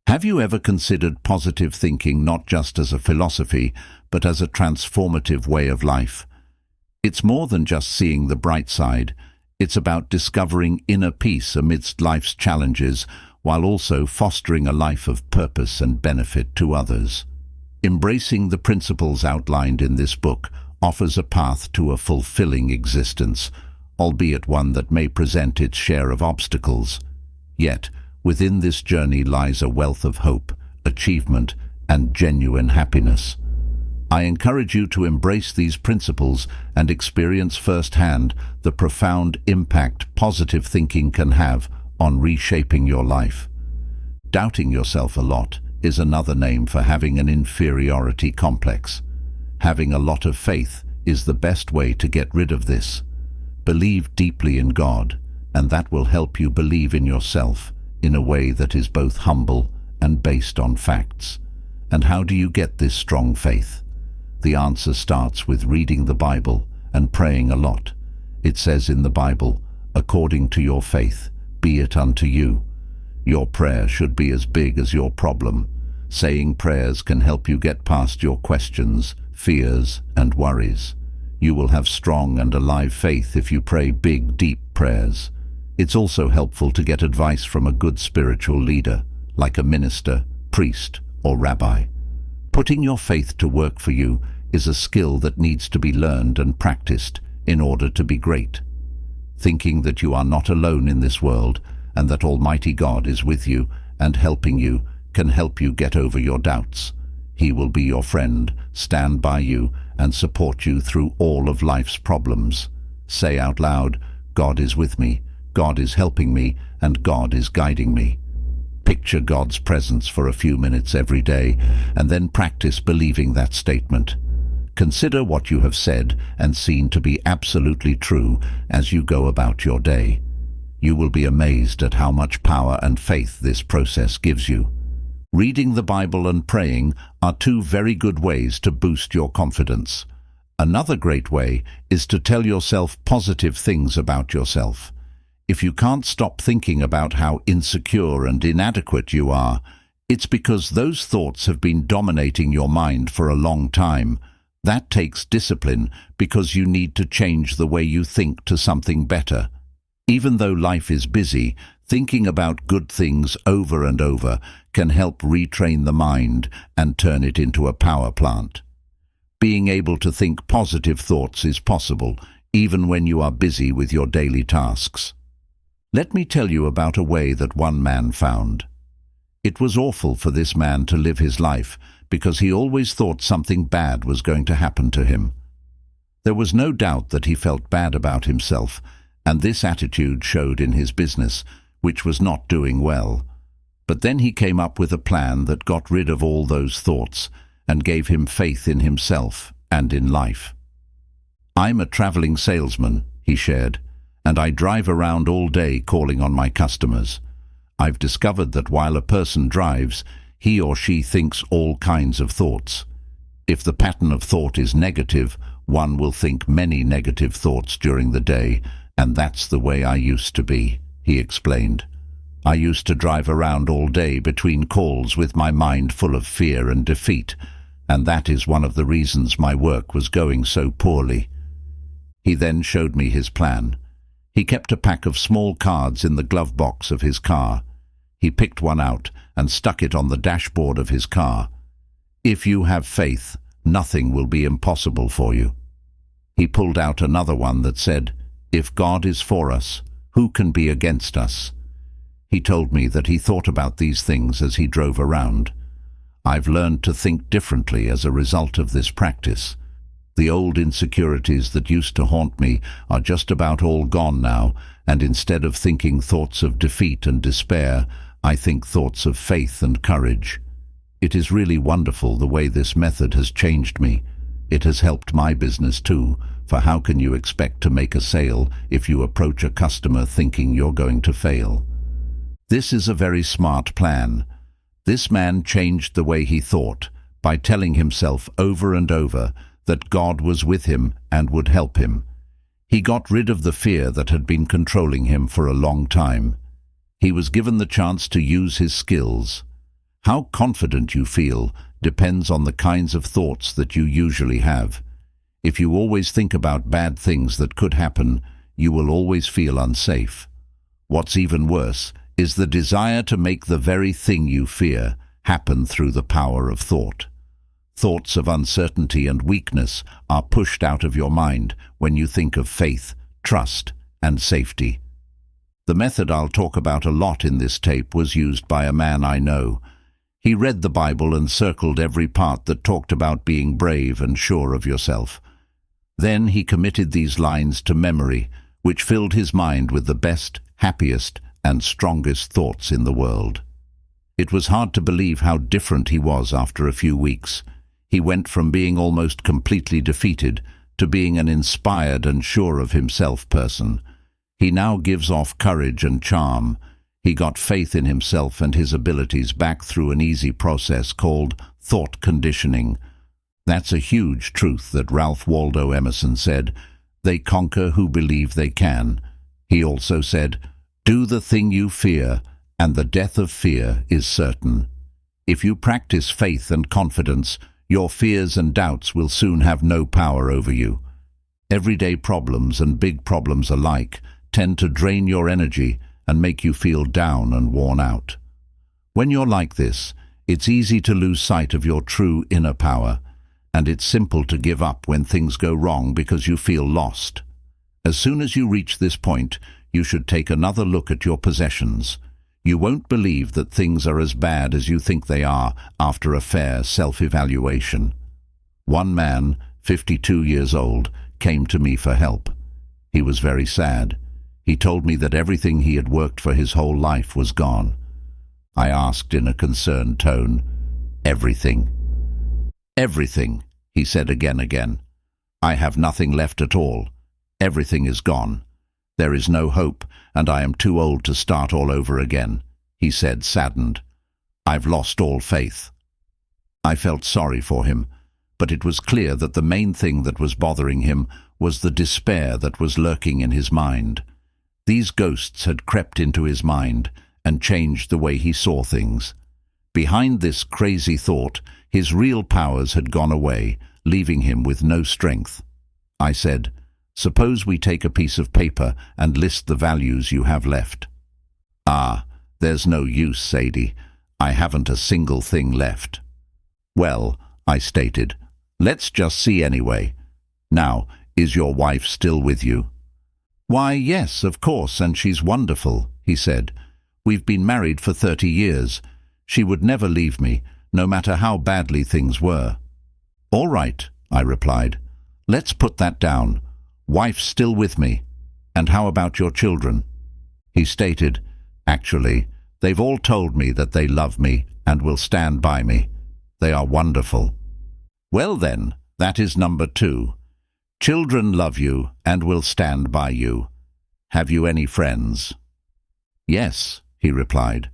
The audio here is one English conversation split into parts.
Have you ever considered positive thinking not just as a philosophy, but as a transformative way of life? It's more than just seeing the bright side. It's about discovering inner peace amidst life's challenges, while also fostering a life of purpose and benefit to others. Embracing the principles outlined in this book offers a path to a fulfilling existence, albeit one that may present its share of obstacles. Yet, within this journey lies a wealth of hope, achievement, and genuine happiness. I encourage you to embrace these principles and experience firsthand the profound impact positive thinking can have on reshaping your life. Doubting yourself a lot is another name for having an inferiority complex. Having a lot of faith is the best way to get rid of this. Believe deeply in God, and that will help you believe in yourself in a way that is both humble and based on facts. And how do you get this strong faith? The answer starts with reading the Bible and praying a lot. It says in the Bible, "According to your faith, be it unto you." Your prayer should be as big as your problem. Saying prayers can help you get past your questions, fears, and worries. You will have strong and alive faith if you pray big, deep prayers. It's also helpful to get advice from a good spiritual leader, like a minister, priest, or rabbi. Putting your faith to work for you is a skill that needs to be learned and practiced in order to be great. Thinking that you are not alone in this world and that Almighty God is with you and helping you can help you get over your doubts. He will be your friend, stand by you, and support you through all of life's problems. Say out loud, "God is with me, God is helping me, and God is guiding me." Picture God's presence for a few minutes every day, and then practice believing that statement. Consider what you have said and seen to be absolutely true as you go about your day. You will be amazed at how much power and faith this process gives you. Reading the Bible and praying are two very good ways to boost your confidence. Another great way is to tell yourself positive things about yourself. If you can't stop thinking about how insecure and inadequate you are, it's because those thoughts have been dominating your mind for a long time. That takes discipline because you need to change the way you think to something better. Even though life is busy, thinking about good things over and over can help retrain the mind and turn it into a power plant. Being able to think positive thoughts is possible, even when you are busy with your daily tasks. Let me tell you about a way that one man found. It was awful for this man to live his life because he always thought something bad was going to happen to him. There was no doubt that he felt bad about himself, and this attitude showed in his business, which was not doing well. But then he came up with a plan that got rid of all those thoughts and gave him faith in himself and in life. "I'm a traveling salesman," he shared, "and I drive around all day calling on my customers. I've discovered that while a person drives, he or she thinks all kinds of thoughts. If the pattern of thought is negative, one will think many negative thoughts during the day, and that's the way I used to be," he explained. "I used to drive around all day between calls with my mind full of fear and defeat, and that is one of the reasons my work was going so poorly." He then showed me his plan. He kept a pack of small cards in the glove box of his car. He picked one out and stuck it on the dashboard of his car. "If you have faith, nothing will be impossible for you." He pulled out another one that said, "If God is for us, who can be against us?" He told me that he thought about these things as he drove around. I've learned to think differently as a result of this practice. The old insecurities that used to haunt me are just about all gone now, and instead of thinking thoughts of defeat and despair, I think thoughts of faith and courage. It is really wonderful the way this method has changed me. It has helped my business too, for how can you expect to make a sale if you approach a customer thinking you're going to fail? This is a very smart plan. This man changed the way he thought by telling himself over and over that God was with him and would help him. He got rid of the fear that had been controlling him for a long time. He was given the chance to use his skills. How confident you feel depends on the kinds of thoughts that you usually have. If you always think about bad things that could happen, you will always feel unsafe. What's even worse is the desire to make the very thing you fear happen through the power of thought. Thoughts of uncertainty and weakness are pushed out of your mind when you think of faith, trust, and safety. The method I'll talk about a lot in this tape was used by a man I know. He read the Bible and circled every part that talked about being brave and sure of yourself. Then he committed these lines to memory, which filled his mind with the best, happiest, and strongest thoughts in the world. It was hard to believe how different he was after a few weeks. He went from being almost completely defeated to being an inspired and sure of himself person. He now gives off courage and charm. He got faith in himself and his abilities back through an easy process called thought conditioning. That's a huge truth that Ralph Waldo Emerson said, "They conquer who believe they can." He also said, "Do the thing you fear, and the death of fear is certain." If you practice faith and confidence, your fears and doubts will soon have no power over you. Everyday problems and big problems alike tend to drain your energy and make you feel down and worn out. When you're like this, it's easy to lose sight of your true inner power, and it's simple to give up when things go wrong because you feel lost. As soon as you reach this point, you should take another look at your possessions. You won't believe that things are as bad as you think they are after a fair self-evaluation. One man, 52 years old, came to me for help. He was very sad. He told me that everything he had worked for his whole life was gone. I asked in a concerned tone, "Everything?" "Everything," he said again. "I have nothing left at all. Everything is gone. There is no hope, and I am too old to start all over again," he said, saddened. "I've lost all faith." I felt sorry for him, but it was clear that the main thing that was bothering him was the despair that was lurking in his mind. These ghosts had crept into his mind and changed the way he saw things. Behind this crazy thought, his real powers had gone away, leaving him with no strength. I said, "Suppose we take a piece of paper and list the values you have left." "Ah, there's no use, Sadie. I haven't a single thing left." "Well," I stated, "let's just see anyway. Now, is your wife still with you?" "Why, yes, of course, and she's wonderful," he said. "We've been married for 30 years. She would never leave me, no matter how badly things were." "All right," I replied. "Let's put that down. Wife's still with me. And how about your children?" He stated, "Actually, they've all told me that they love me and will stand by me. They are wonderful." "Well then, that is number 2. Children love you and will stand by you. Have you any friends?" "Yes," he replied.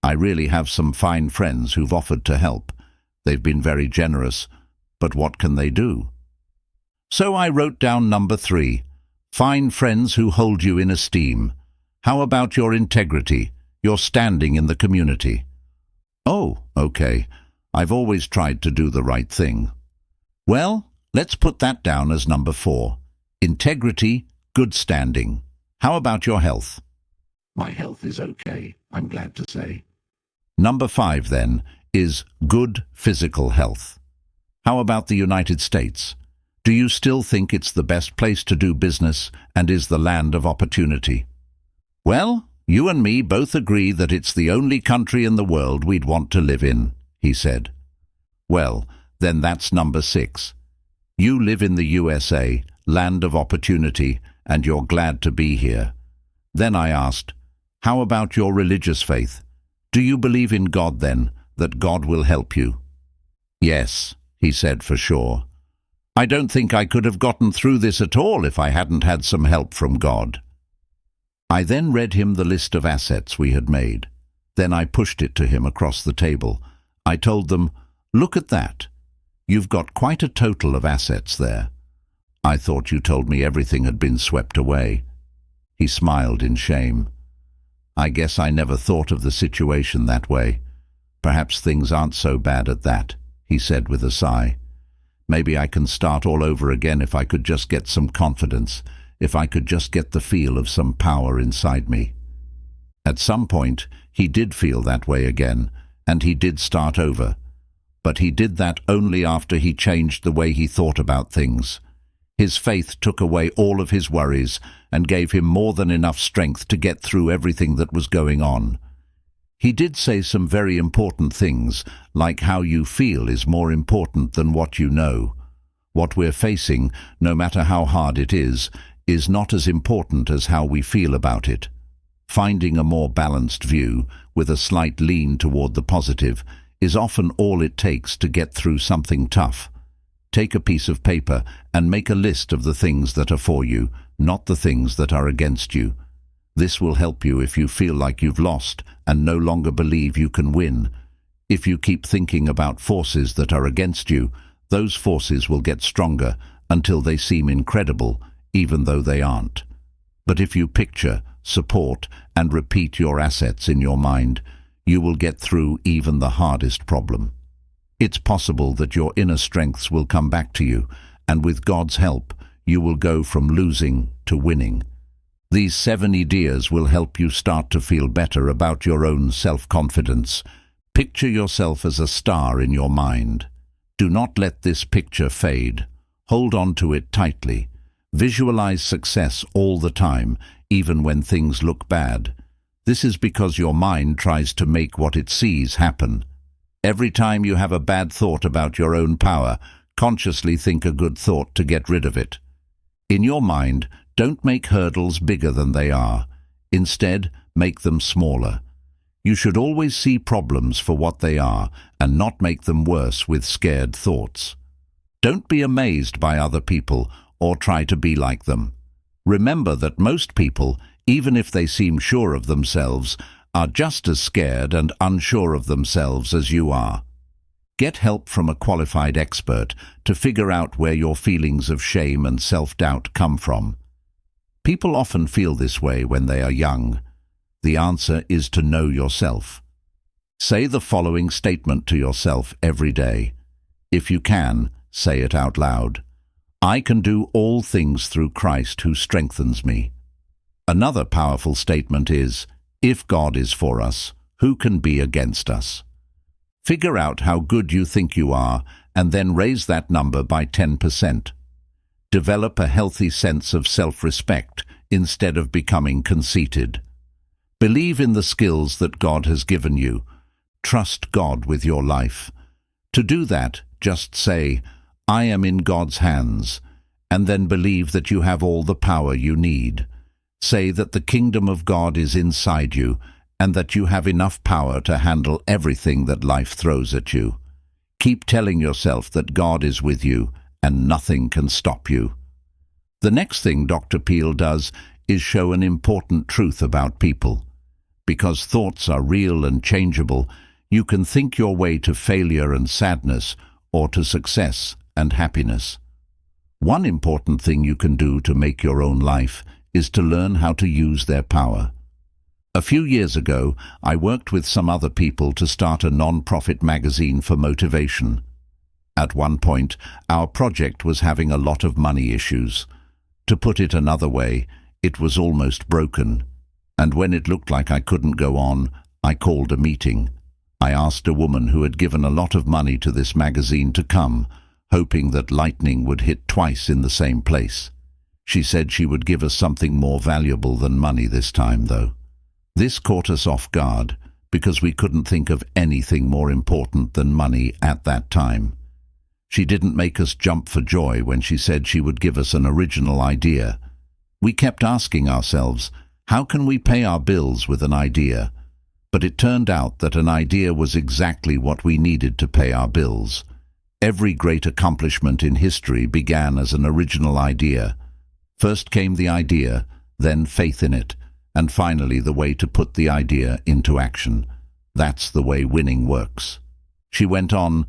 "I really have some fine friends who've offered to help. They've been very generous, but what can they do?" So I wrote down number 3, find friends who hold you in esteem. How about your integrity, your standing in the community? "Oh, okay. I've always tried to do the right thing." "Well, let's put that down as number 4. Integrity, good standing. How about your health?" "My health is okay, I'm glad to say." Number 5, then, is good physical health. How about the United States? Do you still think it's the best place to do business and is the land of opportunity? "Well, you and me both agree that it's the only country in the world we'd want to live in," he said. "Well, then that's number 6. You live in the USA, land of opportunity, and you're glad to be here." Then I asked, "How about your religious faith? Do you believe in God then, that God will help you?" "Yes," he said, "for sure. I don't think I could have gotten through this at all if I hadn't had some help from God." I then read him the list of assets we had made. Then I pushed it to him across the table. I told them, "Look at that. You've got quite a total of assets there. I thought you told me everything had been swept away." He smiled in shame. "I guess I never thought of the situation that way. Perhaps things aren't so bad at that, he said with a sigh. Maybe I can start all over again if I could just get some confidence, if I could just get the feel of some power inside me. At some point, he did feel that way again, and he did start over. But he did that only after he changed the way he thought about things. His faith took away all of his worries and gave him more than enough strength to get through everything that was going on. He did say some very important things, like how you feel is more important than what you know. What we're facing, no matter how hard it is not as important as how we feel about it. Finding a more balanced view, with a slight lean toward the positive, is often all it takes to get through something tough. Take a piece of paper and make a list of the things that are for you, not the things that are against you. This will help you if you feel like you've lost and no longer believe you can win. If you keep thinking about forces that are against you, those forces will get stronger until they seem incredible, even though they aren't. But if you picture, support, and repeat your assets in your mind, you will get through even the hardest problem. It's possible that your inner strengths will come back to you, and with God's help, you will go from losing to winning. These 7 ideas will help you start to feel better about your own self-confidence. Picture yourself as a star in your mind. Do not let this picture fade. Hold on to it tightly. Visualize success all the time, even when things look bad. This is because your mind tries to make what it sees happen. Every time you have a bad thought about your own power, consciously think a good thought to get rid of it. In your mind, don't make hurdles bigger than they are. Instead, make them smaller. You should always see problems for what they are and not make them worse with scared thoughts. Don't be amazed by other people or try to be like them. Remember that most people, even if they seem sure of themselves, are just as scared and unsure of themselves as you are. Get help from a qualified expert to figure out where your feelings of shame and self-doubt come from. People often feel this way when they are young. The answer is to know yourself. Say the following statement to yourself every day. If you can, say it out loud. I can do all things through Christ who strengthens me. Another powerful statement is, if God is for us, who can be against us? Figure out how good you think you are and then raise that number by 10%. Develop a healthy sense of self-respect instead of becoming conceited. Believe in the skills that God has given you. Trust God with your life. To do that, just say, I am in God's hands, and then believe that you have all the power you need. Say that the kingdom of God is inside you and that you have enough power to handle everything that life throws at you. Keep telling yourself that God is with you and nothing can stop you. The next thing Dr. Peel does is show an important truth about people. Because thoughts are real and changeable, you can think your way to failure and sadness or to success and happiness. One important thing you can do to make your own life is to learn how to use their power. A few years ago, I worked with some other people to start a non-profit magazine for motivation. At one point, our project was having a lot of money issues. To put it another way, it was almost broken. And when it looked like I couldn't go on, I called a meeting. I asked a woman who had given a lot of money to this magazine to come, hoping that lightning would hit twice in the same place. She said she would give us something more valuable than money this time, though. This caught us off guard, because we couldn't think of anything more important than money at that time. She didn't make us jump for joy when she said she would give us an original idea. We kept asking ourselves, how can we pay our bills with an idea? But it turned out that an idea was exactly what we needed to pay our bills. Every great accomplishment in history began as an original idea. First came the idea, then faith in it, and finally the way to put the idea into action. That's the way winning works. She went on,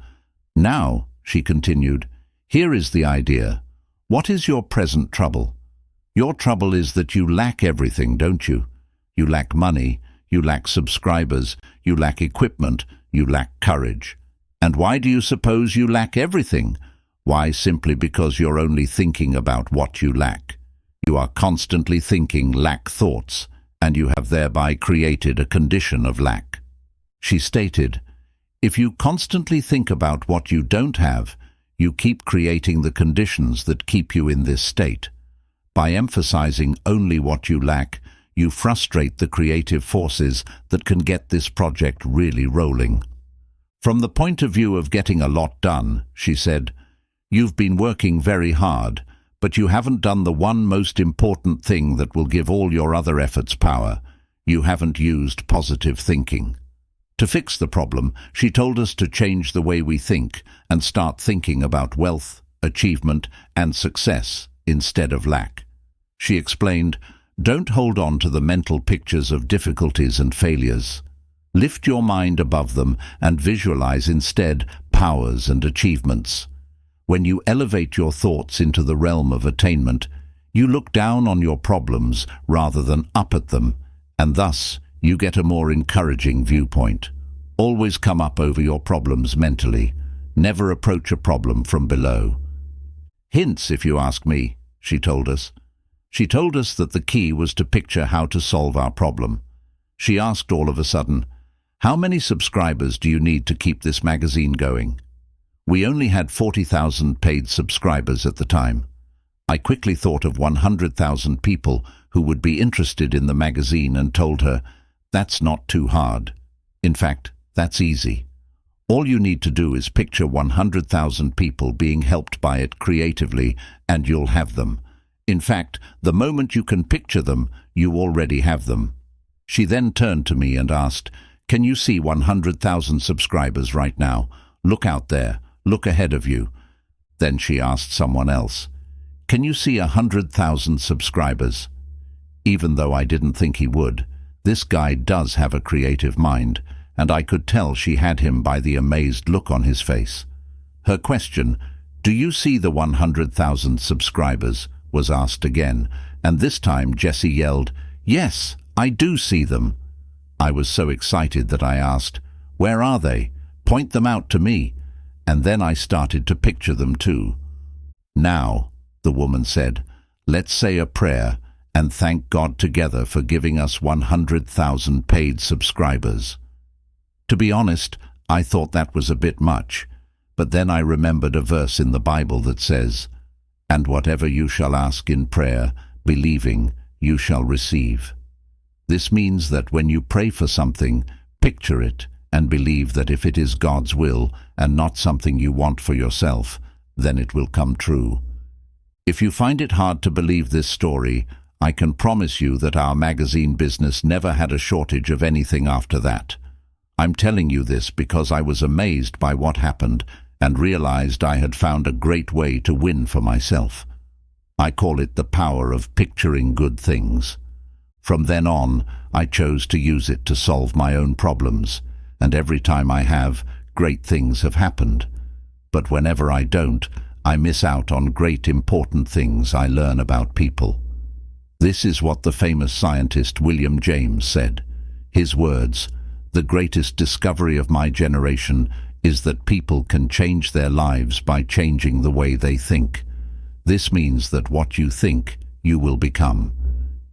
now, she continued, here is the idea. What is your present trouble? Your trouble is that you lack everything, don't you? You lack money, you lack subscribers, you lack equipment, You lack courage. And why do you suppose you lack everything? Why, simply because you're only thinking about what you lack. You are constantly thinking lack thoughts, and you have thereby created a condition of lack. She stated, if you constantly think about what you don't have, you keep creating the conditions that keep you in this state. By emphasizing only what you lack, you frustrate the creative forces that can get this project really rolling. From the point of view of getting a lot done, she said, you've been working very hard, but you haven't done the one most important thing that will give all your other efforts power. You haven't used positive thinking. To fix the problem, she told us to change the way we think and start thinking about wealth, achievement, and success instead of lack. She explained, don't hold on to the mental pictures of difficulties and failures. Lift your mind above them and visualize instead powers and achievements. When you elevate your thoughts into the realm of attainment, you look down on your problems rather than up at them, and thus you get a more encouraging viewpoint. Always come up over your problems mentally. Never approach a problem from below. Hints, if you ask me, she told us. She told us that the key was to picture how to solve our problem. She asked all of a sudden, how many subscribers do you need to keep this magazine going? We only had 40,000 paid subscribers at the time. I quickly thought of 100,000 people who would be interested in the magazine and told her, that's not too hard. In fact, that's easy. All you need to do is picture 100,000 people being helped by it creatively, and you'll have them. In fact, the moment you can picture them, you already have them. She then turned to me and asked, can you see 100,000 subscribers right now? Look out there. Look ahead of you. Then she asked someone else, can you see 100,000 subscribers? Even though I didn't think he would, this guy does have a creative mind, and I could tell she had him by the amazed look on his face. Her question, do you see the 100,000 subscribers, was asked again, and this time Jessie yelled, yes, I do see them. I was so excited that I asked, where are they? Point them out to me. And then I started to picture them too. Now, the woman said, let's say a prayer and thank God together for giving us 100,000 paid subscribers. To be honest, I thought that was a bit much, but then I remembered a verse in the Bible that says, and whatever you shall ask in prayer, believing, you shall receive. This means that when you pray for something, picture it and believe that if it is God's will and not something you want for yourself, then it will come true. If you find it hard to believe this story, I can promise you that our magazine business never had a shortage of anything after that. I'm telling you this because I was amazed by what happened and realized I had found a great way to win for myself. I call it the power of picturing good things. From then on, I chose to use it to solve my own problems, and every time I have, great things have happened. But whenever I don't, I miss out on great important things I learn about people. This is what the famous scientist William James said. His words, the greatest discovery of my generation is that people can change their lives by changing the way they think. This means that what you think, you will become.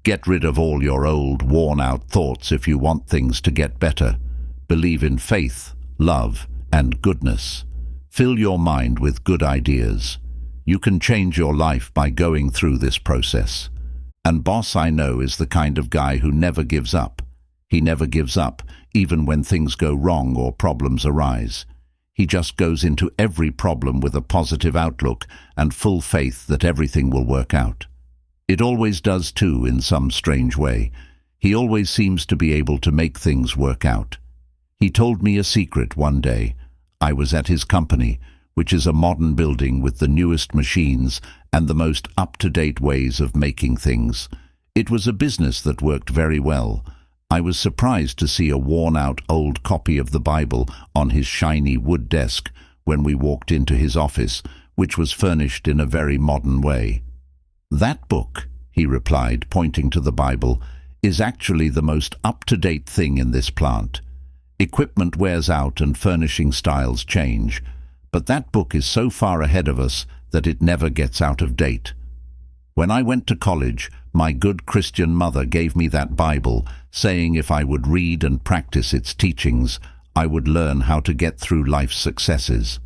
Get rid of all your old, worn-out thoughts if you want things to get better. Believe in faith, love, and goodness. Fill your mind with good ideas. You can change your life by going through this process. And Boss I know is the kind of guy who never gives up. He never gives up, even when things go wrong or problems arise. He just goes into every problem with a positive outlook and full faith that everything will work out. It always does too, in some strange way. He always seems to be able to make things work out. He told me a secret one day. I was at his company, which is a modern building with the newest machines and the most up-to-date ways of making things. It was a business that worked very well. I was surprised to see a worn-out old copy of the Bible on his shiny wood desk when we walked into his office, which was furnished in a very modern way. That book, he replied, pointing to the Bible, is actually the most up-to-date thing in this plant. Equipment wears out and furnishing styles change, but that book is so far ahead of us that it never gets out of date. When I went to college, my good Christian mother gave me that Bible, saying if I would read and practice its teachings, I would learn how to get through life's successes.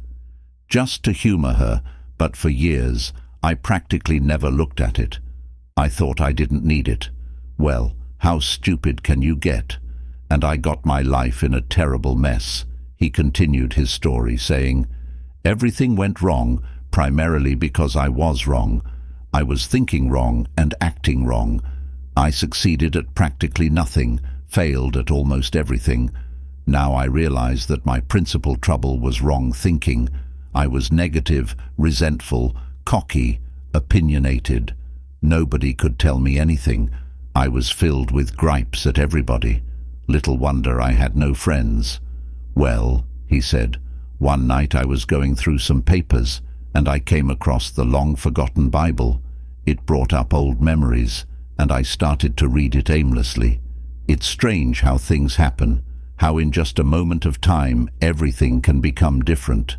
Just to humor her, but for years, I practically never looked at it. I thought I didn't need it. Well, how stupid can you get? And I got my life in a terrible mess. He continued his story, saying, everything went wrong, primarily because I was wrong. I was thinking wrong and acting wrong. I succeeded at practically nothing, failed at almost everything. Now I realize that my principal trouble was wrong thinking. I was negative, resentful, cocky, opinionated. Nobody could tell me anything. I was filled with gripes at everybody. Little wonder I had no friends. Well, he said, one night I was going through some papers, and I came across the long-forgotten Bible. It brought up old memories, and I started to read it aimlessly. It's strange how things happen, how in just a moment of time everything can become different.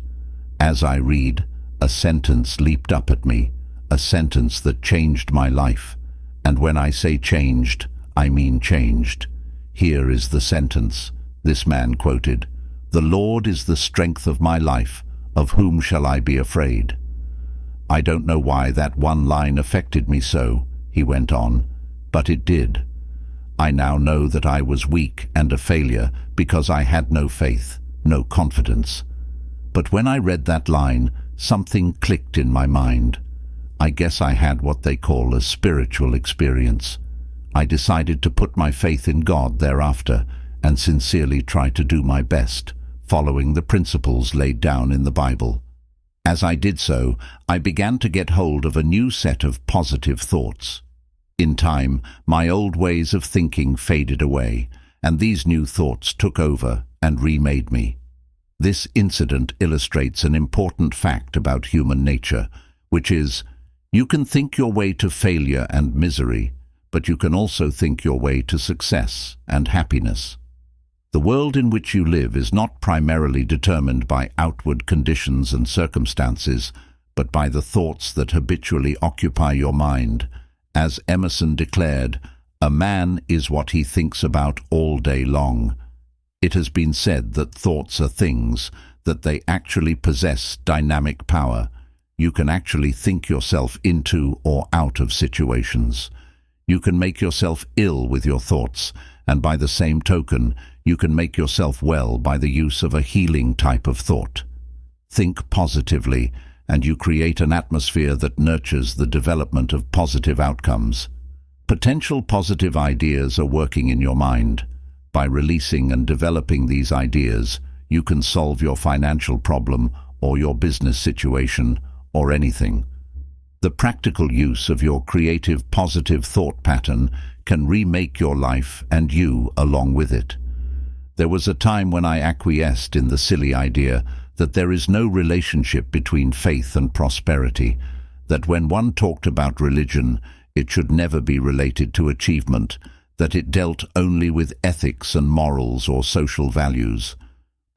As I read, a sentence leaped up at me, a sentence that changed my life. And when I say changed, I mean changed. Here is the sentence. This man quoted, "The Lord is the strength of my life. Of whom shall I be afraid?" I don't know why that one line affected me so, he went on, but it did. I now know that I was weak and a failure because I had no faith, no confidence. But when I read that line, something clicked in my mind. I guess I had what they call a spiritual experience. I decided to put my faith in God thereafter and sincerely try to do my best, following the principles laid down in the Bible. As I did so, I began to get hold of a new set of positive thoughts. In time, my old ways of thinking faded away, and these new thoughts took over and remade me. This incident illustrates an important fact about human nature, which is, you can think your way to failure and misery, but you can also think your way to success and happiness. The world in which you live is not primarily determined by outward conditions and circumstances, but by the thoughts that habitually occupy your mind. As Emerson declared, a man is what he thinks about all day long. It has been said that thoughts are things, that they actually possess dynamic power. You can actually think yourself into or out of situations. You can make yourself ill with your thoughts, and by the same token, you can make yourself well by the use of a healing type of thought. Think positively, and you create an atmosphere that nurtures the development of positive outcomes. Potential positive ideas are working in your mind. By releasing and developing these ideas, you can solve your financial problem or your business situation or anything. The practical use of your creative positive thought pattern can remake your life and you along with it. There was a time when I acquiesced in the silly idea that there is no relationship between faith and prosperity, that when one talked about religion, it should never be related to achievement, that it dealt only with ethics and morals or social values.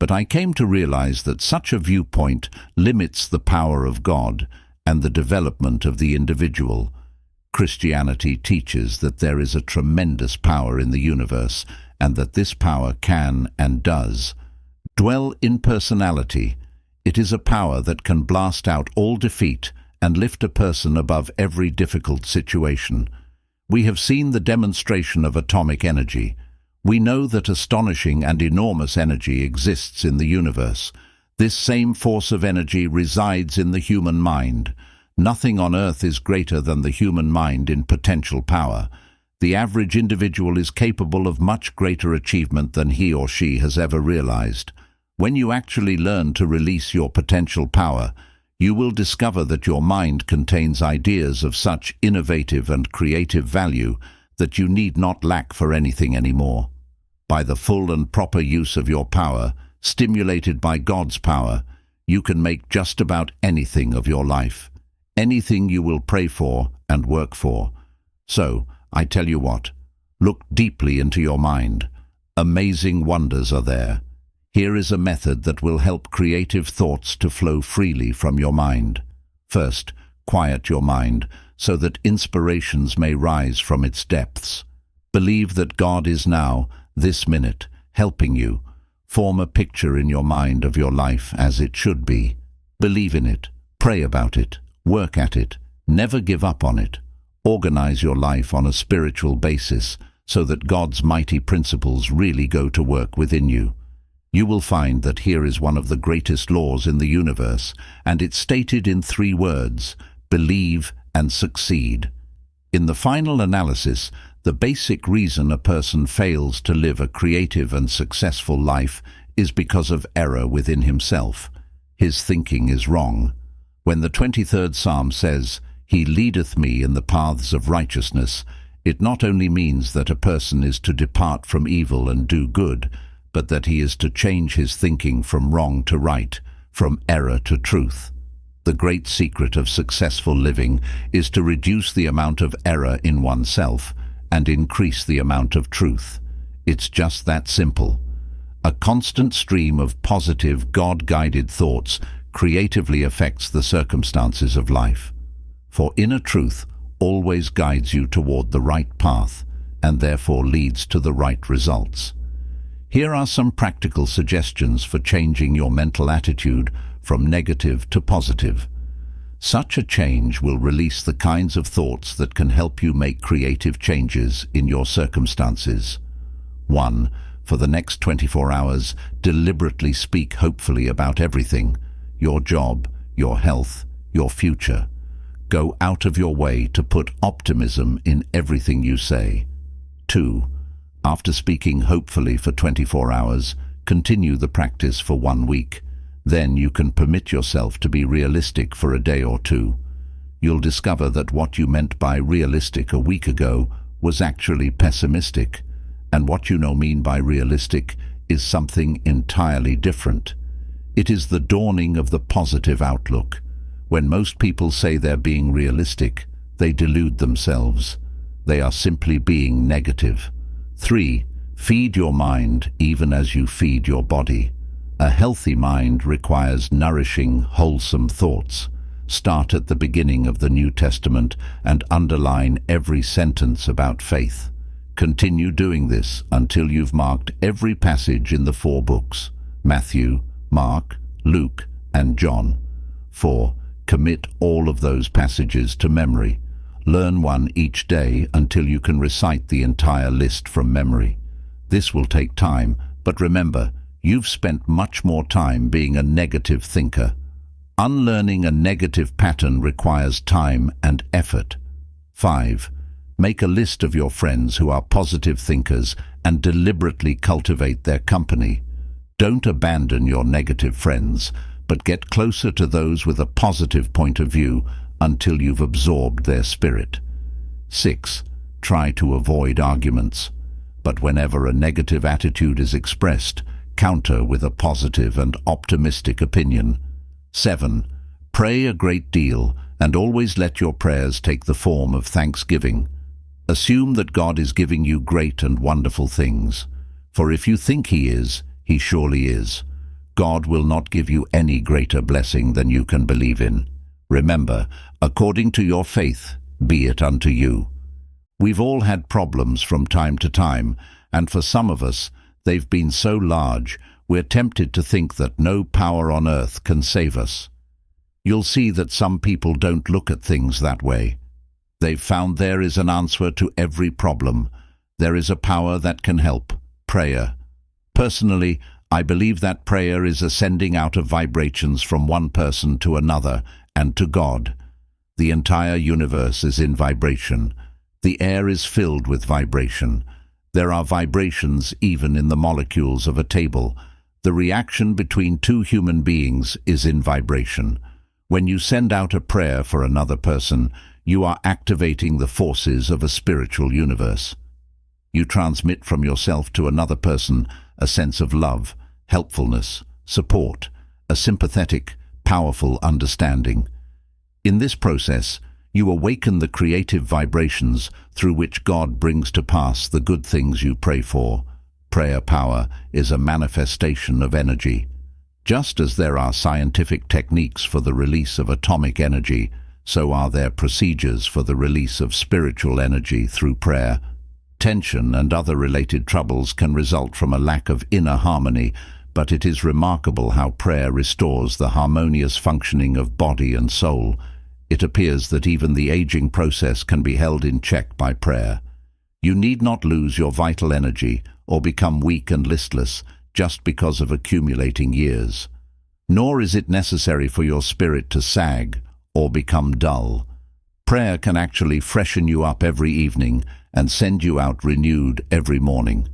But I came to realize that such a viewpoint limits the power of God and the development of the individual. Christianity teaches that there is a tremendous power in the universe, and that this power can and does dwell in personality. It is a power that can blast out all defeat and lift a person above every difficult situation. We have seen the demonstration of atomic energy. We know that astonishing and enormous energy exists in the universe. This same force of energy resides in the human mind. Nothing on earth is greater than the human mind in potential power. The average individual is capable of much greater achievement than he or she has ever realized. When you actually learn to release your potential power, you will discover that your mind contains ideas of such innovative and creative value that you need not lack for anything anymore. By the full and proper use of your power, stimulated by God's power, you can make just about anything of your life, anything you will pray for and work for. So, I tell you what, look deeply into your mind. Amazing wonders are there. Here is a method that will help creative thoughts to flow freely from your mind. First, quiet your mind so that inspirations may rise from its depths. Believe that God is now, this minute, helping you. Form a picture in your mind of your life as it should be. Believe in it, pray about it, work at it, never give up on it. Organize your life on a spiritual basis so that God's mighty principles really go to work within you. You will find that here is one of the greatest laws in the universe, and it's stated in 3 words: believe and succeed. In the final analysis, the basic reason a person fails to live a creative and successful life is because of error within himself. His thinking is wrong. When the 23rd Psalm says, "He leadeth me in the paths of righteousness," it not only means that a person is to depart from evil and do good, but that he is to change his thinking from wrong to right, from error to truth. The great secret of successful living is to reduce the amount of error in oneself and increase the amount of truth. It's just that simple. A constant stream of positive, God-guided thoughts creatively affects the circumstances of life. For inner truth always guides you toward the right path and therefore leads to the right results. Here are some practical suggestions for changing your mental attitude from negative to positive. Such a change will release the kinds of thoughts that can help you make creative changes in your circumstances. 1. For the next 24 hours, deliberately speak hopefully about everything: your job, your health, your future. Go out of your way to put optimism in everything you say. 2. After speaking hopefully for 24 hours, continue the practice for 1 week. Then you can permit yourself to be realistic for a day or 2. You'll discover that what you meant by realistic a week ago was actually pessimistic, and what you now mean by realistic is something entirely different. It is the dawning of the positive outlook. When most people say they're being realistic, they delude themselves. They are simply being negative. 3. Feed your mind even as you feed your body. A healthy mind requires nourishing, wholesome thoughts. Start at the beginning of the New Testament and underline every sentence about faith. Continue doing this until you've marked every passage in the 4 books: Matthew, Mark, Luke, and John. 4. Commit all of those passages to memory. Learn one each day until you can recite the entire list from memory. This will take time, but remember, you've spent much more time being a negative thinker. Unlearning a negative pattern requires time and effort. 5. Make a list of your friends who are positive thinkers and deliberately cultivate their company. Don't abandon your negative friends, but get closer to those with a positive point of view until you've absorbed their spirit. 6. Try to avoid arguments, but whenever a negative attitude is expressed, counter with a positive and optimistic opinion. 7. Pray a great deal and always let your prayers take the form of thanksgiving. Assume that God is giving you great and wonderful things, for if you think He is, He surely is. God will not give you any greater blessing than you can believe in. Remember, according to your faith, be it unto you. We've all had problems from time to time, and for some of us, they've been so large, we're tempted to think that no power on earth can save us. You'll see that some people don't look at things that way. They've found there is an answer to every problem. There is a power that can help: prayer. Personally, I believe that prayer is a sending out of vibrations from one person to another and to God. The entire universe is in vibration. The air is filled with vibration. There are vibrations even in the molecules of a table. The reaction between 2 human beings is in vibration. When you send out a prayer for another person, you are activating the forces of a spiritual universe. You transmit from yourself to another person a sense of love, helpfulness, support, a sympathetic, powerful understanding. In this process, you awaken the creative vibrations through which God brings to pass the good things you pray for. Prayer power is a manifestation of energy. Just as there are scientific techniques for the release of atomic energy, so are there procedures for the release of spiritual energy through prayer. Tension and other related troubles can result from a lack of inner harmony, but it is remarkable how prayer restores the harmonious functioning of body and soul. It appears that even the aging process can be held in check by prayer. You need not lose your vital energy or become weak and listless just because of accumulating years. Nor is it necessary for your spirit to sag or become dull. Prayer can actually freshen you up every evening and send you out renewed every morning.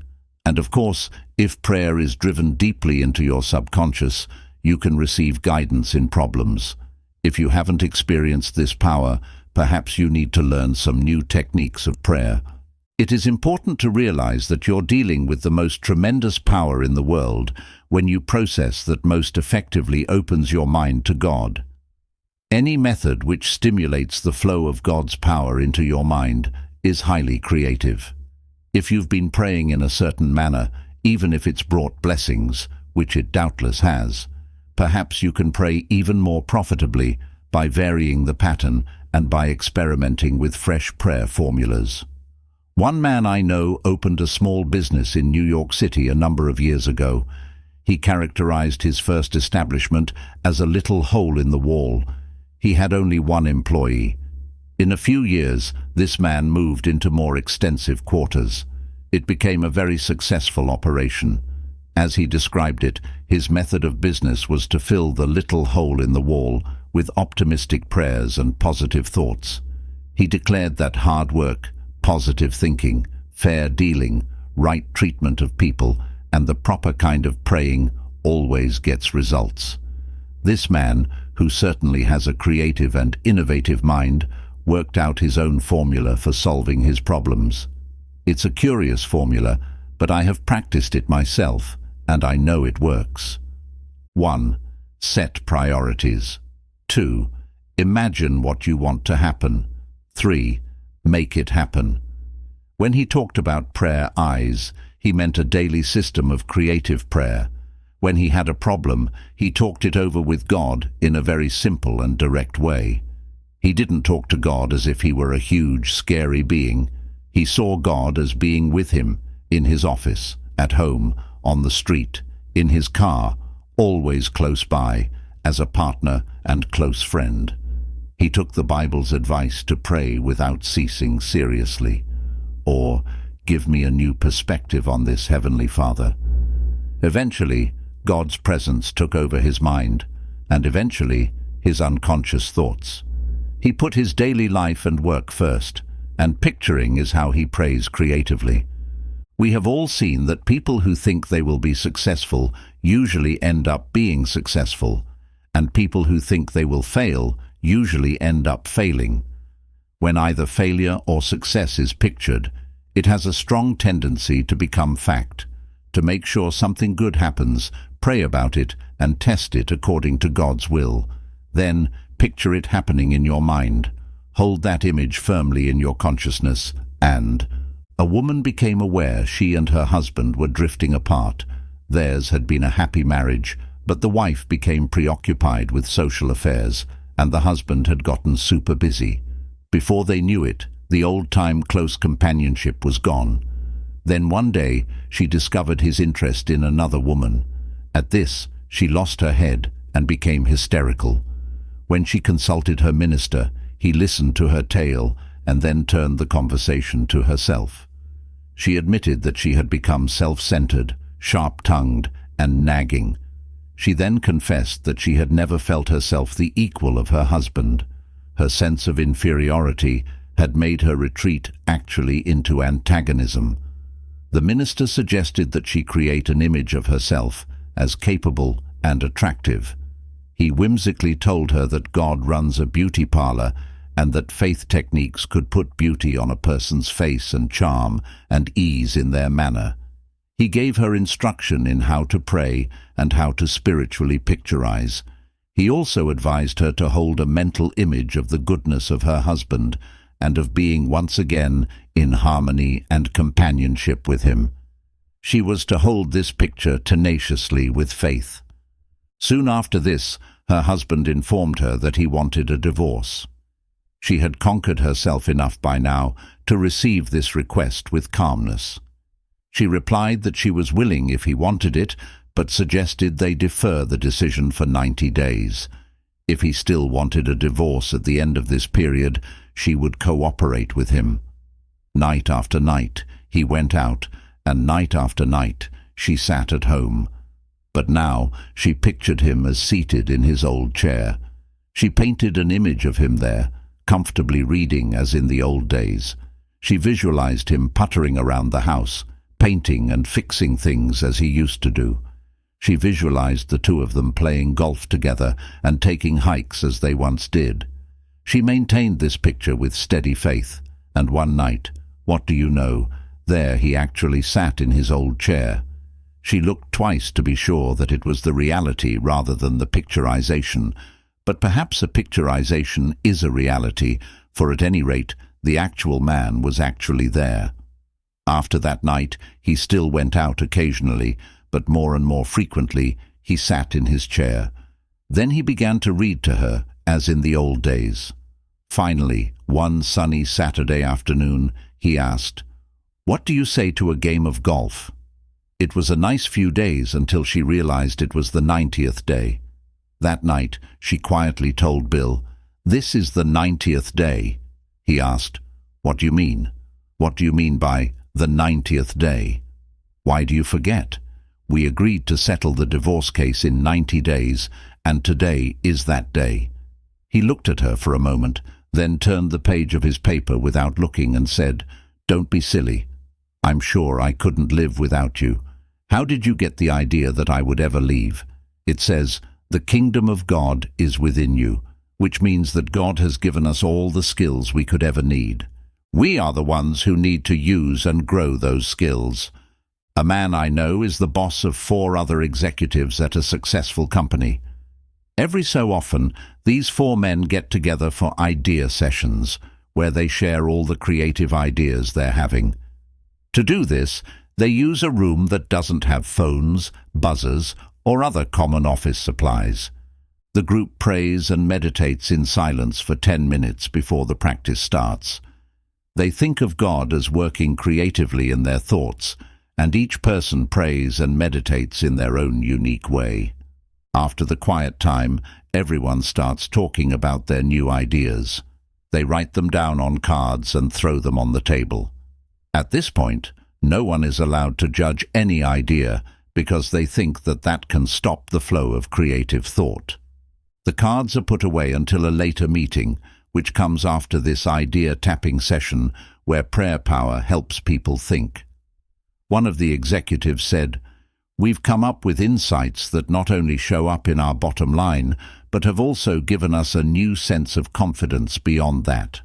And of course, if prayer is driven deeply into your subconscious, you can receive guidance in problems. If you haven't experienced this power, perhaps you need to learn some new techniques of prayer. It is important to realize that you're dealing with the most tremendous power in the world when you process that most effectively opens your mind to God. Any method which stimulates the flow of God's power into your mind is highly creative. If you've been praying in a certain manner, even if it's brought blessings, which it doubtless has, perhaps you can pray even more profitably by varying the pattern and by experimenting with fresh prayer formulas. One man I know opened a small business in New York City a number of years ago. He characterized his first establishment as a little hole in the wall. He had only one employee. In a few years, this man moved into more extensive quarters. It became a very successful operation. As he described it, his method of business was to fill the little hole in the wall with optimistic prayers and positive thoughts. He declared that hard work, positive thinking, fair dealing, right treatment of people, and the proper kind of praying always gets results. This man, who certainly has a creative and innovative mind, worked out his own formula for solving his problems. It's a curious formula, but I have practiced it myself, and I know it works. 1. Set priorities. 2. Imagine what you want to happen. 3. Make it happen. When he talked about prayer eyes, he meant a daily system of creative prayer. When he had a problem, he talked it over with God in a very simple and direct way. He didn't talk to God as if he were a huge, scary being. He saw God as being with him, in his office, at home, on the street, in his car, always close by, as a partner and close friend. He took the Bible's advice to pray without ceasing seriously. Or, give me a new perspective on this, Heavenly Father. Eventually, God's presence took over his mind, and eventually, his unconscious thoughts. He put his daily life and work first, and picturing is how he prays creatively. We have all seen that people who think they will be successful usually end up being successful, and people who think they will fail usually end up failing. When either failure or success is pictured, it has a strong tendency to become fact. To make sure something good happens, pray about it and test it according to God's will. Then, picture it happening in your mind. Hold that image firmly in your consciousness, and a woman became aware she and her husband were drifting apart. Theirs had been a happy marriage, but the wife became preoccupied with social affairs, and the husband had gotten super busy. Before they knew it, the old-time close companionship was gone. Then one day, she discovered his interest in another woman. At this, she lost her head and became hysterical. When she consulted her minister, he listened to her tale and then turned the conversation to herself. She admitted that she had become self-centered, sharp-tongued, and nagging. She then confessed that she had never felt herself the equal of her husband. Her sense of inferiority had made her retreat actually into antagonism. The minister suggested that she create an image of herself as capable and attractive. He whimsically told her that God runs a beauty parlor and that faith techniques could put beauty on a person's face and charm and ease in their manner. He gave her instruction in how to pray and how to spiritually picturize. He also advised her to hold a mental image of the goodness of her husband and of being once again in harmony and companionship with him. She was to hold this picture tenaciously with faith. Soon after this, her husband informed her that he wanted a divorce. She had conquered herself enough by now to receive this request with calmness. She replied that she was willing if he wanted it, but suggested they defer the decision for 90 days. If he still wanted a divorce at the end of this period, she would cooperate with him. Night after night, he went out, and night after night, she sat at home. But now she pictured him as seated in his old chair. She painted an image of him there, comfortably reading as in the old days. She visualized him puttering around the house, painting and fixing things as he used to do. She visualized the two of them playing golf together and taking hikes as they once did. She maintained this picture with steady faith, and one night, what do you know, there he actually sat in his old chair. She looked twice to be sure that it was the reality rather than the picturization, but perhaps a picturization is a reality, for at any rate, the actual man was actually there. After that night, he still went out occasionally, but more and more frequently, he sat in his chair. Then he began to read to her, as in the old days. Finally, one sunny Saturday afternoon, he asked, "What do you say to a game of golf?" It was a nice few days until she realized it was the 90th day. That night, she quietly told Bill, "This is the 90th day." He asked, "What do you mean? What do you mean by the 90th day? Why do you forget? We agreed to settle the divorce case in 90 days, and today is that day." He looked at her for a moment, then turned the page of his paper without looking and said, "Don't be silly. I'm sure I couldn't live without you. How did you get the idea that I would ever leave? It says, 'The kingdom of God is within you,' which means that God has given us all the skills we could ever need. We are the ones who need to use and grow those skills. A man I know is the boss of 4 other executives at a successful company. Every so often, these 4 men get together for idea sessions, where they share all the creative ideas they're having. To do this, they use a room that doesn't have phones, buzzers, or other common office supplies. The group prays and meditates in silence for 10 minutes before the practice starts. They think of God as working creatively in their thoughts, and each person prays and meditates in their own unique way. After the quiet time, everyone starts talking about their new ideas. They write them down on cards and throw them on the table. At this point, no one is allowed to judge any idea because they think that that can stop the flow of creative thought. The cards are put away until a later meeting, which comes after this idea-tapping session where prayer power helps people think. One of the executives said, "We've come up with insights that not only show up in our bottom line, but have also given us a new sense of confidence beyond that.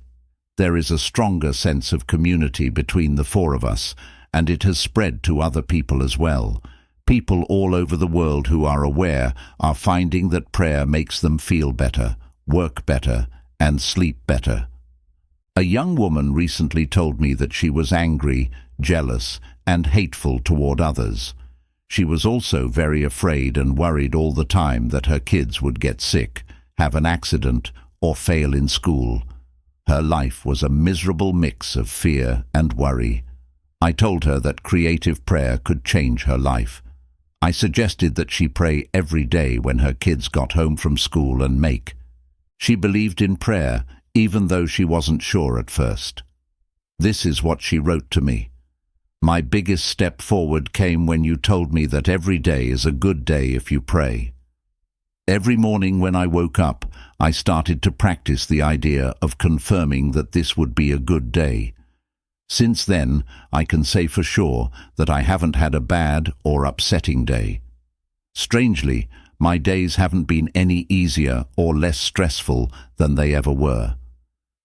There is a stronger sense of community between the 4 of us, and it has spread to other people as well. People all over the world who are aware are finding that prayer makes them feel better, work better, and sleep better." A young woman recently told me that she was angry, jealous, and hateful toward others. She was also very afraid and worried all the time that her kids would get sick, have an accident, or fail in school. Her life was a miserable mix of fear and worry. I told her that creative prayer could change her life. I suggested that she pray every day when her kids got home from school and make. She believed in prayer, even though she wasn't sure at first. This is what she wrote to me. "My biggest step forward came when you told me that every day is a good day if you pray. Every morning when I woke up, I started to practice the idea of confirming that this would be a good day. Since then, I can say for sure that I haven't had a bad or upsetting day. Strangely, my days haven't been any easier or less stressful than they ever were.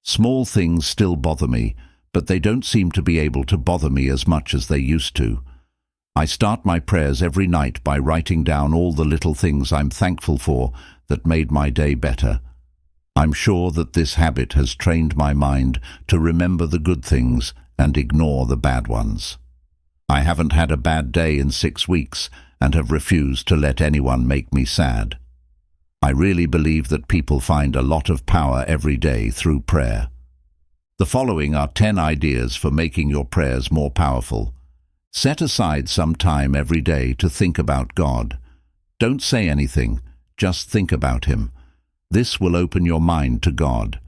Small things still bother me, but they don't seem to be able to bother me as much as they used to. I start my prayers every night by writing down all the little things I'm thankful for that made my day better. I'm sure that this habit has trained my mind to remember the good things and ignore the bad ones." I haven't had a bad day in 6 weeks and have refused to let anyone make me sad. I really believe that people find a lot of power every day through prayer. The following are 10 ideas for making your prayers more powerful. Set aside some time every day to think about God. Don't say anything, just think about Him. This will open your mind to God.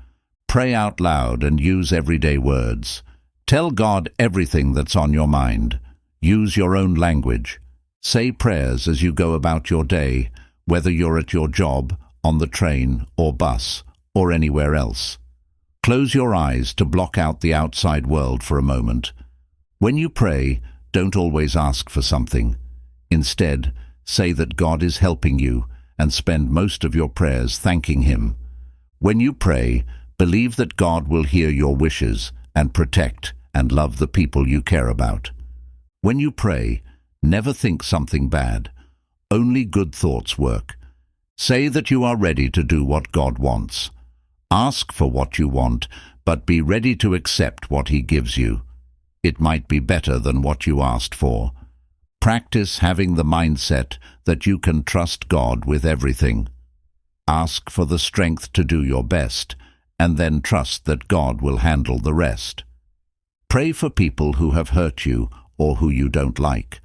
Pray out loud and use everyday words. Tell God everything that's on your mind. Use your own language. Say prayers as you go about your day, whether you're at your job, on the train or bus, or anywhere else. Close your eyes to block out the outside world for a moment. When you pray, don't always ask for something. Instead, say that God is helping you and spend most of your prayers thanking Him. When you pray, believe that God will hear your wishes and protect and love the people you care about. When you pray, never think something bad. Only good thoughts work. Say that you are ready to do what God wants. Ask for what you want, but be ready to accept what He gives you. It might be better than what you asked for. Practice having the mindset that you can trust God with everything. Ask for the strength to do your best, and then trust that God will handle the rest. Pray for people who have hurt you or who you don't like.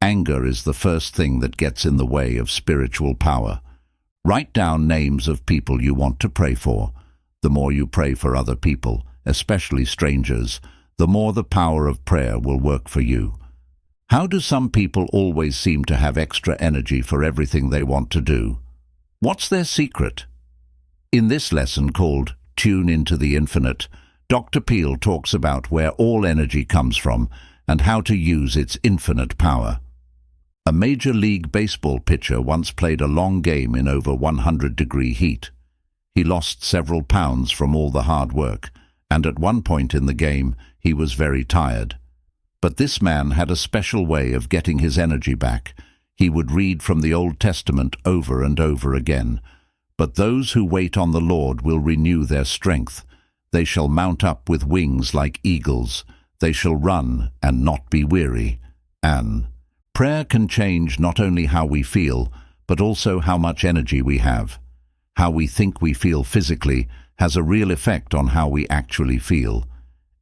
Anger is the first thing that gets in the way of spiritual power. Write down names of people you want to pray for. The more you pray for other people, especially strangers, the more the power of prayer will work for you. How do some people always seem to have extra energy for everything they want to do? What's their secret? In this lesson called Tune into the Infinite, Dr. Peel talks about where all energy comes from and how to use its infinite power. A Major League Baseball pitcher once played a long game in over 100-degree heat. He lost several pounds from all the hard work, and at one point in the game, he was very tired. But this man had a special way of getting his energy back. He would read from the Old Testament over and over again. But those who wait on the Lord will renew their strength. They shall mount up with wings like eagles. They shall run and not be weary. And prayer can change not only how we feel, but also how much energy we have. How we think we feel physically has a real effect on how we actually feel.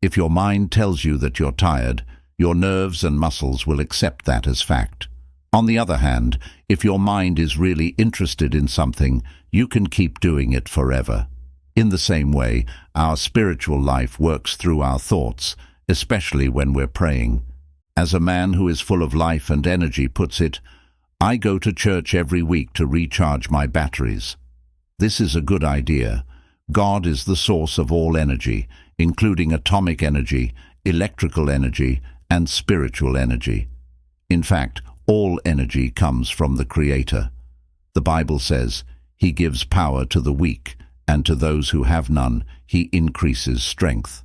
If your mind tells you that you're tired, your nerves and muscles will accept that as fact. On the other hand, if your mind is really interested in something, you can keep doing it forever. In the same way, our spiritual life works through our thoughts, especially when we're praying. As a man who is full of life and energy puts it, I go to church every week to recharge my batteries. This is a good idea. God is the source of all energy, including atomic energy, electrical energy, and spiritual energy. In fact, all energy comes from the Creator. The Bible says, He gives power to the weak, and to those who have none, He increases strength.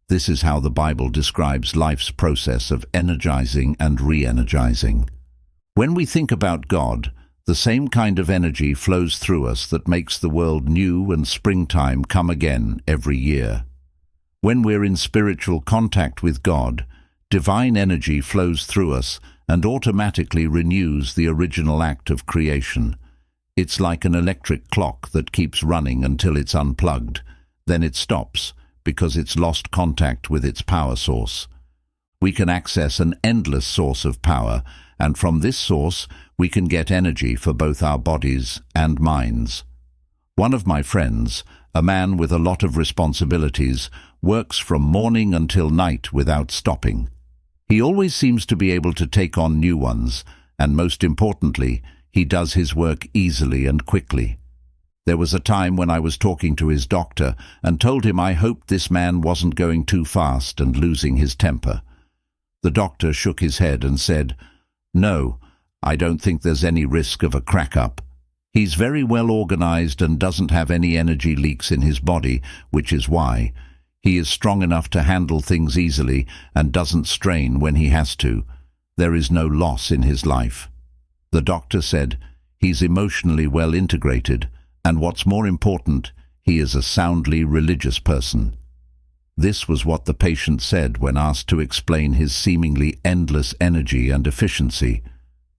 This is how the Bible describes life's process of energizing and re-energizing. When we think about God, the same kind of energy flows through us that makes the world new and springtime come again every year. When we're in spiritual contact with God, divine energy flows through us and automatically renews the original act of creation. It's like an electric clock that keeps running until it's unplugged. Then it stops because it's lost contact with its power source. We can access an endless source of power, and from this source we can get energy for both our bodies and minds. One of my friends, a man with a lot of responsibilities, works from morning until night without stopping. He always seems to be able to take on new ones, and most importantly, he does his work easily and quickly. There was a time when I was talking to his doctor and told him I hoped this man wasn't going too fast and losing his temper. The doctor shook his head and said, "No, I don't think there's any risk of a crack-up. He's very well organized and doesn't have any energy leaks in his body, which is why. He is strong enough to handle things easily and doesn't strain when he has to. There is no loss in his life." The doctor said, "He's emotionally well integrated, and what's more important, he is a soundly religious person." This was what the patient said when asked to explain his seemingly endless energy and efficiency.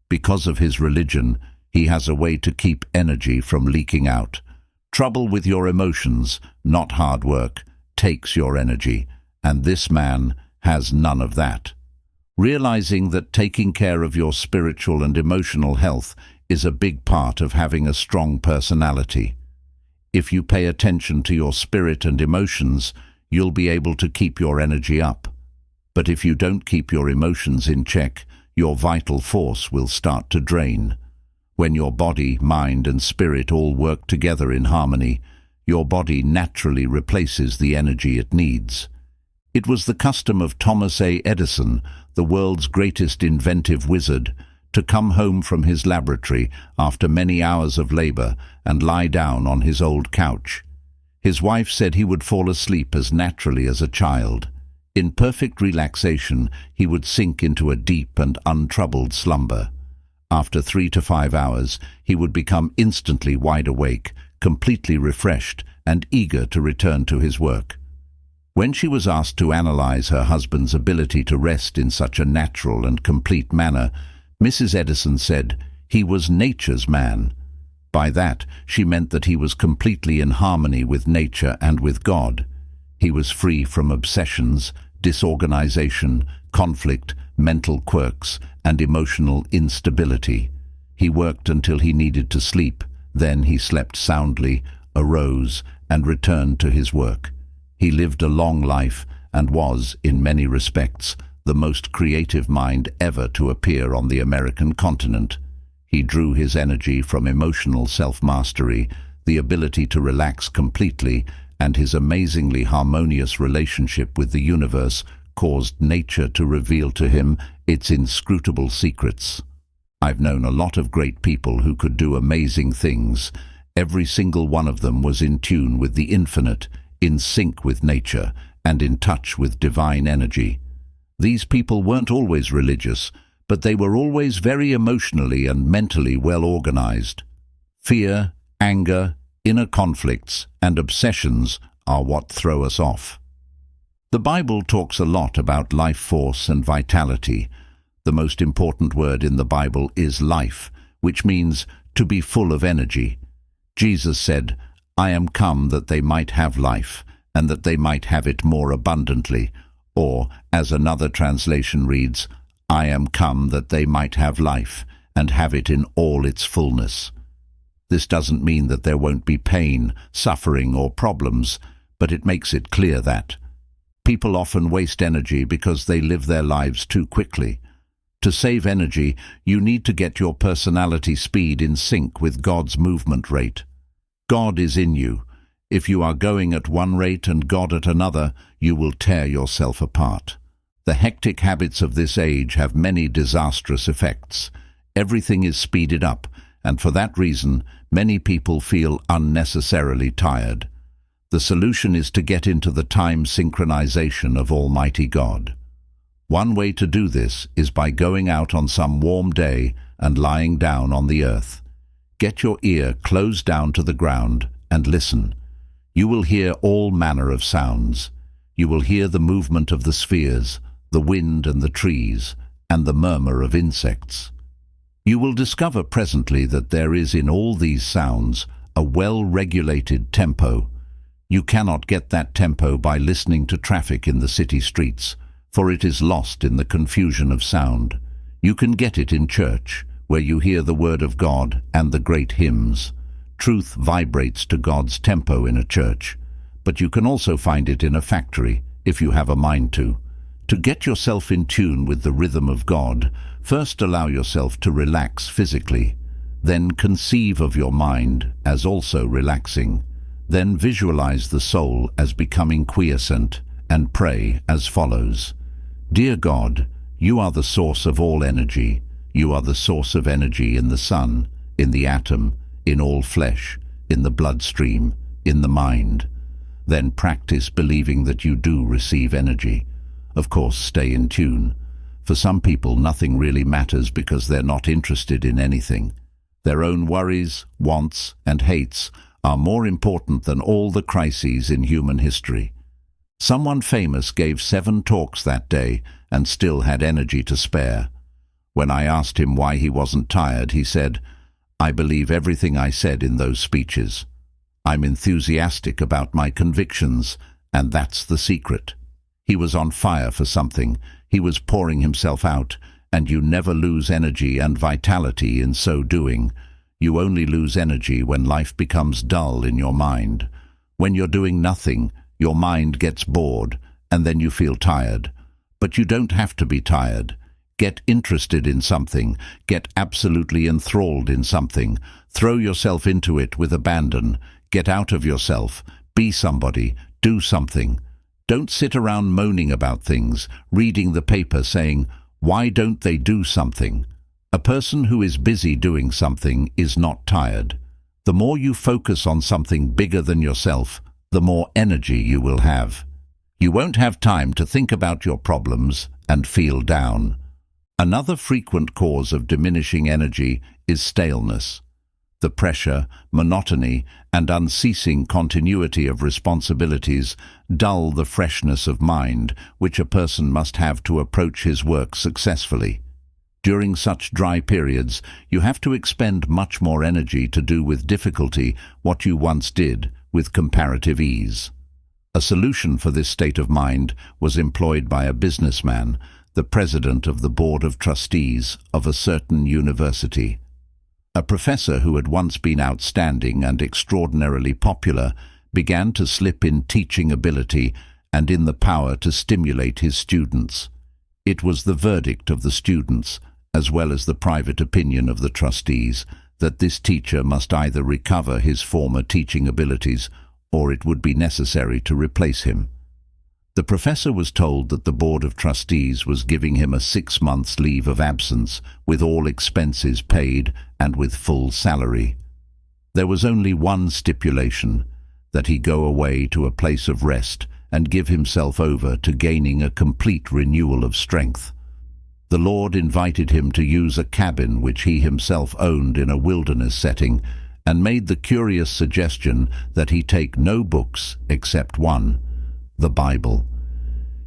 Because of his religion, he has a way to keep energy from leaking out. Trouble with your emotions, not hard work, takes your energy, and this man has none of that. Realizing that taking care of your spiritual and emotional health is a big part of having a strong personality. If you pay attention to your spirit and emotions, you'll be able to keep your energy up. But if you don't keep your emotions in check, your vital force will start to drain. When your body, mind, and spirit all work together in harmony, your body naturally replaces the energy it needs. It was the custom of Thomas A. Edison, the world's greatest inventive wizard, to come home from his laboratory after many hours of labor and lie down on his old couch. His wife said he would fall asleep as naturally as a child. In perfect relaxation, he would sink into a deep and untroubled slumber. After 3 to 5 hours, he would become instantly wide awake, completely refreshed, and eager to return to his work. When she was asked to analyze her husband's ability to rest in such a natural and complete manner, Mrs. Edison said, "He was nature's man." By that, she meant that he was completely in harmony with nature and with God. He was free from obsessions, disorganization, conflict, mental quirks, and emotional instability. He worked until he needed to sleep, then he slept soundly, arose, and returned to his work. He lived a long life and was, in many respects, the most creative mind ever to appear on the American continent. He drew his energy from emotional self-mastery, the ability to relax completely, and his amazingly harmonious relationship with the universe caused nature to reveal to him its inscrutable secrets. I've known a lot of great people who could do amazing things. Every single one of them was in tune with the infinite, in sync with nature, and in touch with divine energy. These people weren't always religious, but they were always very emotionally and mentally well organized. Fear, anger, inner conflicts, and obsessions are what throw us off. The Bible talks a lot about life force and vitality. The most important word in the Bible is life, which means to be full of energy. Jesus said, "I am come that they might have life, and that they might have it more abundantly," or, as another translation reads, "I am come that they might have life, and have it in all its fullness." This doesn't mean that there won't be pain, suffering, or problems, but it makes it clear that people often waste energy because they live their lives too quickly. To save energy, you need to get your personality speed in sync with God's movement rate. God is in you. If you are going at one rate and God at another, you will tear yourself apart. The hectic habits of this age have many disastrous effects. Everything is speeded up, and for that reason, many people feel unnecessarily tired. The solution is to get into the time synchronization of Almighty God. One way to do this is by going out on some warm day and lying down on the earth. Get your ear close down to the ground and listen. You will hear all manner of sounds. You will hear the movement of the spheres, the wind and the trees, and the murmur of insects. You will discover presently that there is in all these sounds a well-regulated tempo. You cannot get that tempo by listening to traffic in the city streets, for it is lost in the confusion of sound. You can get it in church, where you hear the word of God and the great hymns. Truth vibrates to God's tempo in a church, but you can also find it in a factory, if you have a mind to. To get yourself in tune with the rhythm of God, first allow yourself to relax physically. Then conceive of your mind as also relaxing. Then visualize the soul as becoming quiescent and pray as follows. Dear God, you are the source of all energy. You are the source of energy in the sun, in the atom, in all flesh, in the bloodstream, in the mind. Then practice believing that you do receive energy. Of course, stay in tune. For some people, nothing really matters because they're not interested in anything. Their own worries, wants, and hates are more important than all the crises in human history. Someone famous gave 7 talks that day and still had energy to spare. When I asked him why he wasn't tired, he said, "I believe everything I said in those speeches. I'm enthusiastic about my convictions, and that's the secret." He was on fire for something. He was pouring himself out, and you never lose energy and vitality in so doing. You only lose energy when life becomes dull in your mind. When you're doing nothing, your mind gets bored, and then you feel tired. But you don't have to be tired. Get interested in something. Get absolutely enthralled in something. Throw yourself into it with abandon. Get out of yourself. Be somebody. Do something. Don't sit around moaning about things, reading the paper saying, "Why don't they do something?" A person who is busy doing something is not tired. The more you focus on something bigger than yourself, the more energy you will have. You won't have time to think about your problems and feel down. Another frequent cause of diminishing energy is staleness. The pressure, monotony, and unceasing continuity of responsibilities dull the freshness of mind which a person must have to approach his work successfully. During such dry periods, you have to expend much more energy to do with difficulty what you once did with comparative ease. A solution for this state of mind was employed by a businessman, the president of the board of trustees of a certain university. A professor who had once been outstanding and extraordinarily popular began to slip in teaching ability and in the power to stimulate his students. It was the verdict of the students, as well as the private opinion of the trustees, that this teacher must either recover his former teaching abilities or it would be necessary to replace him. The professor was told that the board of trustees was giving him a 6 months leave of absence with all expenses paid and with full salary. There was only one stipulation, that he go away to a place of rest and give himself over to gaining a complete renewal of strength. The Lord invited him to use a cabin which he himself owned in a wilderness setting and made the curious suggestion that he take no books except one, the Bible.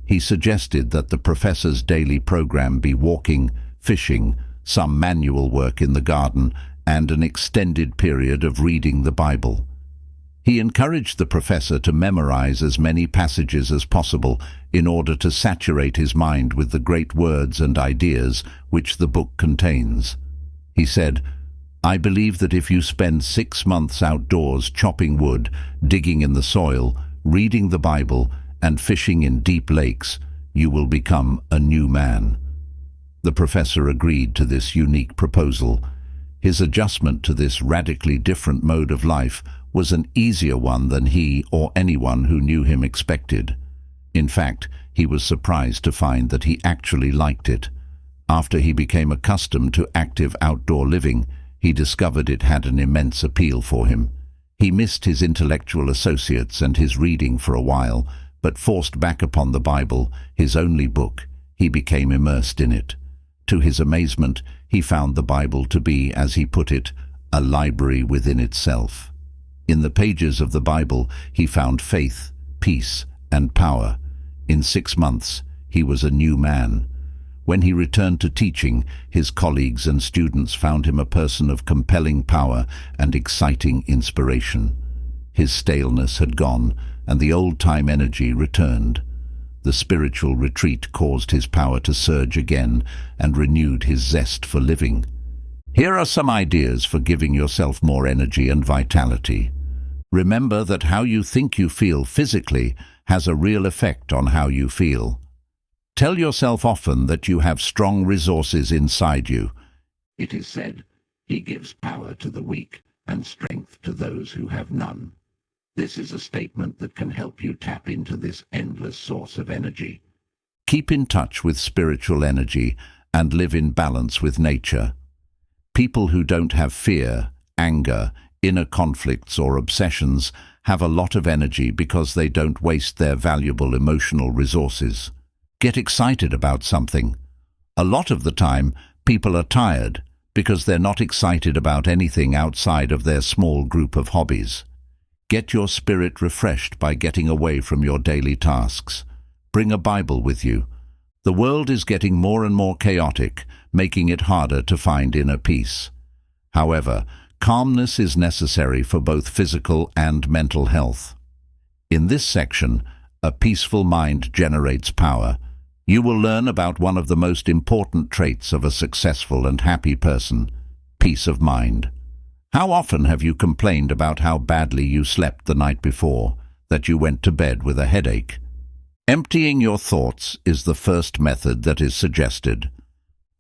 He suggested that the professor's daily program be walking, fishing, some manual work in the garden, and an extended period of reading the Bible. He encouraged the professor to memorize as many passages as possible in order to saturate his mind with the great words and ideas which the book contains. He said, "I believe that if you spend 6 months outdoors chopping wood, digging in the soil, reading the Bible, and fishing in deep lakes, you will become a new man." The professor agreed to this unique proposal. His adjustment to this radically different mode of life was an easier one than he or anyone who knew him expected. In fact, he was surprised to find that he actually liked it. After he became accustomed to active outdoor living, he discovered it had an immense appeal for him. He missed his intellectual associates and his reading for a while, but forced back upon the Bible, his only book, he became immersed in it. To his amazement, he found the Bible to be, as he put it, a library within itself. In the pages of the Bible, he found faith, peace, and power. In 6 months, he was a new man. When he returned to teaching, his colleagues and students found him a person of compelling power and exciting inspiration. His staleness had gone, and the old-time energy returned. The spiritual retreat caused his power to surge again and renewed his zest for living. Here are some ideas for giving yourself more energy and vitality. Remember that how you think you feel physically has a real effect on how you feel. Tell yourself often that you have strong resources inside you. It is said, "He gives power to the weak and strength to those who have none." This is a statement that can help you tap into this endless source of energy. Keep in touch with spiritual energy and live in balance with nature. People who don't have fear, anger, inner conflicts or obsessions have a lot of energy because they don't waste their valuable emotional resources. Get excited about something. A lot of the time, people are tired because they're not excited about anything outside of their small group of hobbies. Get your spirit refreshed by getting away from your daily tasks. Bring a Bible with you. The world is getting more and more chaotic, making it harder to find inner peace. However, calmness is necessary for both physical and mental health. In this section, A Peaceful Mind Generates Power, you will learn about one of the most important traits of a successful and happy person, peace of mind. How often have you complained about how badly you slept the night before, that you went to bed with a headache? Emptying your thoughts is the first method that is suggested.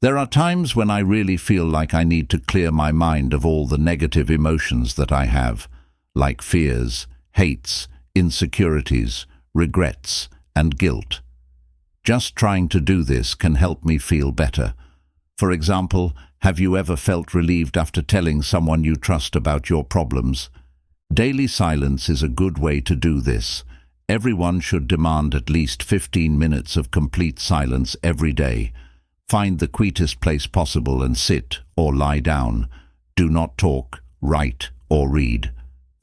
There are times when I really feel like I need to clear my mind of all the negative emotions that I have, like fears, hates, insecurities, regrets, and guilt. Just trying to do this can help me feel better. For example, have you ever felt relieved after telling someone you trust about your problems? Daily silence is a good way to do this. Everyone should demand at least 15 minutes of complete silence every day. Find the quietest place possible and sit or lie down. Do not talk, write, or read.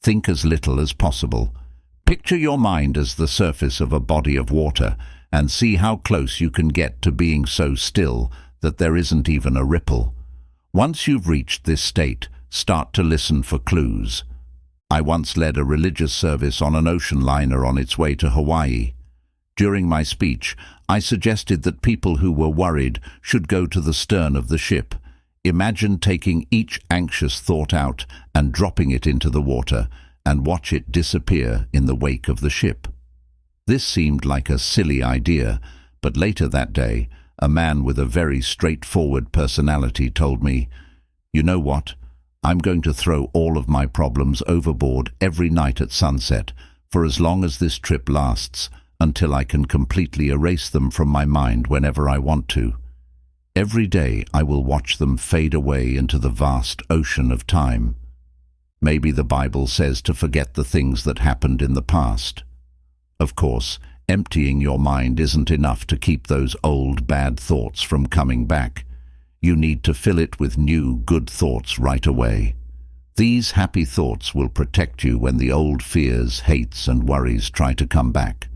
Think as little as possible. Picture your mind as the surface of a body of water and see how close you can get to being so still that there isn't even a ripple. Once you've reached this state, start to listen for clues. I once led a religious service on an ocean liner on its way to Hawaii. During my speech, I suggested that people who were worried should go to the stern of the ship. Imagine taking each anxious thought out and dropping it into the water, and watch it disappear in the wake of the ship. This seemed like a silly idea, but later that day, a man with a very straightforward personality told me, "You know what? I'm going to throw all of my problems overboard every night at sunset, for as long as this trip lasts, until I can completely erase them from my mind whenever I want to. Every day I will watch them fade away into the vast ocean of time." Maybe the Bible says to forget the things that happened in the past. Of course, emptying your mind isn't enough to keep those old bad thoughts from coming back. You need to fill it with new good thoughts right away. These happy thoughts will protect you when the old fears, hates, and worries try to come back.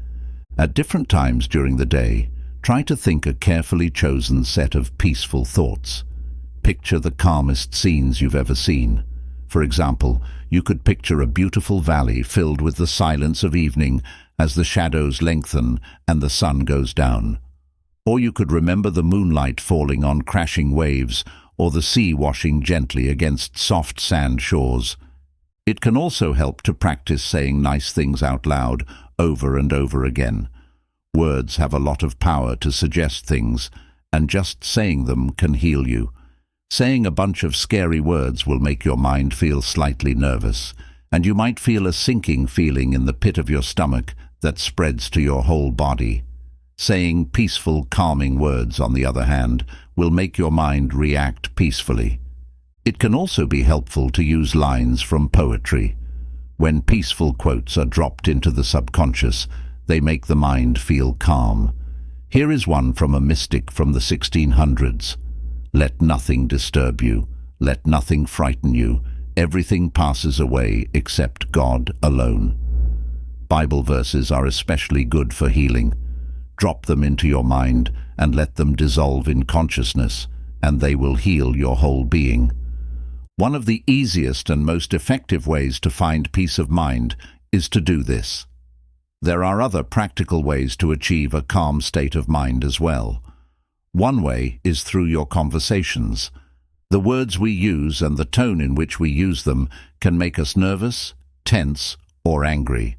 At different times during the day, try to think a carefully chosen set of peaceful thoughts. Picture the calmest scenes you've ever seen. For example, you could picture a beautiful valley filled with the silence of evening as the shadows lengthen and the sun goes down. Or you could remember the moonlight falling on crashing waves or the sea washing gently against soft sand shores. It can also help to practice saying nice things out loud over and over again. Words have a lot of power to suggest things, and just saying them can heal you. Saying a bunch of scary words will make your mind feel slightly nervous, and you might feel a sinking feeling in the pit of your stomach that spreads to your whole body. Saying peaceful, calming words, on the other hand, will make your mind react peacefully. It can also be helpful to use lines from poetry. When peaceful quotes are dropped into the subconscious, they make the mind feel calm. Here is one from a mystic from the 1600s. "Let nothing disturb you. Let nothing frighten you. Everything passes away except God alone." Bible verses are especially good for healing. Drop them into your mind and let them dissolve in consciousness, and they will heal your whole being. One of the easiest and most effective ways to find peace of mind is to do this. There are other practical ways to achieve a calm state of mind as well. One way is through your conversations. The words we use and the tone in which we use them can make us nervous, tense, or angry.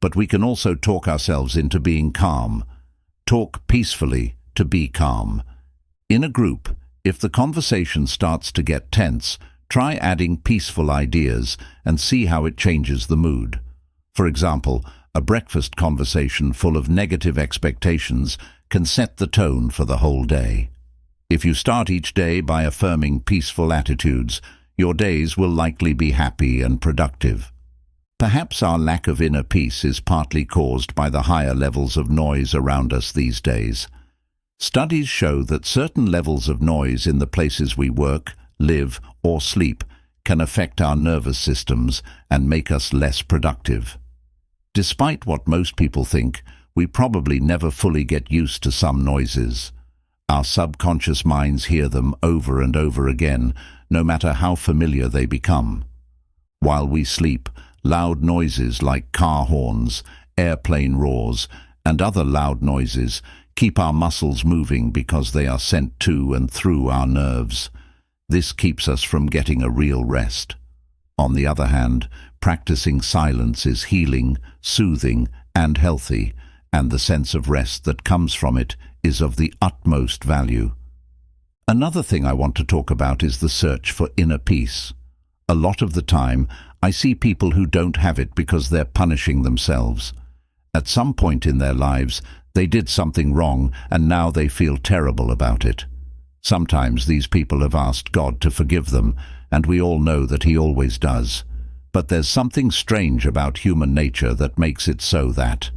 But we can also talk ourselves into being calm. Talk peacefully to be calm. In a group, if the conversation starts to get tense, try adding peaceful ideas and see how it changes the mood. For example, a breakfast conversation full of negative expectations can set the tone for the whole day. If you start each day by affirming peaceful attitudes, your days will likely be happy and productive. Perhaps our lack of inner peace is partly caused by the higher levels of noise around us these days. Studies show that certain levels of noise in the places we work, live, or sleep can affect our nervous systems and make us less productive. Despite what most people think, we probably never fully get used to some noises. Our subconscious minds hear them over and over again, no matter how familiar they become. While we sleep, loud noises like car horns, airplane roars, and other loud noises keep our muscles moving because they are sent to and through our nerves. This keeps us from getting a real rest. On the other hand, practicing silence is healing, soothing, and healthy, and the sense of rest that comes from it is of the utmost value. Another thing I want to talk about is the search for inner peace. A lot of the time, I see people who don't have it because they're punishing themselves. At some point in their lives, they did something wrong and now they feel terrible about it. Sometimes these people have asked God to forgive them, and we all know that He always does. But there's something strange about human nature that makes it so that,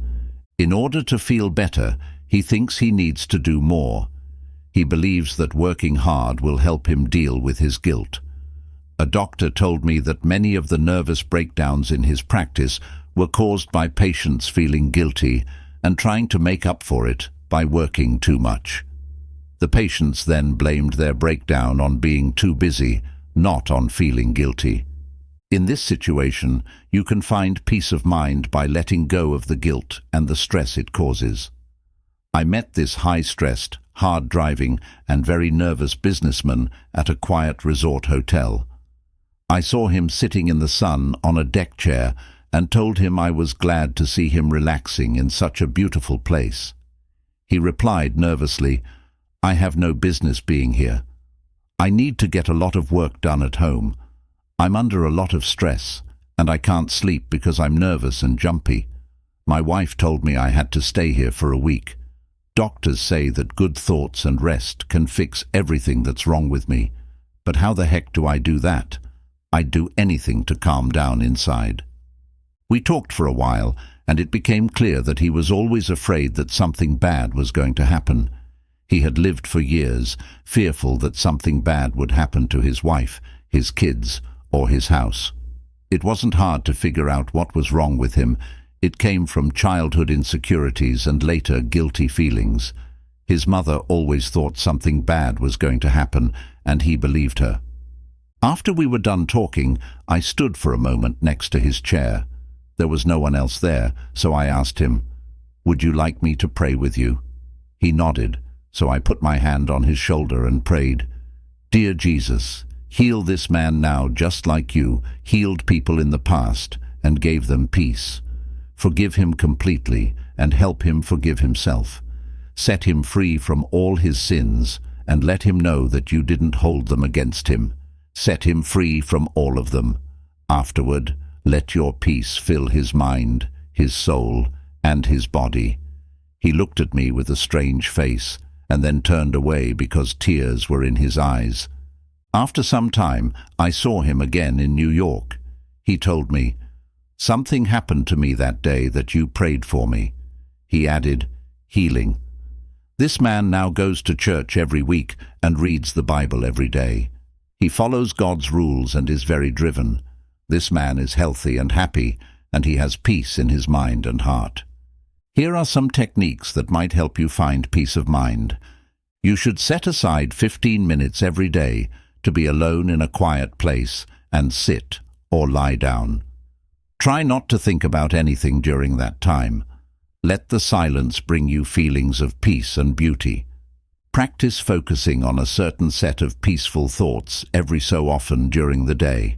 in order to feel better, he thinks he needs to do more. He believes that working hard will help him deal with his guilt. A doctor told me that many of the nervous breakdowns in his practice were caused by patients feeling guilty and trying to make up for it by working too much. The patients then blamed their breakdown on being too busy, not on feeling guilty. In this situation, you can find peace of mind by letting go of the guilt and the stress it causes. I met this high-stressed, hard-driving, and very nervous businessman at a quiet resort hotel. I saw him sitting in the sun on a deck chair and told him I was glad to see him relaxing in such a beautiful place. He replied nervously, "I have no business being here. I need to get a lot of work done at home. I'm under a lot of stress, and I can't sleep because I'm nervous and jumpy. My wife told me I had to stay here for a week. Doctors say that good thoughts and rest can fix everything that's wrong with me. But how the heck do I do that? I'd do anything to calm down inside." We talked for a while, and it became clear that he was always afraid that something bad was going to happen. He had lived for years, fearful that something bad would happen to his wife, his kids, or his house. It wasn't hard to figure out what was wrong with him. It came from childhood insecurities and later guilty feelings. His mother always thought something bad was going to happen, and he believed her. After we were done talking, I stood for a moment next to his chair. There was no one else there, so I asked him, "Would you like me to pray with you?" He nodded, so I put my hand on his shoulder and prayed, "Dear Jesus, heal this man now just like you healed people in the past and gave them peace. Forgive him completely and help him forgive himself. Set him free from all his sins and let him know that you didn't hold them against him. Set him free from all of them. Afterward, let your peace fill his mind, his soul, and his body." He looked at me with a strange face and then turned away because tears were in his eyes. After some time, I saw him again in New York. He told me, "Something happened to me that day that you prayed for me." He added, "Healing." This man now goes to church every week and reads the Bible every day. He follows God's rules and is very driven. This man is healthy and happy, and he has peace in his mind and heart. Here are some techniques that might help you find peace of mind. You should set aside 15 minutes every day to be alone in a quiet place and sit or lie down. Try not to think about anything during that time. Let the silence bring you feelings of peace and beauty. Practice focusing on a certain set of peaceful thoughts every so often during the day.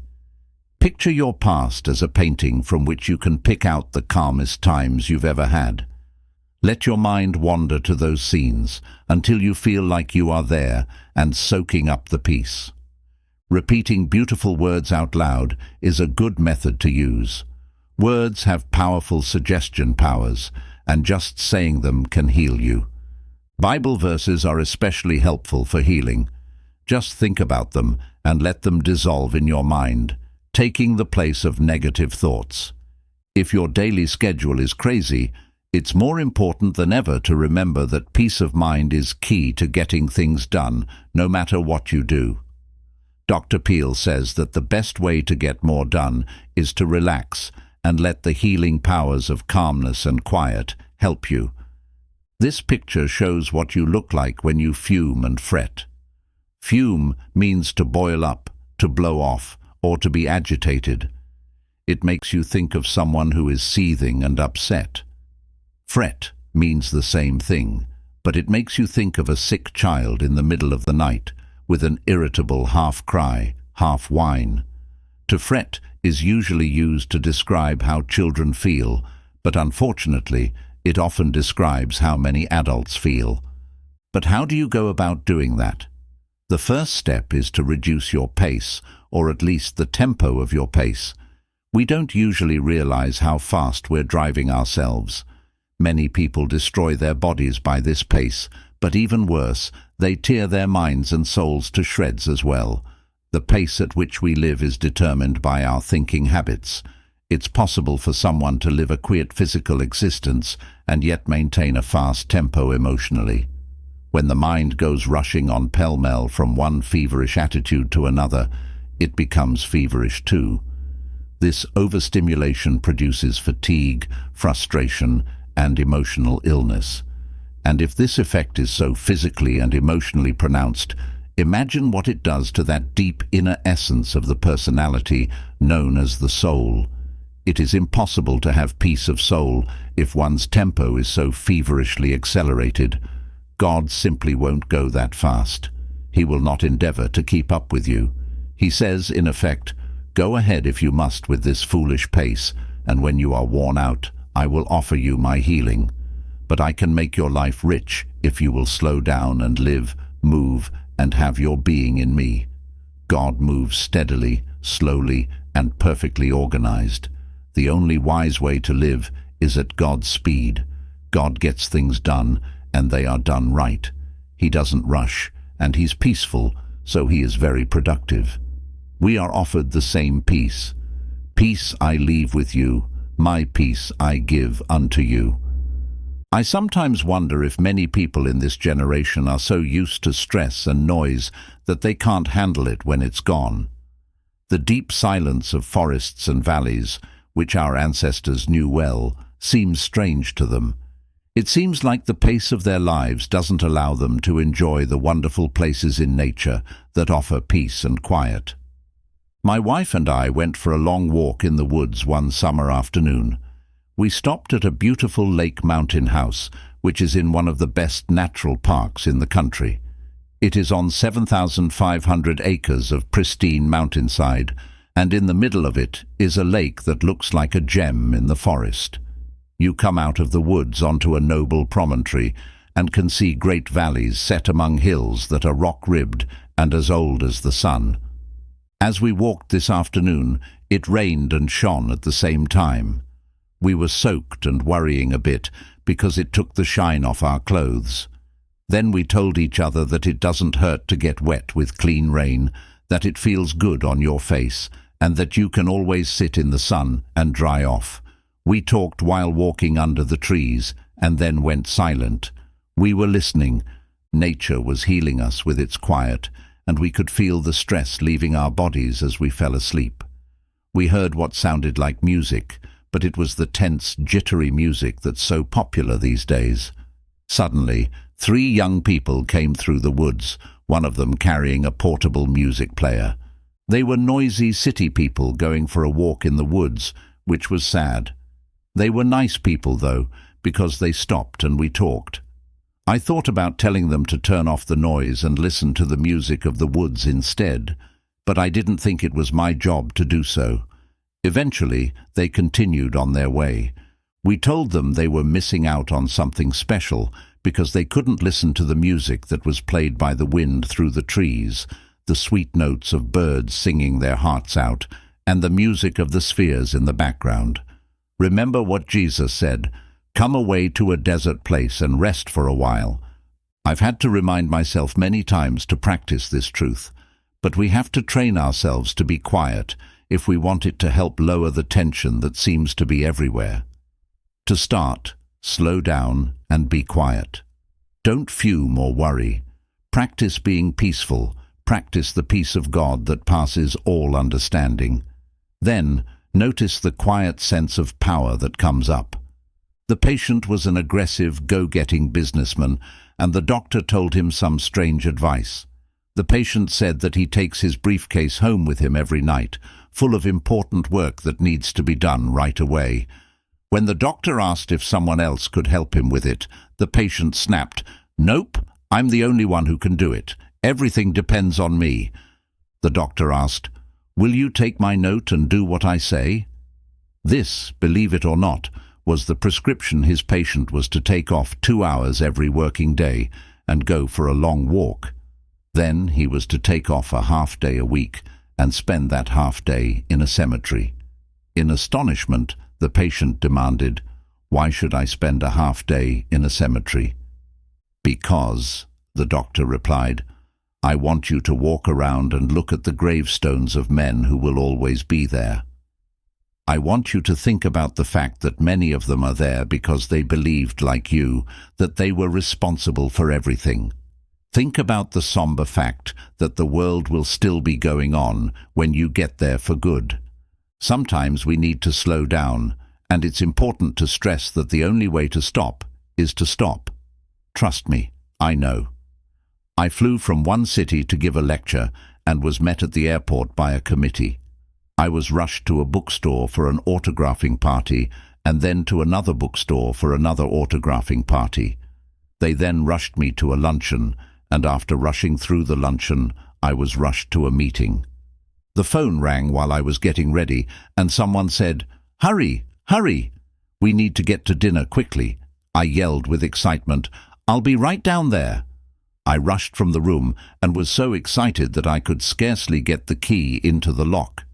Picture your past as a painting from which you can pick out the calmest times you've ever had. Let your mind wander to those scenes until you feel like you are there and soaking up the peace. Repeating beautiful words out loud is a good method to use. Words have powerful suggestion powers, and just saying them can heal you. Bible verses are especially helpful for healing. Just think about them and let them dissolve in your mind, taking the place of negative thoughts. If your daily schedule is crazy, it's more important than ever to remember that peace of mind is key to getting things done, no matter what you do. Dr. Peel says that the best way to get more done is to relax and let the healing powers of calmness and quiet help you. This picture shows what you look like when you fume and fret. Fume means to boil up, to blow off, or to be agitated. It makes you think of someone who is seething and upset. Fret means the same thing, but it makes you think of a sick child in the middle of the night, with an irritable half-cry, half-whine. To fret is usually used to describe how children feel, but unfortunately, it often describes how many adults feel. But how do you go about doing that? The first step is to reduce your pace, or at least the tempo of your pace. We don't usually realize how fast we're driving ourselves. Many people destroy their bodies by this pace, but even worse, they tear their minds and souls to shreds as well. The pace at which we live is determined by our thinking habits. It's possible for someone to live a quiet physical existence and yet maintain a fast tempo emotionally. When the mind goes rushing on pell-mell from one feverish attitude to another, it becomes feverish too. This overstimulation produces fatigue, frustration, and emotional illness. And if this effect is so physically and emotionally pronounced, imagine what it does to that deep inner essence of the personality known as the soul. It is impossible to have peace of soul if one's tempo is so feverishly accelerated. God simply won't go that fast. He will not endeavor to keep up with you. He says, in effect, "Go ahead if you must with this foolish pace, and when you are worn out, I will offer you my healing. But I can make your life rich if you will slow down and live, move, and have your being in me." God moves steadily, slowly, and perfectly organized. The only wise way to live is at God's speed. God gets things done, and they are done right. He doesn't rush, and he's peaceful, so he is very productive. We are offered the same peace. "Peace I leave with you, my peace I give unto you." I sometimes wonder if many people in this generation are so used to stress and noise that they can't handle it when it's gone. The deep silence of forests and valleys, which our ancestors knew well, seems strange to them. It seems like the pace of their lives doesn't allow them to enjoy the wonderful places in nature that offer peace and quiet. My wife and I went for a long walk in the woods one summer afternoon. We stopped at a beautiful lake mountain house, which is in one of the best natural parks in the country. It is on 7,500 acres of pristine mountainside, and in the middle of it is a lake that looks like a gem in the forest. You come out of the woods onto a noble promontory and can see great valleys set among hills that are rock-ribbed and as old as the sun. As we walked this afternoon, it rained and shone at the same time. We were soaked and worrying a bit because it took the shine off our clothes. Then we told each other that it doesn't hurt to get wet with clean rain, that it feels good on your face, and that you can always sit in the sun and dry off. We talked while walking under the trees, and then went silent. We were listening. Nature was healing us with its quiet, and we could feel the stress leaving our bodies as we fell asleep. We heard what sounded like music, but it was the tense, jittery music that's so popular these days. Suddenly, 3 young people came through the woods, one of them carrying a portable music player. They were noisy city people going for a walk in the woods, which was sad. They were nice people, though, because they stopped and we talked. I thought about telling them to turn off the noise and listen to the music of the woods instead, but I didn't think it was my job to do so. Eventually, they continued on their way. We told them they were missing out on something special because they couldn't listen to the music that was played by the wind through the trees, the sweet notes of birds singing their hearts out, and the music of the spheres in the background. Remember what Jesus said, "Come away to a desert place and rest for a while." I've had to remind myself many times to practice this truth, but we have to train ourselves to be quiet if we want it to help lower the tension that seems to be everywhere. To start, slow down and be quiet. Don't fume or worry. Practice being peaceful. Practice the peace of God that passes all understanding. Then, notice the quiet sense of power that comes up. The patient was an aggressive, go-getting businessman, and the doctor told him some strange advice. The patient said that he takes his briefcase home with him every night, full of important work that needs to be done right away. When the doctor asked if someone else could help him with it, the patient snapped, "Nope, I'm the only one who can do it. Everything depends on me." The doctor asked, "Will you take my note and do what I say?" This, believe it or not, was the prescription his patient was to take off 2 hours every working day and go for a long walk. Then he was to take off a half day a week and spend that half day in a cemetery. In astonishment, the patient demanded, "Why should I spend a half day in a cemetery?" "Because," the doctor replied, "I want you to walk around and look at the gravestones of men who will always be there. I want you to think about the fact that many of them are there because they believed, like you, that they were responsible for everything. Think about the somber fact that the world will still be going on when you get there for good. Sometimes we need to slow down, and it's important to stress that the only way to stop is to stop. Trust me, I know." I flew from one city to give a lecture and was met at the airport by a committee. I was rushed to a bookstore for an autographing party and then to another bookstore for another autographing party. They then rushed me to a luncheon, and after rushing through the luncheon, I was rushed to a meeting. The phone rang while I was getting ready, and someone said, "Hurry, hurry! We need to get to dinner quickly." I yelled with excitement, "I'll be right down there." I rushed from the room and was so excited that I could scarcely get the key into the lock.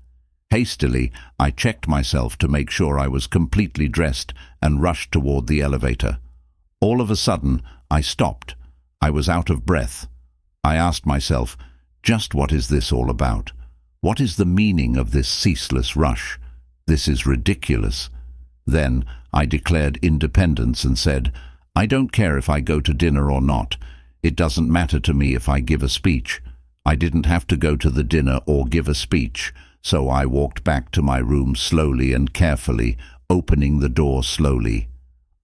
Hastily, I checked myself to make sure I was completely dressed and rushed toward the elevator. All of a sudden, I stopped. I was out of breath. I asked myself, just what is this all about? What is the meaning of this ceaseless rush? This is ridiculous. Then I declared independence and said, "I don't care if I go to dinner or not. It doesn't matter to me if I give a speech." I didn't have to go to the dinner or give a speech, so I walked back to my room slowly and carefully, opening the door slowly.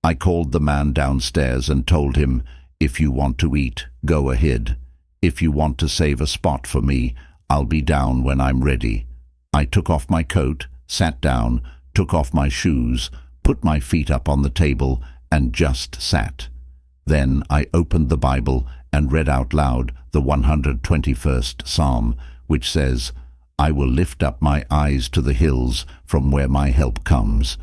I called the man downstairs and told him, "If you want to eat, go ahead. If you want to save a spot for me, I'll be down when I'm ready." I took off my coat, sat down, took off my shoes, put my feet up on the table, and just sat. Then I opened the Bible and read out loud the 121st Psalm, which says, "I will lift up my eyes to the hills from where my help comes."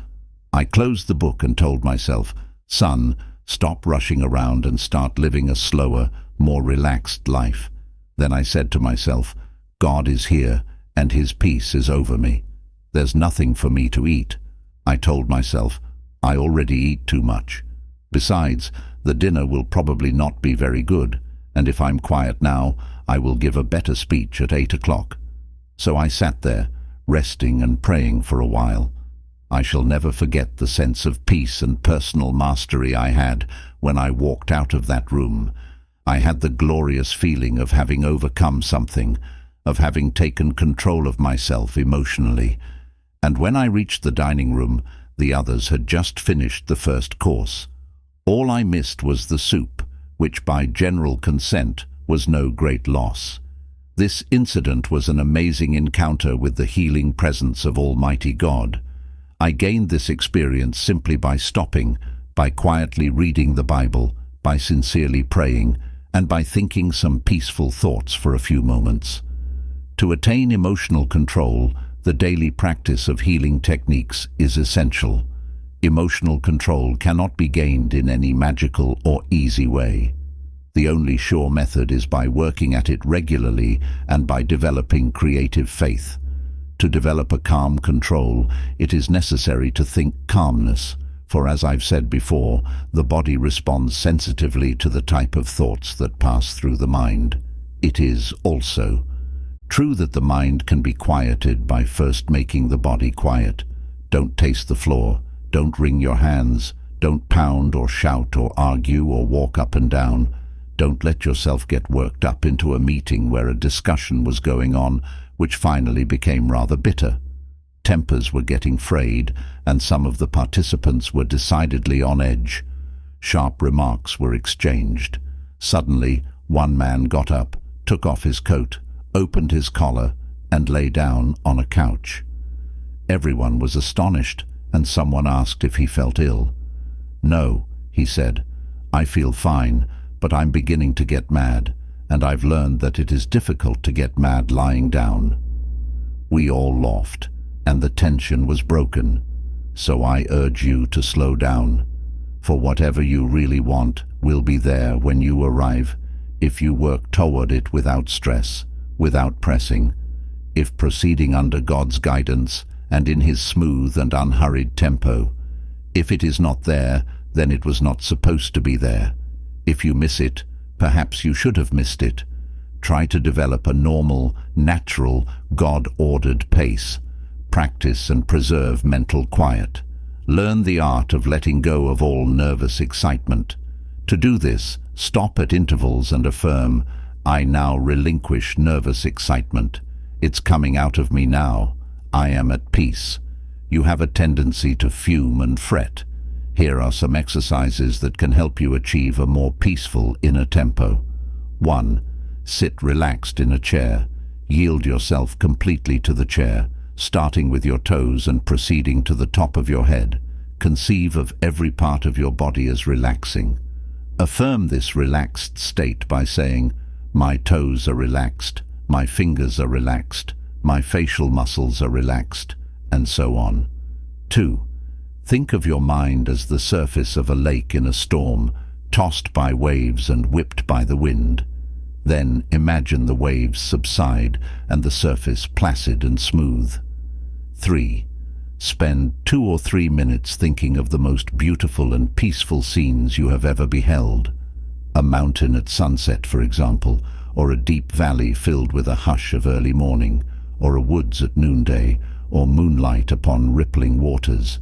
I closed the book and told myself, "Son, stop rushing around and start living a slower, more relaxed life." Then I said to myself, "God is here and His peace is over me. There's nothing for me to eat." I told myself, "I already eat too much. Besides, the dinner will probably not be very good, and if I'm quiet now, I will give a better speech at 8 o'clock. So I sat there, resting and praying for a while. I shall never forget the sense of peace and personal mastery I had when I walked out of that room. I had the glorious feeling of having overcome something, of having taken control of myself emotionally. And when I reached the dining room, the others had just finished the first course. All I missed was the soup, which by general consent was no great loss. This incident was an amazing encounter with the healing presence of Almighty God. I gained this experience simply by stopping, by quietly reading the Bible, by sincerely praying, and by thinking some peaceful thoughts for a few moments. To attain emotional control, the daily practice of healing techniques is essential. Emotional control cannot be gained in any magical or easy way. The only sure method is by working at it regularly and by developing creative faith. To develop a calm control, it is necessary to think calmness, for as I've said before, the body responds sensitively to the type of thoughts that pass through the mind. It is also true that the mind can be quieted by first making the body quiet. Don't taste the floor, don't wring your hands, don't pound or shout or argue or walk up and down. Don't let yourself get worked up into a meeting where a discussion was going on, which finally became rather bitter. Tempers were getting frayed, and some of the participants were decidedly on edge. Sharp remarks were exchanged. Suddenly, one man got up, took off his coat, opened his collar, and lay down on a couch. Everyone was astonished, and someone asked if he felt ill. "No," he said, "I feel fine, but I'm beginning to get mad, and I've learned that it is difficult to get mad lying down." We all laughed, and the tension was broken. So I urge you to slow down, for whatever you really want will be there when you arrive, if you work toward it without stress, without pressing, if proceeding under God's guidance and in His smooth and unhurried tempo. If it is not there, then it was not supposed to be there. If you miss it, perhaps you should have missed it. Try to develop a normal, natural, God-ordered pace. Practice and preserve mental quiet. Learn the art of letting go of all nervous excitement. To do this, stop at intervals and affirm, "I now relinquish nervous excitement. It's coming out of me now. I am at peace." You have a tendency to fume and fret. Here are some exercises that can help you achieve a more peaceful inner tempo. 1. Sit relaxed in a chair. Yield yourself completely to the chair, starting with your toes and proceeding to the top of your head. Conceive of every part of your body as relaxing. Affirm this relaxed state by saying, "My toes are relaxed, my fingers are relaxed, my facial muscles are relaxed," and so on. 2. Think of your mind as the surface of a lake in a storm, tossed by waves and whipped by the wind. Then imagine the waves subside and the surface placid and smooth. 3. Spend 2 or 3 minutes thinking of the most beautiful and peaceful scenes you have ever beheld. A mountain at sunset, for example, or a deep valley filled with a hush of early morning, or a woods at noonday, or moonlight upon rippling waters.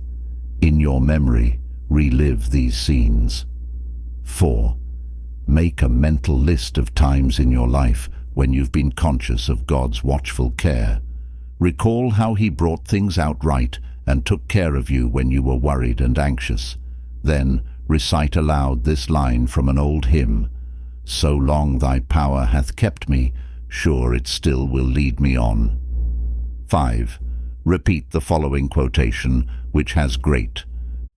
In your memory, relive these scenes. 4. Make a mental list of times in your life when you've been conscious of God's watchful care. Recall how He brought things out right and took care of you when you were worried and anxious. Then recite aloud this line from an old hymn: "So long thy power hath kept me, sure it still will lead me on." 5. Repeat the following quotation, which has great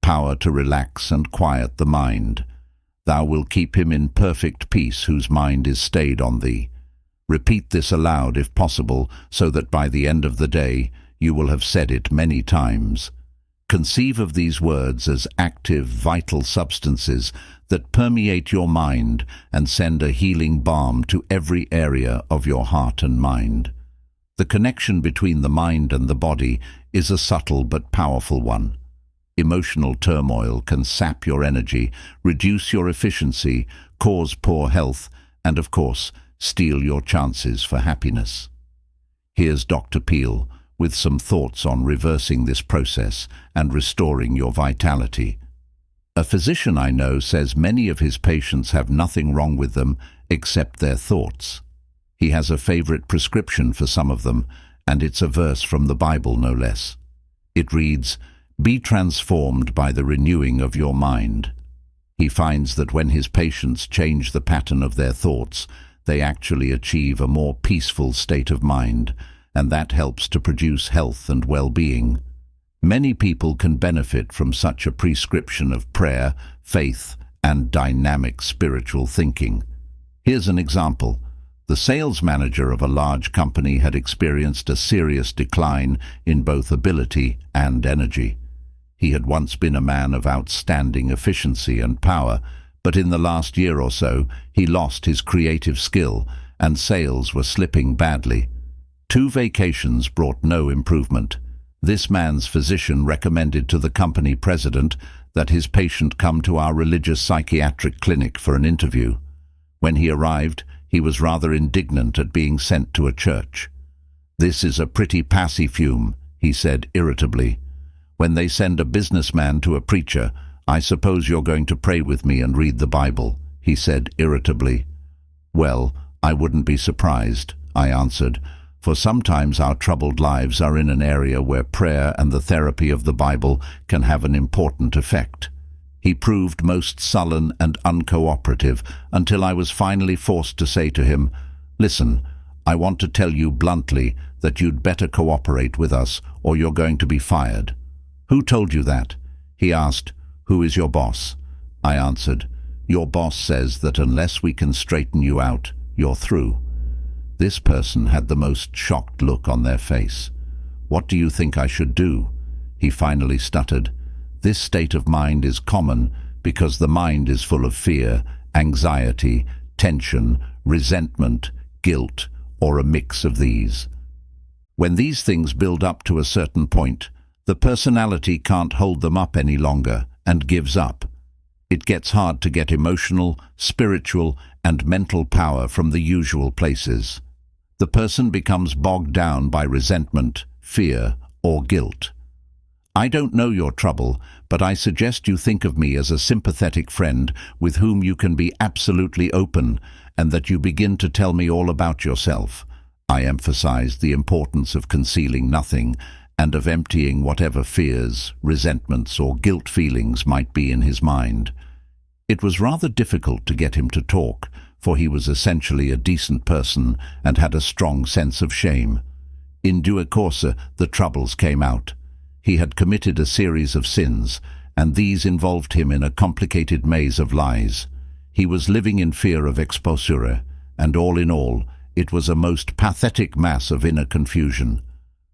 power to relax and quiet the mind. "Thou wilt keep him in perfect peace whose mind is stayed on thee." Repeat this aloud if possible, so that by the end of the day you will have said it many times. Conceive of these words as active, vital substances that permeate your mind and send a healing balm to every area of your heart and mind. The connection between the mind and the body is a subtle but powerful one. Emotional turmoil can sap your energy, reduce your efficiency, cause poor health, and of course, steal your chances for happiness. Here's Dr. Peel with some thoughts on reversing this process and restoring your vitality. A physician I know says many of his patients have nothing wrong with them except their thoughts. He has a favorite prescription for some of them, and it's a verse from the Bible, no less. It reads, "Be transformed by the renewing of your mind." He finds that when his patients change the pattern of their thoughts, they actually achieve a more peaceful state of mind, and that helps to produce health and well-being. Many people can benefit from such a prescription of prayer, faith, and dynamic spiritual thinking. Here's an example. The sales manager of a large company had experienced a serious decline in both ability and energy. He had once been a man of outstanding efficiency and power, but in the last year or so, he lost his creative skill, and sales were slipping badly. 2 vacations brought no improvement. This man's physician recommended to the company president that his patient come to our religious psychiatric clinic for an interview. When he arrived, he was rather indignant at being sent to a church. "This is a pretty passifume," he said irritably. "When they send a businessman to a preacher, I suppose you're going to pray with me and read the Bible," he said irritably. Well, I wouldn't be surprised, I answered, for sometimes our troubled lives are in an area where prayer and the therapy of the Bible can have an important effect. He proved most sullen and uncooperative until I was finally forced to say to him, "Listen, I want to tell you bluntly that you'd better cooperate with us or you're going to be fired." "Who told you that?" He asked. "Who is your boss?" I answered. "Your boss says that unless we can straighten you out, you're through." This person had the most shocked look on their face. "What do you think I should do?" He finally stuttered. "This state of mind is common because the mind is full of fear, anxiety, tension, resentment, guilt, or a mix of these. When these things build up to a certain point, the personality can't hold them up any longer and gives up. It gets hard to get emotional, spiritual, and mental power from the usual places. The person becomes bogged down by resentment, fear, or guilt. I don't know your trouble, but I suggest you think of me as a sympathetic friend with whom you can be absolutely open, and that you begin to tell me all about yourself." I emphasized the importance of concealing nothing and of emptying whatever fears, resentments, or guilt feelings might be in his mind. It was rather difficult to get him to talk, for he was essentially a decent person and had a strong sense of shame. In due course, the troubles came out. He had committed a series of sins, and these involved him in a complicated maze of lies. He was living in fear of exposure, and all in all, it was a most pathetic mass of inner confusion.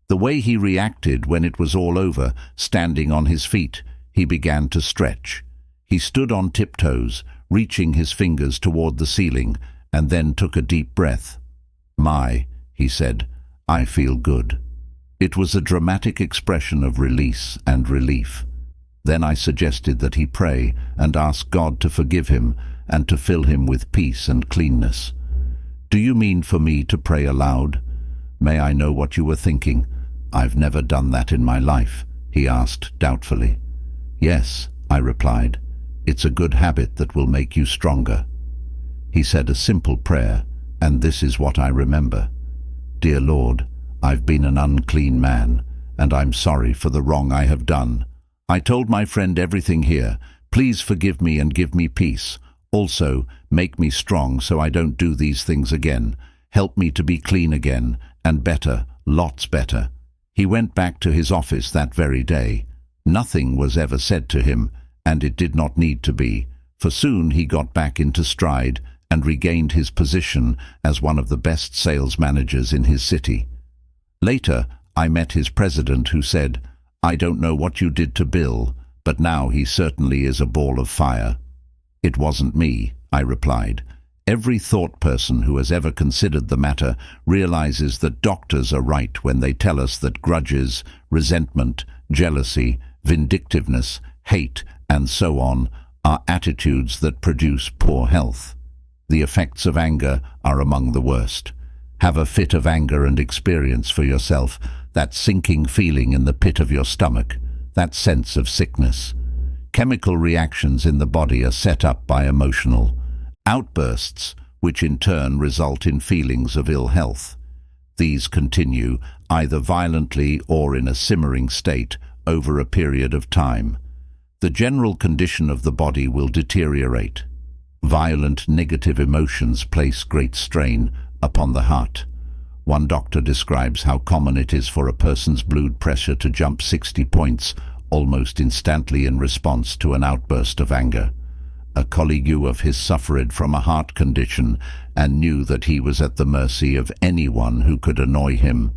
The way he reacted when it was all over, standing on his feet, he began to stretch. He stood on tiptoes, reaching his fingers toward the ceiling, and then took a deep breath. "My," he said, "I feel good." It was a dramatic expression of release and relief. Then I suggested that he pray and ask God to forgive him and to fill him with peace and cleanness. "Do you mean for me to pray aloud? May I know what you were thinking?" "I've never done that in my life," he asked doubtfully. "Yes," I replied. "It's a good habit that will make you stronger." He said a simple prayer, and this is what I remember. "Dear Lord, I've been an unclean man, and I'm sorry for the wrong I have done. I told my friend everything here. Please forgive me and give me peace. Also, make me strong so I don't do these things again. Help me to be clean again, and better, lots better." He went back to his office that very day. Nothing was ever said to him, and it did not need to be, for soon he got back into stride and regained his position as one of the best sales managers in his city. Later, I met his president, who said, "I don't know what you did to Bill, but now he certainly is a ball of fire." "It wasn't me," I replied. "Every thought person who has ever considered the matter realizes that doctors are right when they tell us that grudges, resentment, jealousy, vindictiveness, hate, and so on are attitudes that produce poor health. The effects of anger are among the worst. Have a fit of anger and experience for yourself that sinking feeling in the pit of your stomach, that sense of sickness. Chemical reactions in the body are set up by emotional outbursts, which in turn result in feelings of ill health. These continue, either violently or in a simmering state, over a period of time. The general condition of the body will deteriorate. Violent negative emotions place great strain upon the heart. One doctor describes how common it is for a person's blood pressure to jump 60 points almost instantly in response to an outburst of anger. A colleague of his suffered from a heart condition and knew that he was at the mercy of anyone who could annoy him.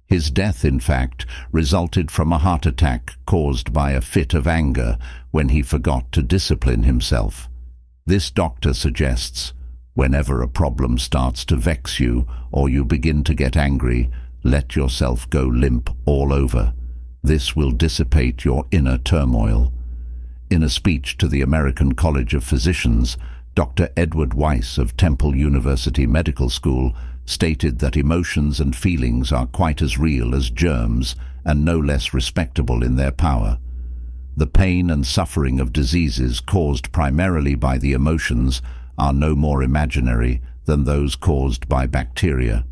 His death, in fact, resulted from a heart attack caused by a fit of anger when he forgot to discipline himself. This doctor suggests, whenever a problem starts to vex you or you begin to get angry, let yourself go limp all over. This will dissipate your inner turmoil. In a speech to the American College of Physicians, Dr. Edward Weiss of Temple University Medical School stated that emotions and feelings are quite as real as germs and no less respectable in their power. The pain and suffering of diseases caused primarily by the emotions are no more imaginary than those caused by bacteria.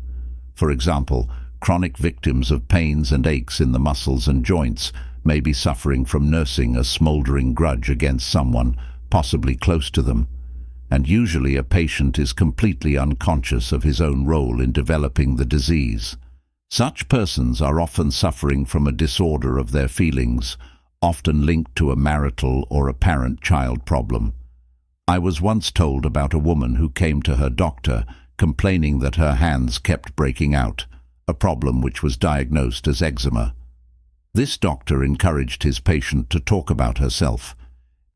For example, chronic victims of pains and aches in the muscles and joints may be suffering from nursing a smoldering grudge against someone, possibly close to them. And usually a patient is completely unconscious of his own role in developing the disease. Such persons are often suffering from a disorder of their feelings, often linked to a marital or a parent-child problem. I was once told about a woman who came to her doctor complaining that her hands kept breaking out, a problem which was diagnosed as eczema. This doctor encouraged his patient to talk about herself.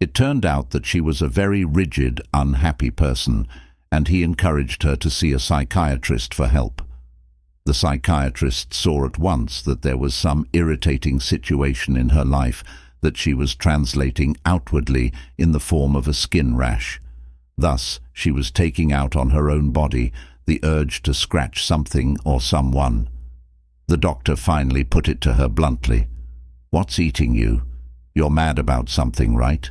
It turned out that she was a very rigid, unhappy person, and he encouraged her to see a psychiatrist for help. The psychiatrist saw at once that there was some irritating situation in her life that she was translating outwardly in the form of a skin rash. Thus, she was taking out on her own body the urge to scratch something or someone. The doctor finally put it to her bluntly. "What's eating you? You're mad about something, right?"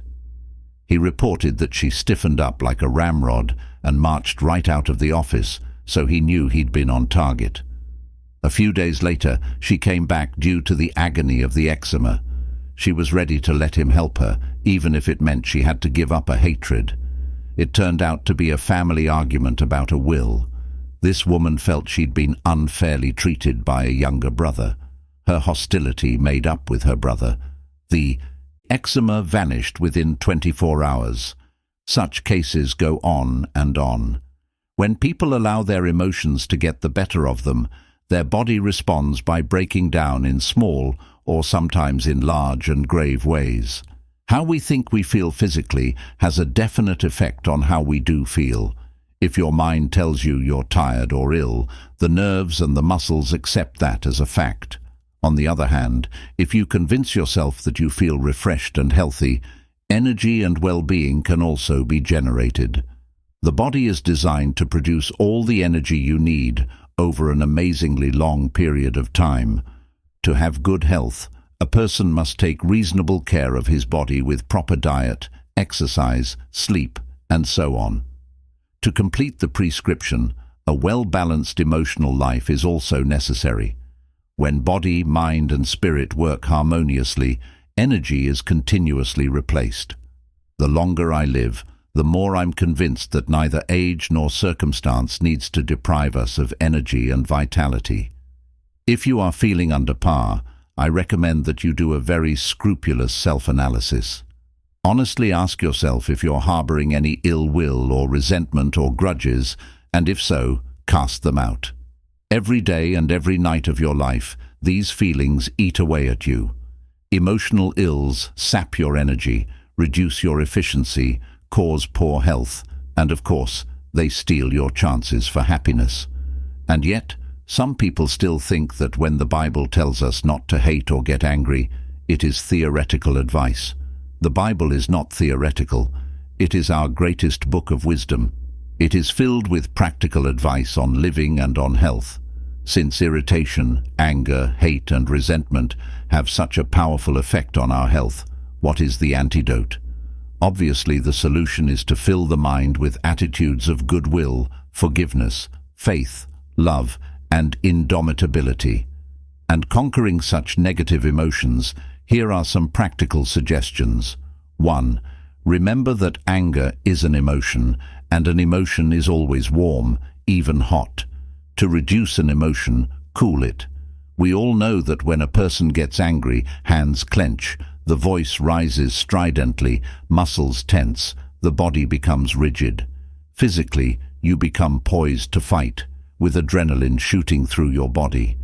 He reported that she stiffened up like a ramrod and marched right out of the office, so he knew he'd been on target. A few days later, she came back due to the agony of the eczema. She was ready to let him help her, even if it meant she had to give up a hatred. It turned out to be a family argument about a will. This woman felt she'd been unfairly treated by a younger brother. Her hostility made up with her brother. The eczema vanished within 24 hours. Such cases go on and on. When people allow their emotions to get the better of them, their body responds by breaking down in small or sometimes in large and grave ways. How we think we feel physically has a definite effect on how we do feel. If your mind tells you you're tired or ill, the nerves and the muscles accept that as a fact. On the other hand, if you convince yourself that you feel refreshed and healthy, energy and well-being can also be generated. The body is designed to produce all the energy you need over an amazingly long period of time. To have good health, a person must take reasonable care of his body with proper diet, exercise, sleep, and so on. To complete the prescription, a well-balanced emotional life is also necessary. When body, mind, and spirit work harmoniously, energy is continuously replaced. The longer I live, the more I'm convinced that neither age nor circumstance needs to deprive us of energy and vitality. If you are feeling under par, I recommend that you do a very scrupulous self-analysis. Honestly ask yourself if you're harboring any ill will or resentment or grudges, and if so, cast them out. Every day and every night of your life, these feelings eat away at you. Emotional ills sap your energy, reduce your efficiency, cause poor health, and of course, they steal your chances for happiness. And yet, some people still think that when the Bible tells us not to hate or get angry, it is theoretical advice. The Bible is not theoretical. It is our greatest book of wisdom. It is filled with practical advice on living and on health. Since irritation, anger, hate, and resentment have such a powerful effect on our health, what is the antidote? Obviously, the solution is to fill the mind with attitudes of goodwill, forgiveness, faith, love, and indomitability. And conquering such negative emotions, here are some practical suggestions. 1. Remember that anger is an emotion, and an emotion is always warm, even hot. To reduce an emotion, cool it. We all know that when a person gets angry, hands clench, the voice rises stridently, muscles tense, the body becomes rigid. Physically, you become poised to fight, with adrenaline shooting through your body.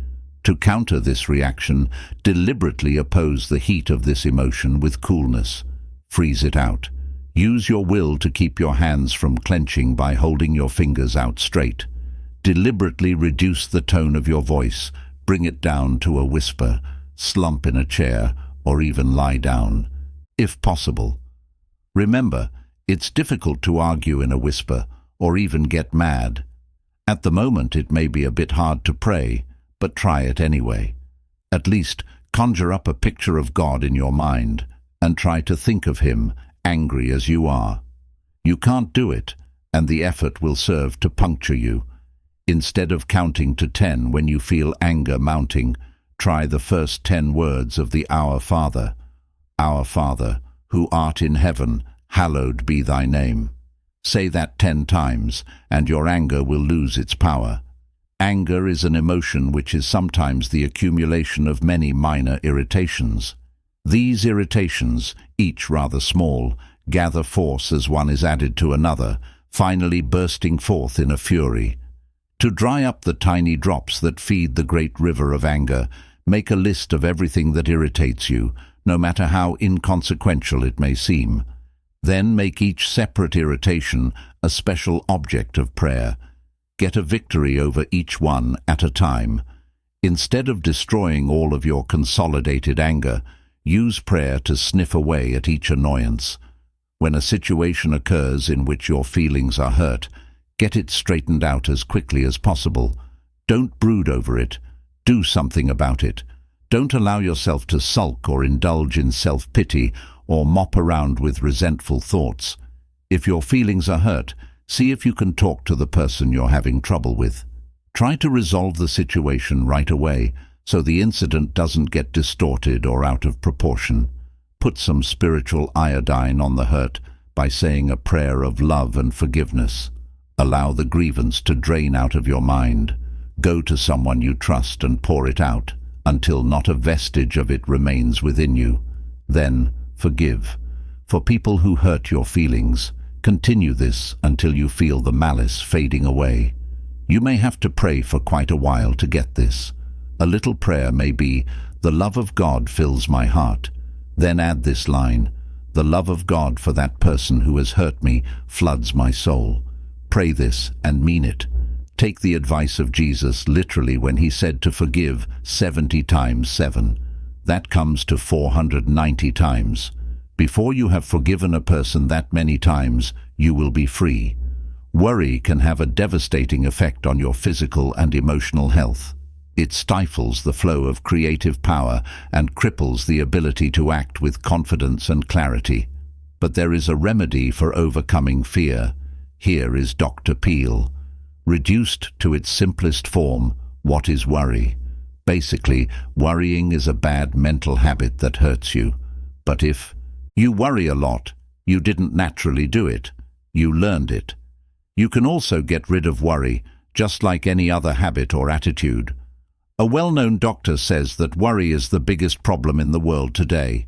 To counter this reaction, deliberately oppose the heat of this emotion with coolness. Freeze it out. Use your will to keep your hands from clenching by holding your fingers out straight. Deliberately reduce the tone of your voice, bring it down to a whisper, slump in a chair, or even lie down, if possible. Remember, it's difficult to argue in a whisper, or even get mad. At the moment it may be a bit hard to pray, but try it anyway. At least conjure up a picture of God in your mind, and try to think of him, angry as you are. You can't do it, and the effort will serve to puncture you. Instead of counting to 10 when you feel anger mounting, try the first 10 words of the Our Father. Our Father, who art in heaven, hallowed be thy name. Say that 10 times, and your anger will lose its power. Anger is an emotion which is sometimes the accumulation of many minor irritations. These irritations, each rather small, gather force as one is added to another, finally bursting forth in a fury. To dry up the tiny drops that feed the great river of anger, make a list of everything that irritates you, no matter how inconsequential it may seem. Then make each separate irritation a special object of prayer. Get a victory over each one at a time. Instead of destroying all of your consolidated anger, use prayer to sniff away at each annoyance. When a situation occurs in which your feelings are hurt, get it straightened out as quickly as possible. Don't brood over it. Do something about it. Don't allow yourself to sulk or indulge in self-pity or mop around with resentful thoughts. If your feelings are hurt, see if you can talk to the person you're having trouble with. Try to resolve the situation right away so the incident doesn't get distorted or out of proportion. Put some spiritual iodine on the hurt by saying a prayer of love and forgiveness. Allow the grievance to drain out of your mind. Go to someone you trust and pour it out until not a vestige of it remains within you. Then forgive. For people who hurt your feelings, continue this until you feel the malice fading away. You may have to pray for quite a while to get this. A little prayer may be, "The love of God fills my heart." Then add this line, "The love of God for that person who has hurt me floods my soul." Pray this and mean it. Take the advice of Jesus literally when he said to forgive 70 times 7. That comes to 490 times. Before you have forgiven a person that many times, you will be free. Worry can have a devastating effect on your physical and emotional health. It stifles the flow of creative power and cripples the ability to act with confidence and clarity. But there is a remedy for overcoming fear. Here is Dr. Peel. Reduced to its simplest form, what is worry? Basically, worrying is a bad mental habit that hurts you. But if you worry a lot, you didn't naturally do it. You learned it. You can also get rid of worry, just like any other habit or attitude. A well-known doctor says that worry is the biggest problem in the world today.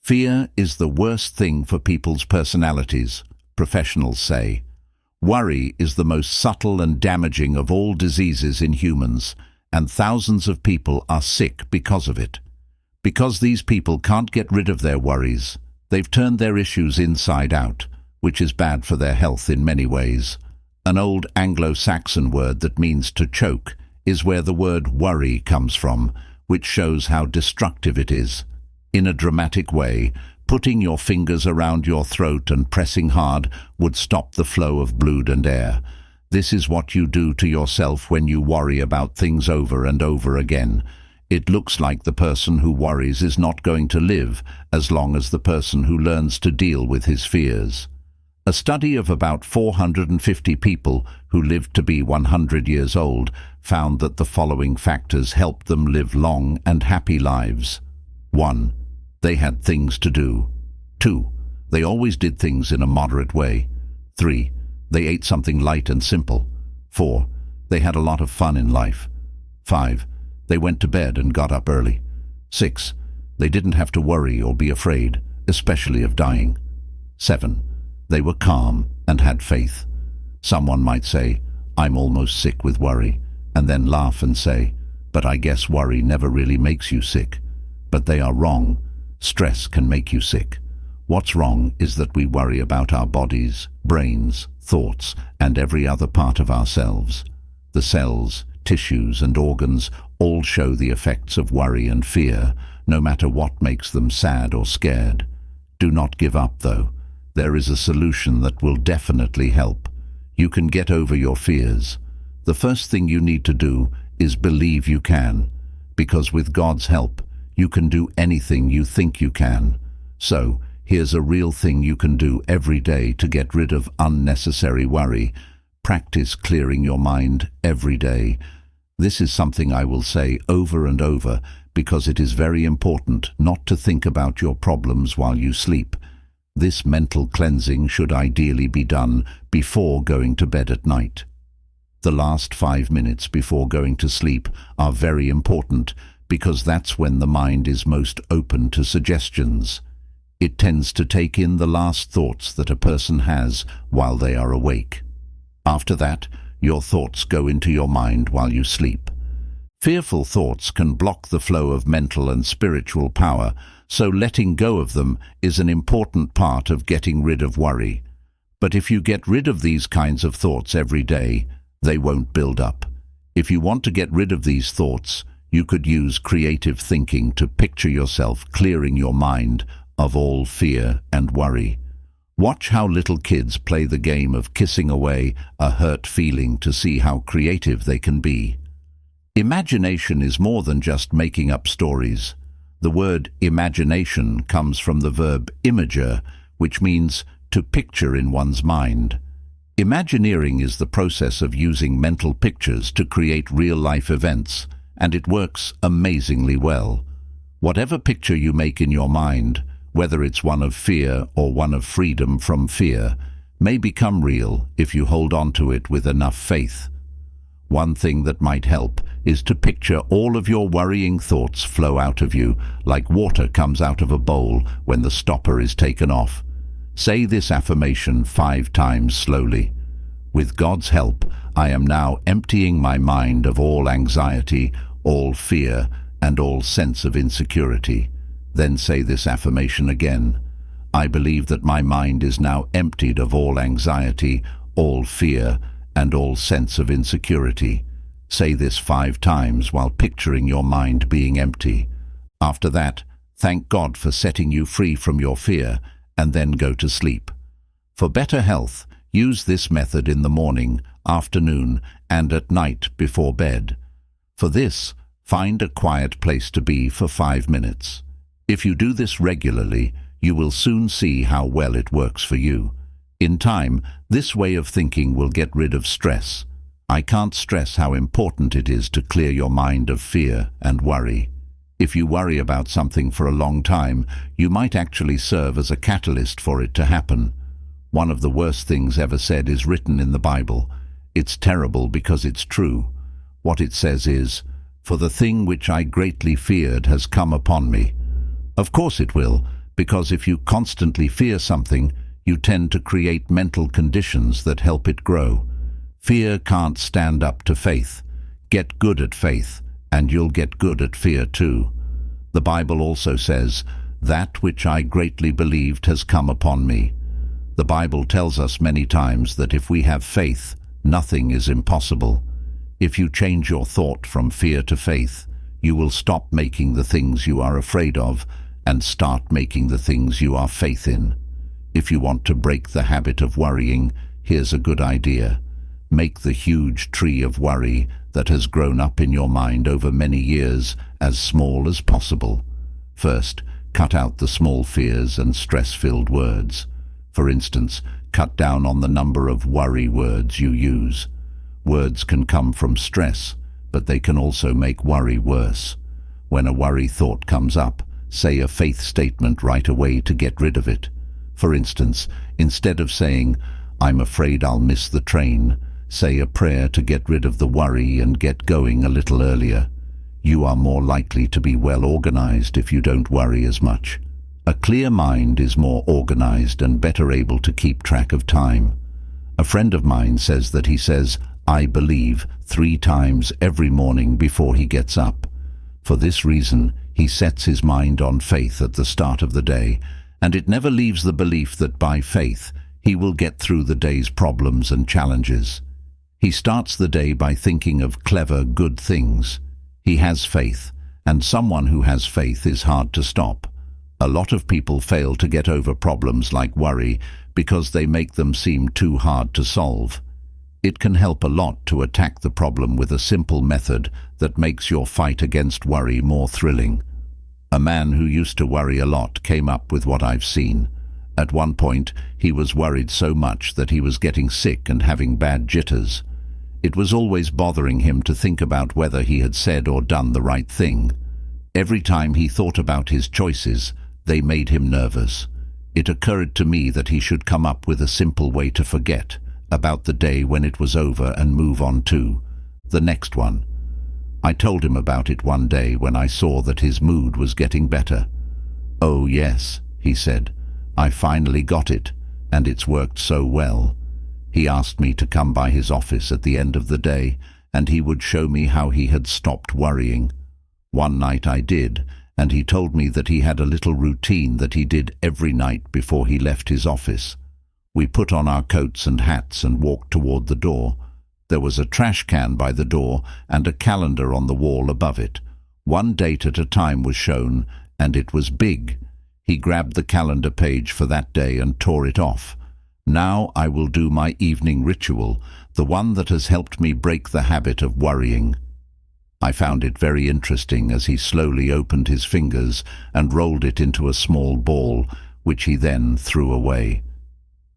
Fear is the worst thing for people's personalities, professionals say. Worry is the most subtle and damaging of all diseases in humans, and thousands of people are sick because of it. Because these people can't get rid of their worries, they've turned their issues inside out, which is bad for their health in many ways. An old Anglo-Saxon word that means to choke is where the word worry comes from, which shows how destructive it is. In a dramatic way, putting your fingers around your throat and pressing hard would stop the flow of blood and air. This is what you do to yourself when you worry about things over and over again. It looks like the person who worries is not going to live as long as the person who learns to deal with his fears. A study of about 450 people who lived to be 100 years old found that the following factors helped them live long and happy lives. 1. They had things to do. 2. They always did things in a moderate way. 3. They ate something light and simple. 4. They had a lot of fun in life. 5. They went to bed and got up early. 6. They didn't have to worry or be afraid, especially of dying. 7. They were calm and had faith. Someone might say, "I'm almost sick with worry," and then laugh and say, "But I guess worry never really makes you sick." But they are wrong. Stress can make you sick. What's wrong is that we worry about our bodies, brains, thoughts, and every other part of ourselves. The cells, tissues, and organs all show the effects of worry and fear, no matter what makes them sad or scared. Do not give up, though. There is a solution that will definitely help. You can get over your fears. The first thing you need to do is believe you can, because with God's help, you can do anything you think you can. So, here's a real thing you can do every day to get rid of unnecessary worry. Practice clearing your mind every day. This is something I will say over and over because it is very important not to think about your problems while you sleep. This mental cleansing should ideally be done before going to bed at night. The last 5 minutes before going to sleep are very important because that's when the mind is most open to suggestions. It tends to take in the last thoughts that a person has while they are awake. After that, your thoughts go into your mind while you sleep. Fearful thoughts can block the flow of mental and spiritual power, so letting go of them is an important part of getting rid of worry. But if you get rid of these kinds of thoughts every day, they won't build up. If you want to get rid of these thoughts, you could use creative thinking to picture yourself clearing your mind of all fear and worry. Watch how little kids play the game of kissing away a hurt feeling to see how creative they can be. Imagination is more than just making up stories. The word imagination comes from the verb imager, which means to picture in one's mind. Imagineering is the process of using mental pictures to create real-life events, and it works amazingly well. Whatever picture you make in your mind, whether it's one of fear or one of freedom from fear, may become real if you hold on to it with enough faith. One thing that might help is to picture all of your worrying thoughts flow out of you like water comes out of a bowl when the stopper is taken off. Say this affirmation 5 times slowly. With God's help, I am now emptying my mind of all anxiety, all fear, and all sense of insecurity. Then say this affirmation again. I believe that my mind is now emptied of all anxiety, all fear, and all sense of insecurity. Say this 5 times while picturing your mind being empty. After that, thank God for setting you free from your fear, and then go to sleep. For better health, use this method in the morning, afternoon, and at night before bed. For this, find a quiet place to be for 5 minutes. If you do this regularly, you will soon see how well it works for you. In time, this way of thinking will get rid of stress. I can't stress how important it is to clear your mind of fear and worry. If you worry about something for a long time, you might actually serve as a catalyst for it to happen. One of the worst things ever said is written in the Bible. It's terrible because it's true. What it says is, "For the thing which I greatly feared has come upon me." Of course it will, because if you constantly fear something, you tend to create mental conditions that help it grow. Fear can't stand up to faith. Get good at faith, and you'll get good at fear too. The Bible also says, "That which I greatly believed has come upon me." The Bible tells us many times that if we have faith, nothing is impossible. If you change your thought from fear to faith, you will stop making the things you are afraid of and start making the things you are faith in. If you want to break the habit of worrying, here's a good idea. Make the huge tree of worry that has grown up in your mind over many years as small as possible. First, cut out the small fears and stress-filled words. For instance, cut down on the number of worry words you use. Words can come from stress, but they can also make worry worse. When a worry thought comes up, say a faith statement right away to get rid of it. For instance, instead of saying, "I'm afraid I'll miss the train," say a prayer to get rid of the worry and get going a little earlier. You are more likely to be well organized if you don't worry as much. A clear mind is more organized and better able to keep track of time. A friend of mine says that he says, "I believe," 3 times every morning before he gets up. For this reason, he sets his mind on faith at the start of the day, and it never leaves the belief that by faith he will get through the day's problems and challenges. He starts the day by thinking of clever, good things. He has faith, and someone who has faith is hard to stop. A lot of people fail to get over problems like worry because they make them seem too hard to solve. It can help a lot to attack the problem with a simple method that makes your fight against worry more thrilling. A man who used to worry a lot came up with what I've seen. At one point, he was worried so much that he was getting sick and having bad jitters. It was always bothering him to think about whether he had said or done the right thing. Every time he thought about his choices, they made him nervous. It occurred to me that he should come up with a simple way to forget about the day when it was over and move on to the next one. I told him about it one day when I saw that his mood was getting better. "Oh yes," he said, "I finally got it, and it's worked so well." He asked me to come by his office at the end of the day, and he would show me how he had stopped worrying. One night I did, and he told me that he had a little routine that he did every night before he left his office. We put on our coats and hats and walked toward the door. There was a trash can by the door and a calendar on the wall above it. One date at a time was shown, and it was big. He grabbed the calendar page for that day and tore it off. "Now I will do my evening ritual, the one that has helped me break the habit of worrying." I found it very interesting as he slowly opened his fingers and rolled it into a small ball, which he then threw away.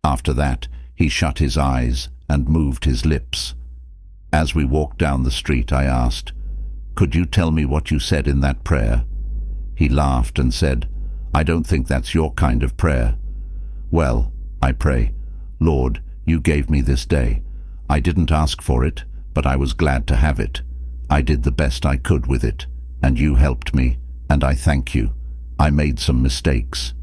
After that, he shut his eyes and moved his lips. As we walked down the street, I asked, "Could you tell me what you said in that prayer?" He laughed and said, "I don't think that's your kind of prayer." "Well, I pray, Lord, you gave me this day. I didn't ask for it, but I was glad to have it. I did the best I could with it, and you helped me, and I thank you. I made some mistakes."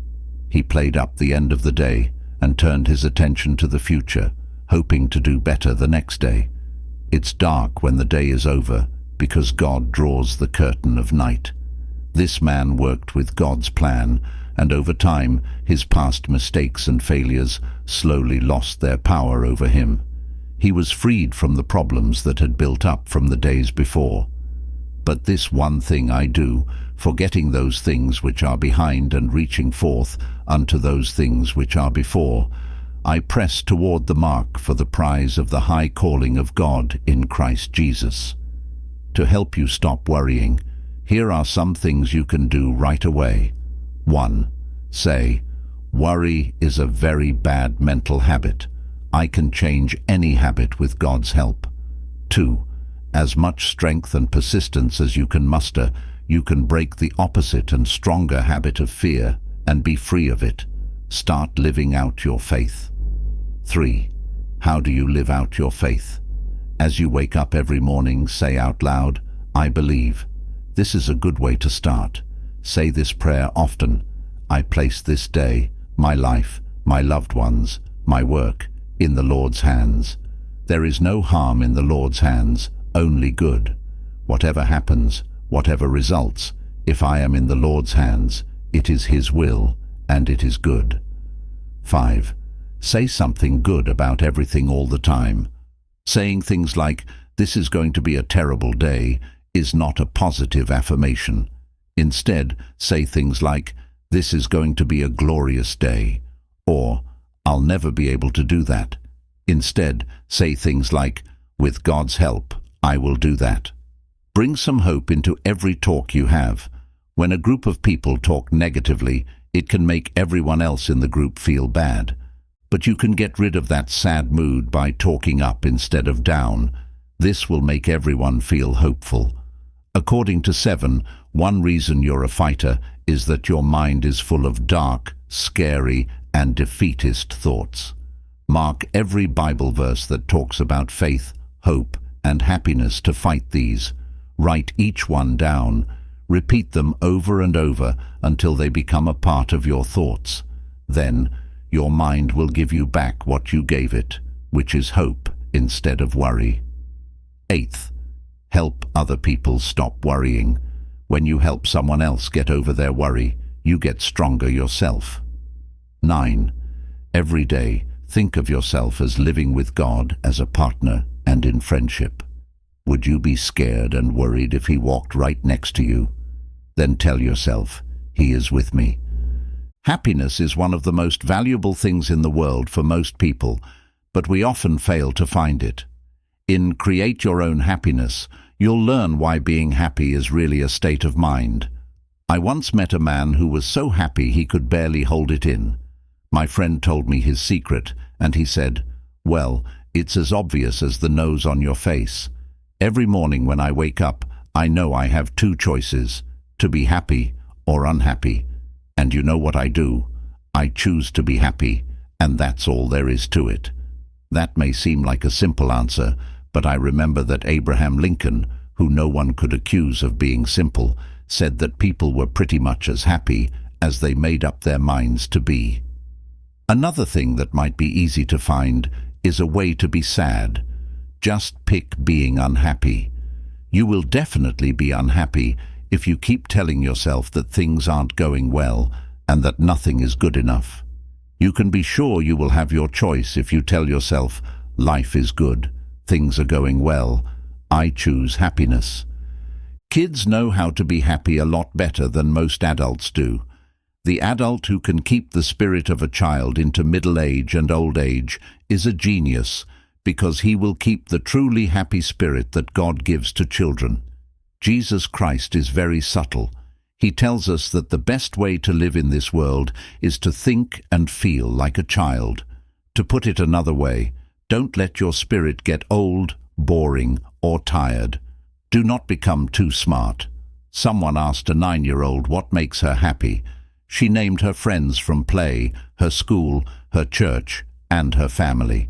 He played up the end of the day and turned his attention to the future, hoping to do better the next day. It's dark when the day is over because God draws the curtain of night. This man worked with God's plan, and over time his past mistakes and failures slowly lost their power over him. He was freed from the problems that had built up from the days before. "But this one thing I do, forgetting those things which are behind and reaching forth unto those things which are before, I press toward the mark for the prize of the high calling of God in Christ Jesus." To help you stop worrying, here are some things you can do right away. 1. Say, "Worry is a very bad mental habit. I can change any habit with God's help." 2. As much strength and persistence as you can muster, you can break the opposite and stronger habit of fear and be free of it. Start living out your faith. 3. How do you live out your faith? As you wake up every morning, say out loud, "I believe." This is a good way to start. Say this prayer often. "I place this day, my life, my loved ones, my work, in the Lord's hands. There is no harm in the Lord's hands, only good. Whatever happens, whatever results, if I am in the Lord's hands, it is His will, and it is good." 5. Say something good about everything all the time. Saying things like, "This is going to be a terrible day," is not a positive affirmation. Instead, say things like, "This is going to be a glorious day," or "I'll never be able to do that." Instead, say things like, "With God's help, I will do that." Bring some hope into every talk you have. When a group of people talk negatively, it can make everyone else in the group feel bad. But you can get rid of that sad mood by talking up instead of down. This will make everyone feel hopeful. According to 7, one reason you're a fighter is that your mind is full of dark, scary, and defeatist thoughts. Mark every Bible verse that talks about faith, hope, and happiness to fight these. Write each one down. Repeat them over and over until they become a part of your thoughts. Then, your mind will give you back what you gave it, which is hope instead of worry. 8th, help other people stop worrying. When you help someone else get over their worry, you get stronger yourself. 9. Every day, think of yourself as living with God as a partner and in friendship. Would you be scared and worried if He walked right next to you? Then tell yourself, He is with me. Happiness is one of the most valuable things in the world for most people, but we often fail to find it. In Create Your Own Happiness, you'll learn why being happy is really a state of mind. I once met a man who was so happy he could barely hold it in. My friend told me his secret, and he said, "Well, it's as obvious as the nose on your face. Every morning when I wake up, I know I have two choices, to be happy or unhappy. And you know what I do? I choose to be happy, and that's all there is to it." That may seem like a simple answer, but I remember that Abraham Lincoln, who no one could accuse of being simple, said that people were pretty much as happy as they made up their minds to be. Another thing that might be easy to find is a way to be sad. Just pick being unhappy. You will definitely be unhappy if you keep telling yourself that things aren't going well and that nothing is good enough. You can be sure you will have your choice if you tell yourself, "Life is good, things are going well, I choose happiness." Kids know how to be happy a lot better than most adults do. The adult who can keep the spirit of a child into middle age and old age is a genius, because he will keep the truly happy spirit that God gives to children. Jesus Christ is very subtle. He tells us that the best way to live in this world is to think and feel like a child. To put it another way, don't let your spirit get old, boring, or tired. Do not become too smart. Someone asked a 9-year-old what makes her happy. She named her friends from play, her school, her church, and her family.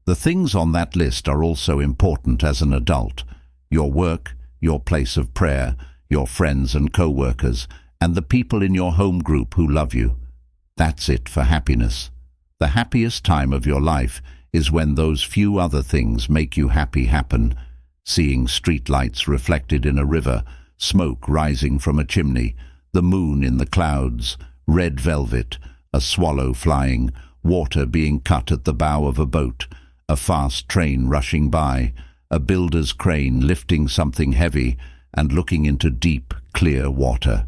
The things on that list are also important as an adult. Your work, your place of prayer, your friends and co-workers, and the people in your home group who love you. That's it for happiness. The happiest time of your life is when those few other things make you happy happen. Seeing streetlights reflected in a river, smoke rising from a chimney, the moon in the clouds, red velvet, a swallow flying, water being cut at the bow of a boat, a fast train rushing by, a builder's crane lifting something heavy and looking into deep, clear water.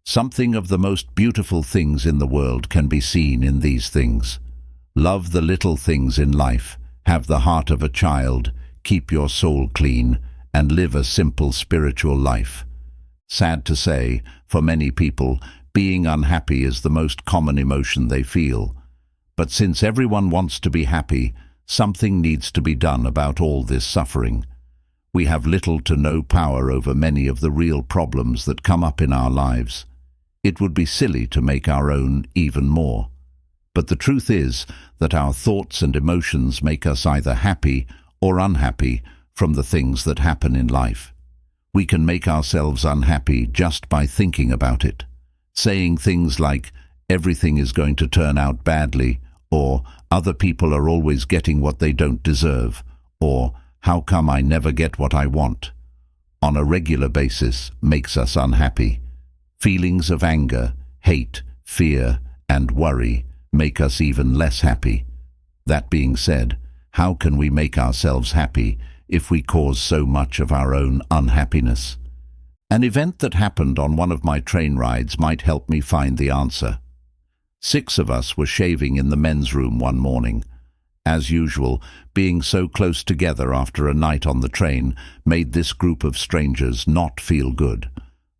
Something of the most beautiful things in the world can be seen in these things. Love the little things in life, have the heart of a child, keep your soul clean, and live a simple spiritual life. Sad to say, for many people, being unhappy is the most common emotion they feel. But since everyone wants to be happy, something needs to be done about all this suffering. We have little to no power over many of the real problems that come up in our lives. It would be silly to make our own even more. But the truth is that our thoughts and emotions make us either happy or unhappy from the things that happen in life. We can make ourselves unhappy just by thinking about it, saying things like, "Everything is going to turn out badly," or "Other people are always getting what they don't deserve," or "How come I never get what I want?" On a regular basis makes us unhappy. Feelings of anger, hate, fear, and worry make us even less happy. That being said, how can we make ourselves happy if we cause so much of our own unhappiness? An event that happened on one of my train rides might help me find the answer. 6 of us were shaving in the men's room one morning. As usual, being so close together after a night on the train made this group of strangers not feel good.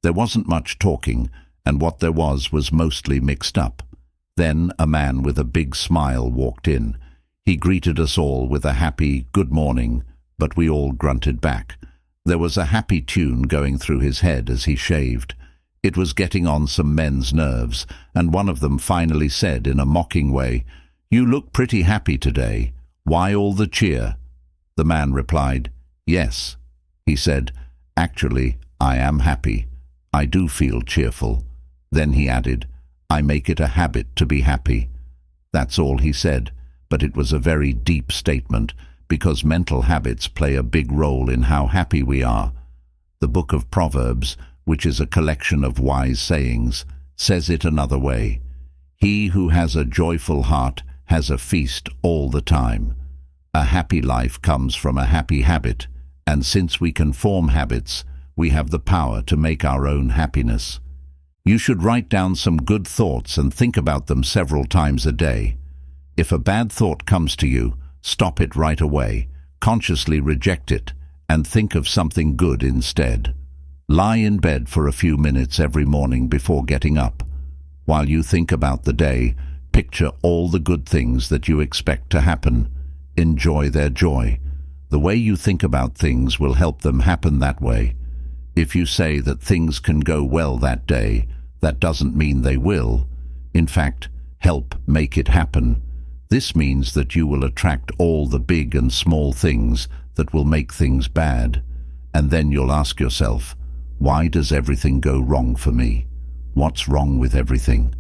There wasn't much talking, and what there was mostly mixed up. Then a man with a big smile walked in. He greeted us all with a happy "good morning," but we all grunted back. There was a happy tune going through his head as he shaved. It was getting on some men's nerves, and one of them finally said in a mocking way, "You look pretty happy today. Why all the cheer?" The man replied, "Yes." He said, "Actually, I am happy. I do feel cheerful." Then he added, "I make it a habit to be happy." That's all he said, but it was a very deep statement, because mental habits play a big role in how happy we are. The book of Proverbs, which is a collection of wise sayings, says it another way. He who has a joyful heart has a feast all the time. A happy life comes from a happy habit, and since we can form habits, we have the power to make our own happiness. You should write down some good thoughts and think about them several times a day. If a bad thought comes to you, stop it right away, consciously reject it, and think of something good instead. Lie in bed for a few minutes every morning before getting up. While you think about the day, Picture all the good things that you expect to happen. Enjoy their joy. The way you think about things will help them happen that way. If you say that things can go well that day, that doesn't mean they will. In fact, help make it happen. This means that you will attract all the big and small things that will make things bad. And then you'll ask yourself, why does everything go wrong for me? What's wrong with everything?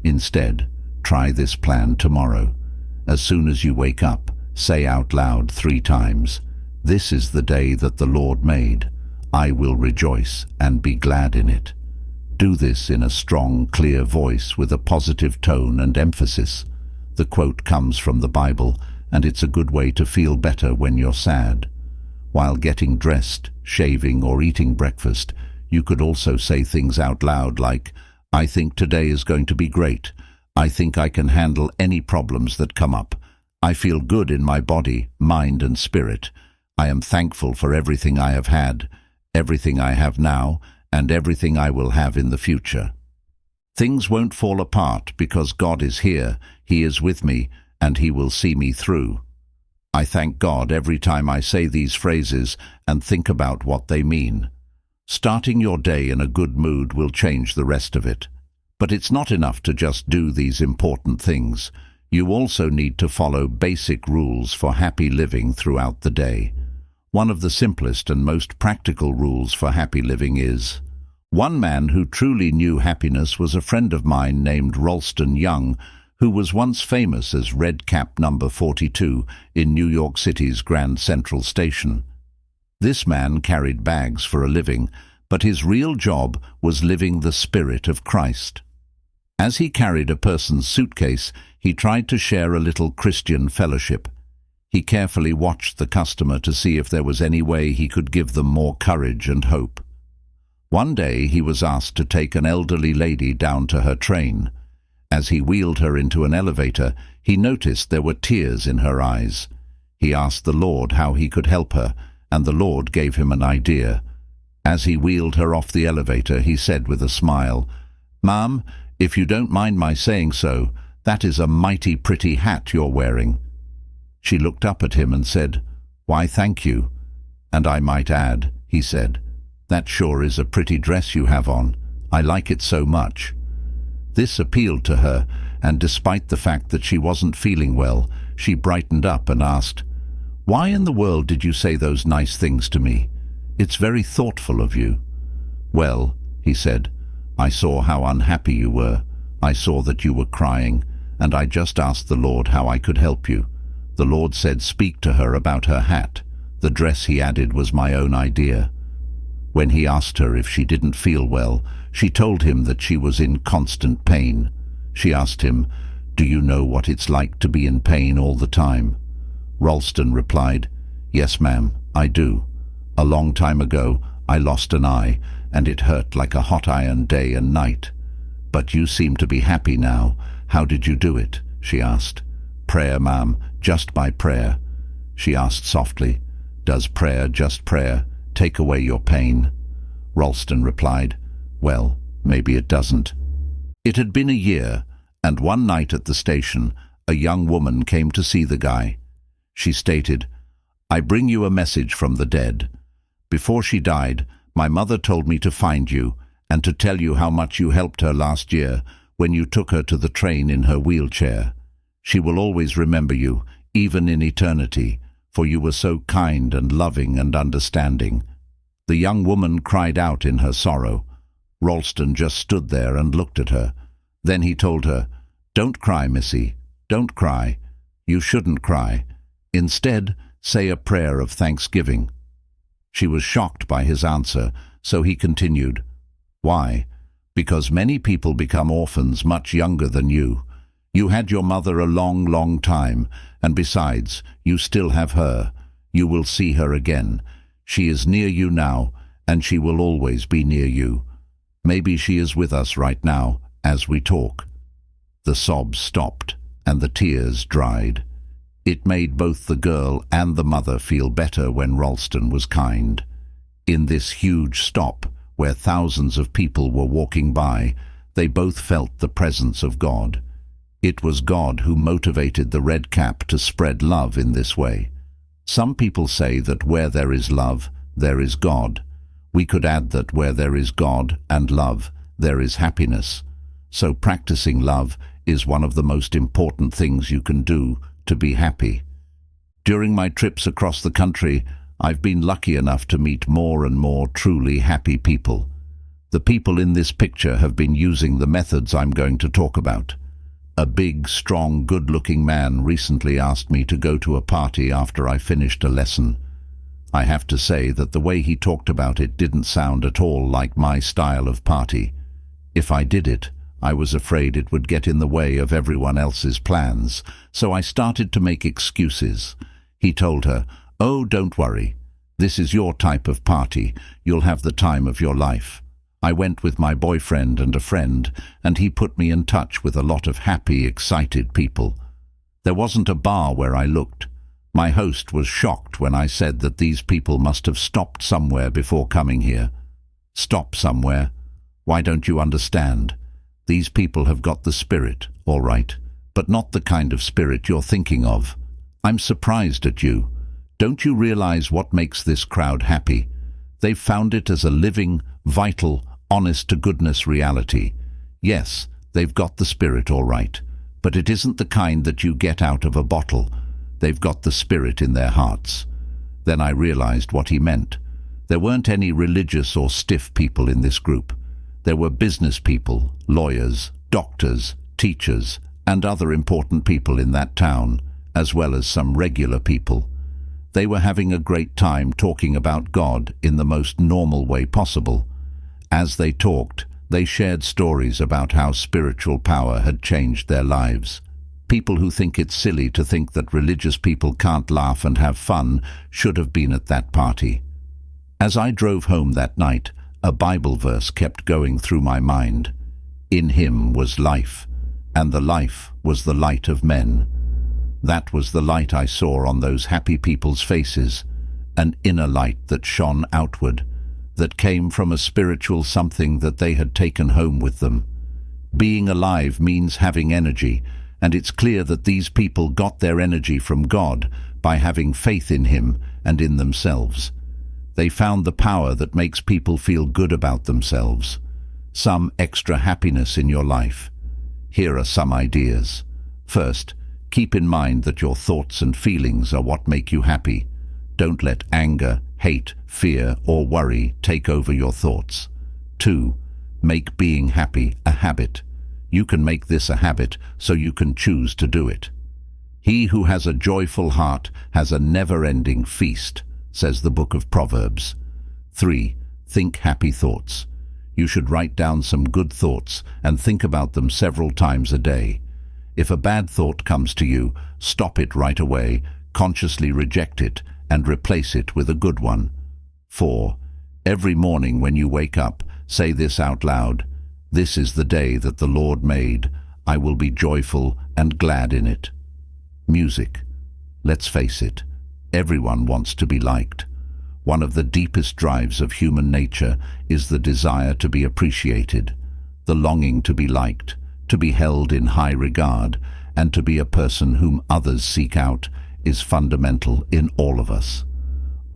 Instead, try this plan tomorrow. As soon as you wake up, say out loud 3 times, "This is the day that the Lord made. I will rejoice and be glad in it." Do this in a strong, clear voice with a positive tone and emphasis. The quote comes from the Bible, and it's a good way to feel better when you're sad. While getting dressed, shaving, or eating breakfast, you could also say things out loud like, "I think today is going to be great. I think I can handle any problems that come up. I feel good in my body, mind, and spirit. I am thankful for everything I have had, everything I have now, and everything I will have in the future. Things won't fall apart because God is here, He is with me, and He will see me through." I thank God every time I say these phrases and think about what they mean. Starting your day in a good mood will change the rest of it. But it's not enough to just do these important things. You also need to follow basic rules for happy living throughout the day. One of the simplest and most practical rules for happy living is: one man who truly knew happiness was a friend of mine named Ralston Young, who was once famous as Red Cap number 42 in New York City's Grand Central Station. This man carried bags for a living, but his real job was living the spirit of Christ. As he carried a person's suitcase, he tried to share a little Christian fellowship. He carefully watched the customer to see if there was any way he could give them more courage and hope. One day he was asked to take an elderly lady down to her train. As he wheeled her into an elevator, he noticed there were tears in her eyes. He asked the Lord how he could help her, and the Lord gave him an idea. As he wheeled her off the elevator, he said with a smile, "Ma'am, if you don't mind my saying so, that is a mighty pretty hat you're wearing." She looked up at him and said, "Why, thank you. And I might add," he said, "that sure is a pretty dress you have on. I like it so much." This appealed to her, and despite the fact that she wasn't feeling well, she brightened up and asked, "Why in the world did you say those nice things to me? It's very thoughtful of you." "Well," he said, "I saw how unhappy you were. I saw that you were crying, and I just asked the Lord how I could help you. The Lord said speak to her about her hat. The dress," he added, "was my own idea." When he asked her if she didn't feel well, she told him that she was in constant pain. She asked him, "Do you know what it's like to be in pain all the time?" Ralston replied, "Yes, ma'am, I do. A long time ago, I lost an eye, and it hurt like a hot iron day and night. But you seem to be happy now. How did you do it?" she asked. "Prayer, ma'am, just by prayer." She asked softly, "Does prayer, just prayer, take away your pain?" Ralston replied, "Well, maybe it doesn't." It had been a year, and one night at the station, a young woman came to see the guy. She stated, "I bring you a message from the dead. Before she died, my mother told me to find you and to tell you how much you helped her last year when you took her to the train in her wheelchair. She will always remember you, even in eternity, for you were so kind and loving and understanding." The young woman cried out in her sorrow. Ralston just stood there and looked at her. Then he told her, "Don't cry, missy. Don't cry. You shouldn't cry. Instead, say a prayer of thanksgiving." She was shocked by his answer, so he continued, "Why? Because many people become orphans much younger than you. You had your mother a long, long time, and besides, you still have her. You will see her again. She is near you now, and she will always be near you. Maybe she is with us right now, as we talk." The sobs stopped, and the tears dried. It made both the girl and the mother feel better when Ralston was kind. In this huge stop, where thousands of people were walking by, they both felt the presence of God. It was God who motivated the red cap to spread love in this way. Some people say that where there is love, there is God. We could add that where there is God and love, there is happiness. So practicing love is one of the most important things you can do to be happy. During my trips across the country, I've been lucky enough to meet more and more truly happy people. The people in this picture have been using the methods I'm going to talk about. A big, strong, good-looking man recently asked me to go to a party after I finished a lesson. I have to say that the way he talked about it didn't sound at all like my style of party. If I did it, I was afraid it would get in the way of everyone else's plans, so I started to make excuses. He told her, "Oh, don't worry. This is your type of party. You'll have the time of your life." I went with my boyfriend and a friend, and he put me in touch with a lot of happy, excited people. There wasn't a bar where I looked. My host was shocked when I said that these people must have stopped somewhere before coming here. Stop somewhere? Why don't you understand? These people have got the spirit, all right, but not the kind of spirit you're thinking of. I'm surprised at you. Don't you realize what makes this crowd happy? They've found it as a living, vital, honest-to-goodness reality. Yes, they've got the spirit all right, but it isn't the kind that you get out of a bottle. They've got the spirit in their hearts. Then I realized what he meant. There weren't any religious or stiff people in this group. There were business people, lawyers, doctors, teachers, and other important people in that town, as well as some regular people. They were having a great time talking about God in the most normal way possible. As they talked, they shared stories about how spiritual power had changed their lives. People who think it's silly to think that religious people can't laugh and have fun should have been at that party. As I drove home that night, a Bible verse kept going through my mind. In him was life, and the life was the light of men. That was the light I saw on those happy people's faces, an inner light that shone outward, that came from a spiritual something that they had taken home with them. Being alive means having energy, and it's clear that these people got their energy from God by having faith in him and in themselves. They found the power that makes people feel good about themselves. Some extra happiness in your life. Here are some ideas. First, keep in mind that your thoughts and feelings are what make you happy. Don't let anger, hate, fear, or worry take over your thoughts. 2. Make being happy a habit. You can make this a habit so you can choose to do it. He who has a joyful heart has a never-ending feast, says the book of Proverbs. 3. Think happy thoughts. You should write down some good thoughts and think about them several times a day. If a bad thought comes to you, stop it right away, consciously reject it, and replace it with a good one. 4. Every morning when you wake up, say this out loud. This is the day that the Lord made. I will be joyful and glad in it. Music. Let's face it, everyone wants to be liked. One of the deepest drives of human nature is the desire to be appreciated, the longing to be liked, to be held in high regard, and to be a person whom others seek out is fundamental in all of us.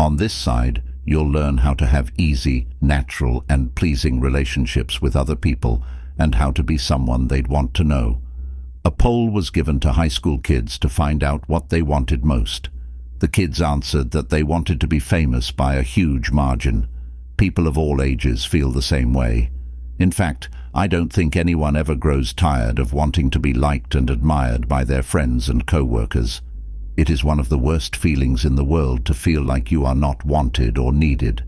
On this side, you'll learn how to have easy, natural, and pleasing relationships with other people and how to be someone they'd want to know. A poll was given to high school kids to find out what they wanted most. The kids answered that they wanted to be famous by a huge margin. People of all ages feel the same way. In fact, I don't think anyone ever grows tired of wanting to be liked and admired by their friends and co-workers. It is one of the worst feelings in the world to feel like you are not wanted or needed.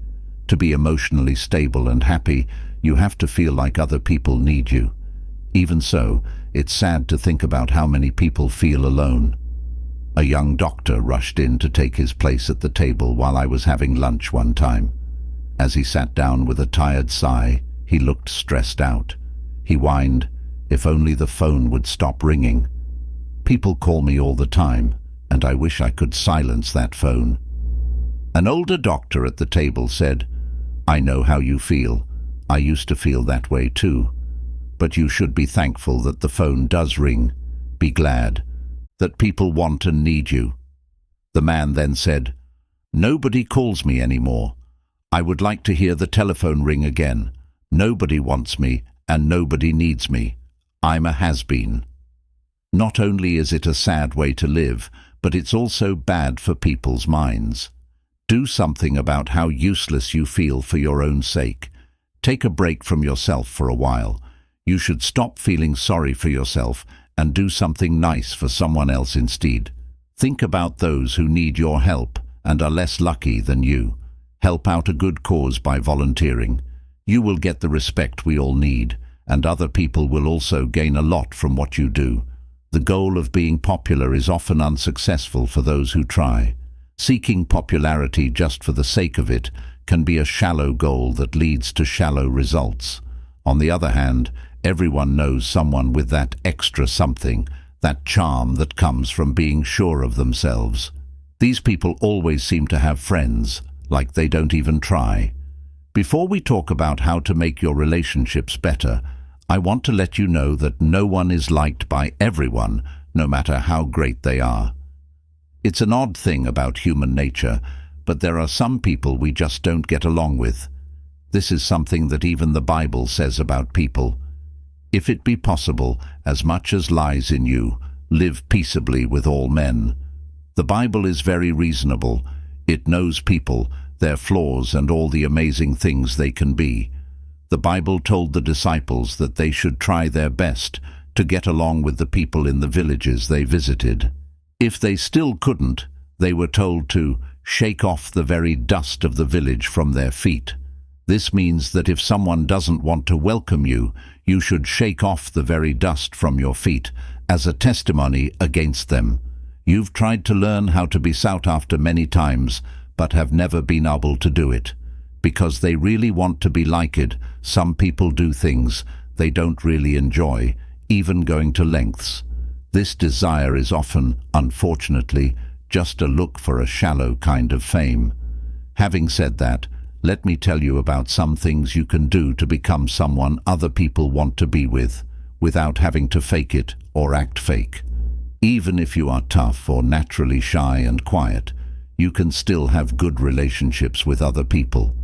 To be emotionally stable and happy, you have to feel like other people need you. Even so, it's sad to think about how many people feel alone. A young doctor rushed in to take his place at the table while I was having lunch one time. As he sat down with a tired sigh, he looked stressed out. He whined, "If only the phone would stop ringing. People call me all the time, and I wish I could silence that phone." An older doctor at the table said, "I know how you feel. I used to feel that way too. But you should be thankful that the phone does ring. be glad, that people want and need you." The man then said, "Nobody calls me anymore. I would like to hear the telephone ring again. Nobody wants me and nobody needs me. I'm a has-been." Not only is it a sad way to live, but it's also bad for people's minds. Do something about how useless you feel for your own sake. Take a break from yourself for a while. You should stop feeling sorry for yourself and do something nice for someone else instead. Think about those who need your help and are less lucky than you. Help out a good cause by volunteering. You will get the respect we all need, and other people will also gain a lot from what you do. The goal of being popular is often unsuccessful for those who try. Seeking popularity just for the sake of it can be a shallow goal that leads to shallow results. On the other hand, everyone knows someone with that extra something, that charm that comes from being sure of themselves. These people always seem to have friends, like they don't even try. Before we talk about how to make your relationships better, I want to let you know that no one is liked by everyone, no matter how great they are. It's an odd thing about human nature, but there are some people we just don't get along with. This is something that even the Bible says about people. If it be possible, as much as lies in you, live peaceably with all men. The Bible is very reasonable. It knows people, their flaws and all the amazing things they can be. The Bible told the disciples that they should try their best to get along with the people in the villages they visited. If they still couldn't, they were told to shake off the very dust of the village from their feet. This means that if someone doesn't want to welcome you, you should shake off the very dust from your feet as a testimony against them. You've tried to learn how to be sought after many times, but have never been able to do it. Because they really want to be liked, some people do things they don't really enjoy, even going to lengths. This desire is often, unfortunately, just a look for a shallow kind of fame. Having said that, let me tell you about some things you can do to become someone other people want to be with, without having to fake it or act fake. Even if you are tough or naturally shy and quiet, you can still have good relationships with other people.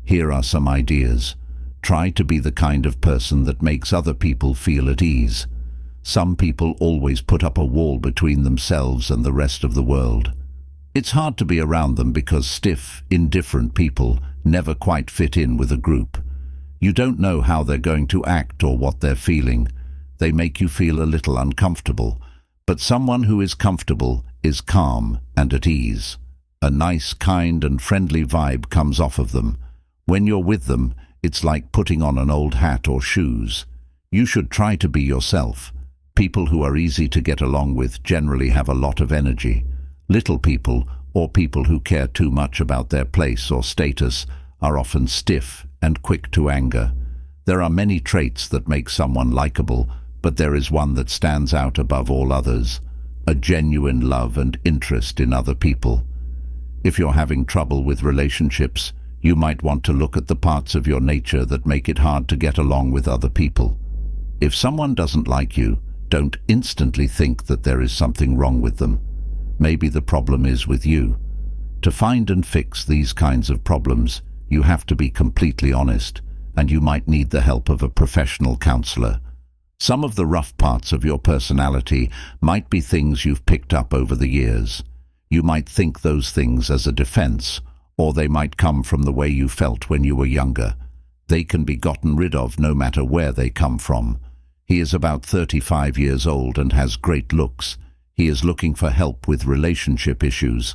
Here are some ideas. Try to be the kind of person that makes other people feel at ease. Some people always put up a wall between themselves and the rest of the world. It's hard to be around them because stiff, indifferent people never quite fit in with a group. You don't know how they're going to act or what they're feeling. They make you feel a little uncomfortable. But someone who is comfortable is calm and at ease. A nice, kind and friendly vibe comes off of them. When you're with them, it's like putting on an old hat or shoes. You should try to be yourself. People who are easy to get along with generally have a lot of energy. Little people, or people who care too much about their place or status, are often stiff and quick to anger. There are many traits that make someone likable, but there is one that stands out above all others: a genuine love and interest in other people. If you're having trouble with relationships, you might want to look at the parts of your nature that make it hard to get along with other people. If someone doesn't like you, don't instantly think that there is something wrong with them. Maybe the problem is with you. To find and fix these kinds of problems, you have to be completely honest, and you might need the help of a professional counselor. Some of the rough parts of your personality might be things you've picked up over the years. You might think those things as a defense, or they might come from the way you felt when you were younger. They can be gotten rid of no matter where they come from. He is about 35 years old and has great looks. He is looking for help with relationship issues.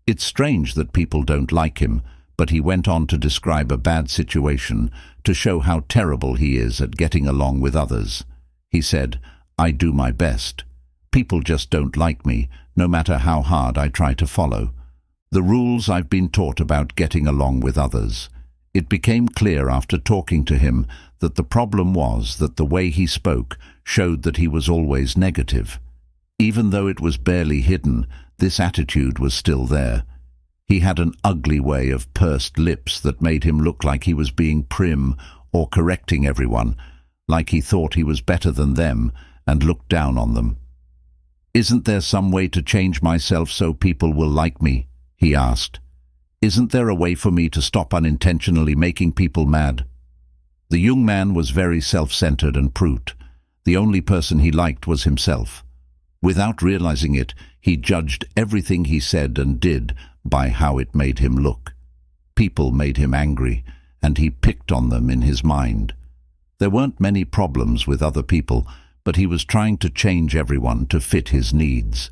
It's strange that people don't like him, but he went on to describe a bad situation to show how terrible he is at getting along with others. He said, "I do my best. People just don't like me, no matter how hard I try to follow the rules I've been taught about getting along with others." It became clear after talking to him that the problem was that the way he spoke showed that he was always negative. Even though it was barely hidden, this attitude was still there. He had an ugly way of pursed lips that made him look like he was being prim or correcting everyone, like he thought he was better than them and looked down on them. "Isn't there some way to change myself so people will like me?" he asked. "Isn't there a way for me to stop unintentionally making people mad?" The young man was very self-centered and prude. The only person he liked was himself. Without realizing it, he judged everything he said and did by how it made him look. People made him angry, and he picked on them in his mind. There weren't many problems with other people, but he was trying to change everyone to fit his needs.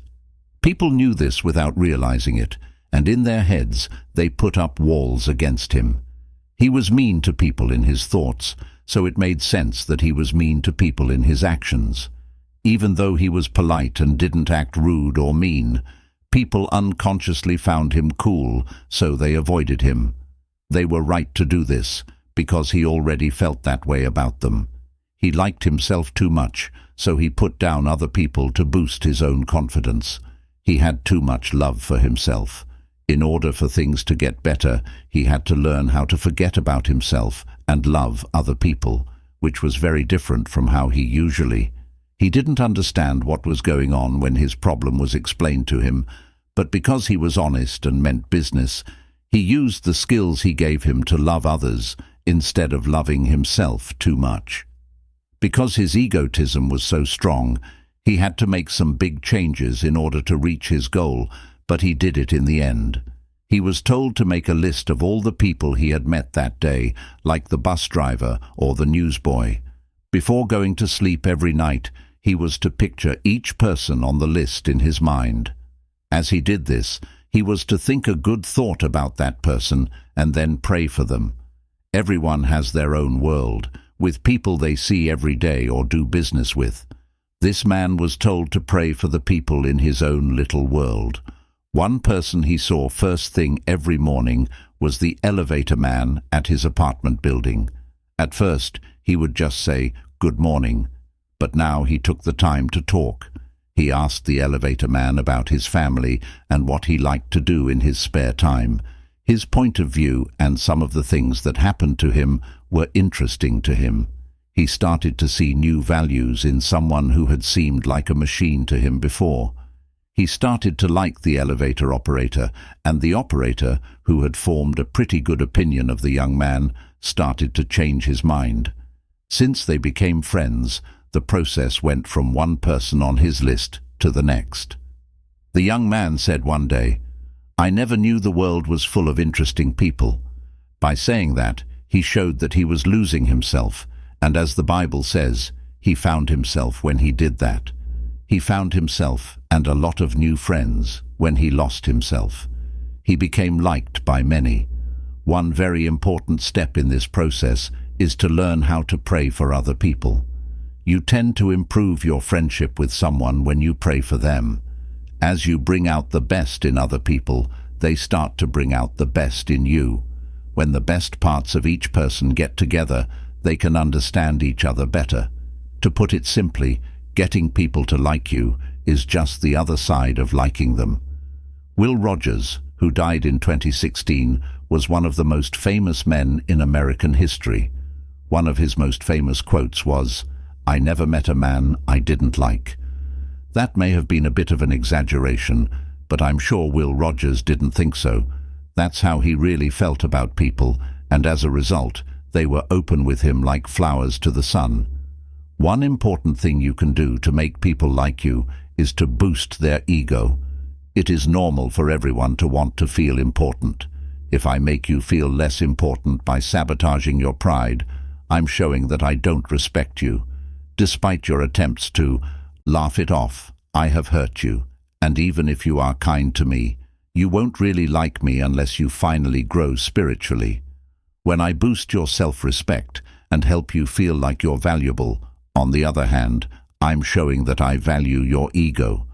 People knew this without realizing it, and in their heads they put up walls against him. He was mean to people in his thoughts, so it made sense that he was mean to people in his actions. Even though he was polite and didn't act rude or mean, people unconsciously found him cool, so they avoided him. They were right to do this, because he already felt that way about them. He liked himself too much, so he put down other people to boost his own confidence. He had too much love for himself. In order for things to get better, he had to learn how to forget about himself and love other people, which was very different from how he usually. He didn't understand what was going on when his problem was explained to him, but because he was honest and meant business, he used the skills he gave him to love others instead of loving himself too much. Because his egotism was so strong, he had to make some big changes in order to reach his goal, but he did it in the end. He was told to make a list of all the people he had met that day, like the bus driver or the newsboy. Before going to sleep every night, he was to picture each person on the list in his mind. As he did this, he was to think a good thought about that person and then pray for them. Everyone has their own world, with people they see every day or do business with. This man was told to pray for the people in his own little world. One person he saw first thing every morning was the elevator man at his apartment building. At first, he would just say, "Good morning," but now he took the time to talk. He asked the elevator man about his family and what he liked to do in his spare time. His point of view and some of the things that happened to him were interesting to him. He started to see new values in someone who had seemed like a machine to him before. He started to like the elevator operator, and the operator, who had formed a pretty good opinion of the young man, started to change his mind. Since they became friends, the process went from one person on his list to the next. The young man said one day, "I never knew the world was full of interesting people." By saying that, he showed that he was losing himself, and as the Bible says, he found himself when he did that. He found himself and a lot of new friends when he lost himself. He became liked by many. One very important step in this process is to learn how to pray for other people. You tend to improve your friendship with someone when you pray for them. As you bring out the best in other people, they start to bring out the best in you. When the best parts of each person get together, they can understand each other better. To put it simply, getting people to like you is just the other side of liking them. Will Rogers, who died in 2016, was one of the most famous men in American history. One of his most famous quotes was, "I never met a man I didn't like." That may have been a bit of an exaggeration, but I'm sure Will Rogers didn't think so. That's how he really felt about people, and as a result, they were open with him like flowers to the sun. One important thing you can do to make people like you is to boost their ego. It is normal for everyone to want to feel important. If I make you feel less important by sabotaging your pride, I'm showing that I don't respect you. Despite your attempts to laugh it off, I have hurt you, and even if you are kind to me, you won't really like me unless you finally grow spiritually. When I boost your self-respect and help you feel like you're valuable, on the other hand, I'm showing that I value your ego.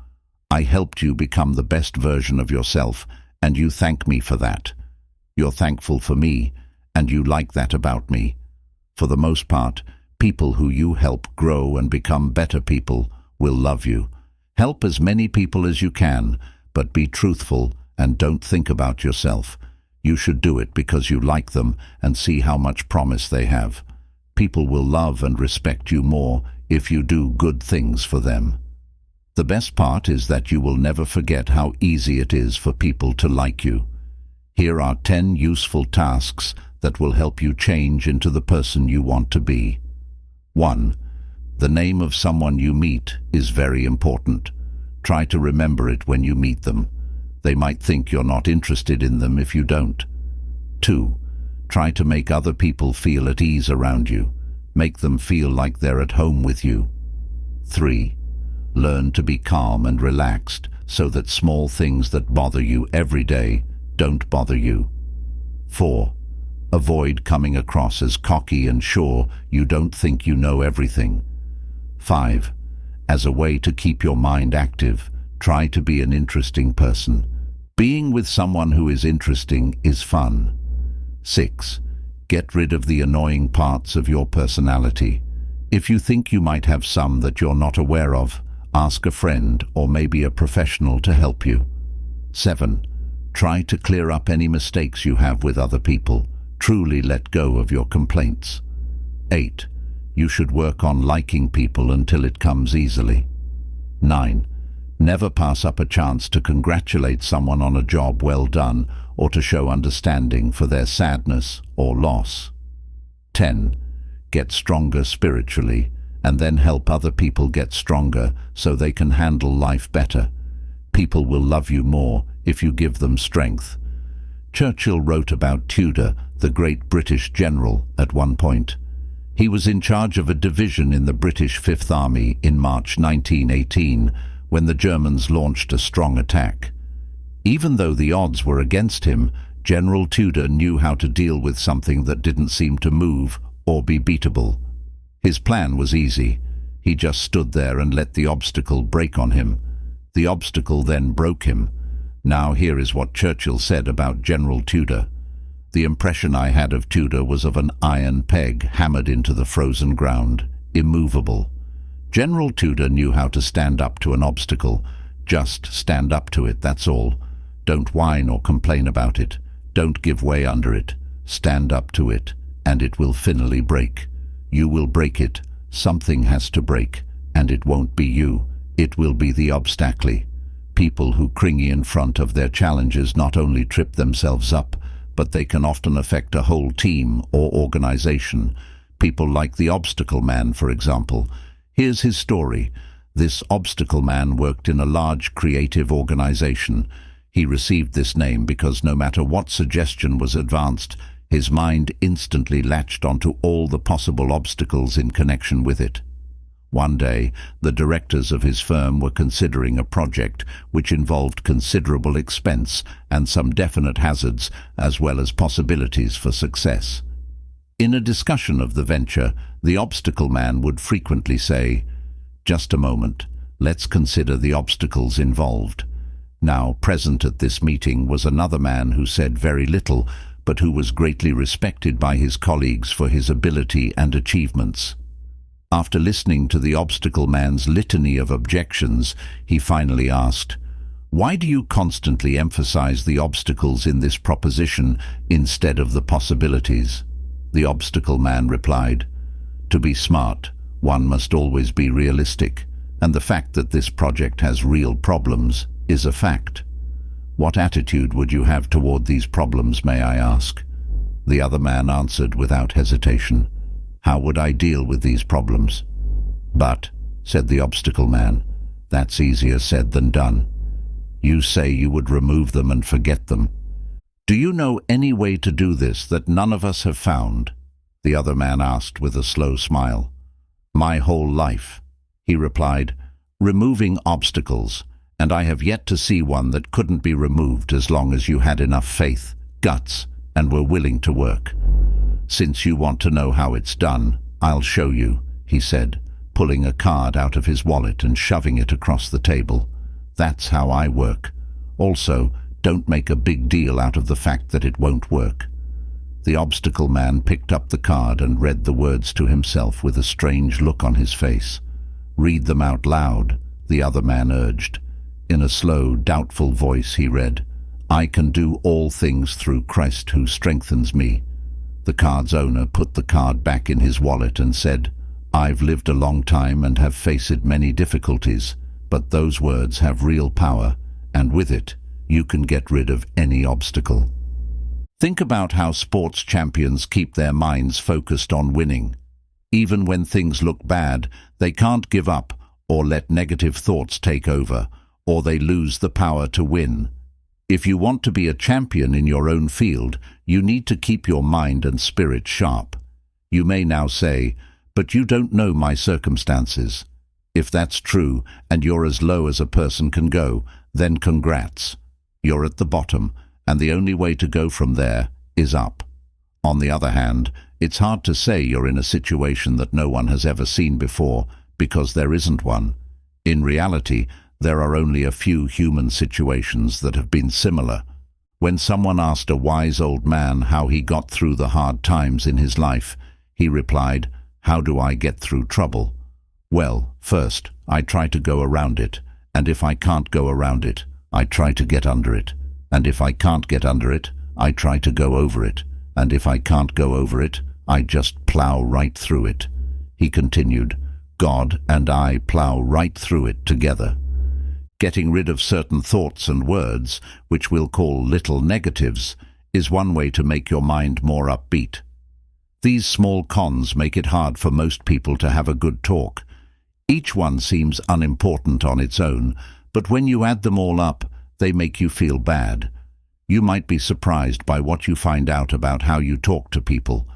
I helped you become the best version of yourself, and you thank me for that. You're thankful for me, and you like that about me. For the most part, people who you help grow and become better people will love you. Help as many people as you can, but be truthful and don't think about yourself. You should do it because you like them and see how much promise they have. People will love and respect you more if you do good things for them. The best part is that you will never forget how easy it is for people to like you. Here are 10 useful tasks that will help you change into the person you want to be. 1. The name of someone you meet is very important. Try to remember it when you meet them. They might think you're not interested in them if you don't. 2. Try to make other people feel at ease around you. Make them feel like they're at home with you. 3. Learn to be calm and relaxed so that small things that bother you every day don't bother you. 4. Avoid coming across as cocky and sure you don't think you know everything. 5. As a way to keep your mind active, try to be an interesting person. Being with someone who is interesting is fun. 6. Get rid of the annoying parts of your personality. If you think you might have some that you're not aware of, ask a friend or maybe a professional to help you. 7. Try to clear up any mistakes you have with other people. Truly let go of your complaints. 8. You should work on liking people until it comes easily. 9. Never pass up a chance to congratulate someone on a job well done or to show understanding for their sadness or loss. 10. Get stronger spiritually and then help other people get stronger so they can handle life better. People will love you more if you give them strength. Churchill wrote about Tudor, the great British general, at one point. He was in charge of a division in the British Fifth Army in March 1918 when the Germans launched a strong attack. Even though the odds were against him, General Tudor knew how to deal with something that didn't seem to move or be beatable. His plan was easy. He just stood there and let the obstacle break on him. The obstacle then broke him. Now here is what Churchill said about General Tudor. The impression I had of Tudor was of an iron peg hammered into the frozen ground, immovable. General Tudor knew how to stand up to an obstacle. Just stand up to it, that's all. Don't whine or complain about it. Don't give way under it. Stand up to it, and it will finally break. You will break it. Something has to break, and it won't be you. It will be the obstacle. People who cringy in front of their challenges not only trip themselves up, but they can often affect a whole team or organization. People like the Obstacle Man, for example. Here's his story. This Obstacle Man worked in a large creative organization. He received this name because no matter what suggestion was advanced, his mind instantly latched onto all the possible obstacles in connection with it. One day, the directors of his firm were considering a project which involved considerable expense and some definite hazards as well as possibilities for success. In a discussion of the venture, the Obstacle Man would frequently say, "Just a moment, let's consider the obstacles involved." Now, present at this meeting was another man who said very little, but who was greatly respected by his colleagues for his ability and achievements. After listening to the Obstacle Man's litany of objections, he finally asked, "Why do you constantly emphasize the obstacles in this proposition instead of the possibilities?" The Obstacle Man replied, "To be smart, one must always be realistic, and the fact that this project has real problems is a fact. What attitude would you have toward these problems, may I ask?" The other man answered without hesitation, "How would I deal with these problems?" "But," said the Obstacle Man, "that's easier said than done. You say you would remove them and forget them. Do you know any way to do this that none of us have found?" The other man asked with a slow smile. "My whole life," he replied, "removing obstacles, and I have yet to see one that couldn't be removed as long as you had enough faith, guts, and were willing to work. Since you want to know how it's done, I'll show you," he said, pulling a card out of his wallet and shoving it across the table. "That's how I work. Also, don't make a big deal out of the fact that it won't work." The Obstacle Man picked up the card and read the words to himself with a strange look on his face. "Read them out loud," the other man urged. In a slow, doubtful voice he read, "I can do all things through Christ who strengthens me." The card's owner put the card back in his wallet and said, "I've lived a long time and have faced many difficulties. but those words have real power, and with it, you can get rid of any obstacle. Think about how sports champions keep their minds focused on winning. Even when things look bad, they can't give up or let negative thoughts take over, or they lose the power to win. If you want to be a champion in your own field, you need to keep your mind and spirit sharp. You may now say, "But you don't know my circumstances." If that's true, and you're as low as a person can go, then congrats. You're at the bottom, and the only way to go from there is up. On the other hand, it's hard to say you're in a situation that no one has ever seen before, because there isn't one. In reality, there are only a few human situations that have been similar. When someone asked a wise old man how he got through the hard times in his life, he replied, "How do I get through trouble? Well, first, I try to go around it, and if I can't go around it, I try to get under it, and if I can't get under it, I try to go over it, and if I can't go over it, I just plow right through it." He continued, "God and I plow right through it together." Getting rid of certain thoughts and words, which we'll call little negatives, is one way to make your mind more upbeat. These small cons make it hard for most people to have a good talk. Each one seems unimportant on its own, but when you add them all up, they make you feel bad. You might be surprised by what you find out about how you talk to people.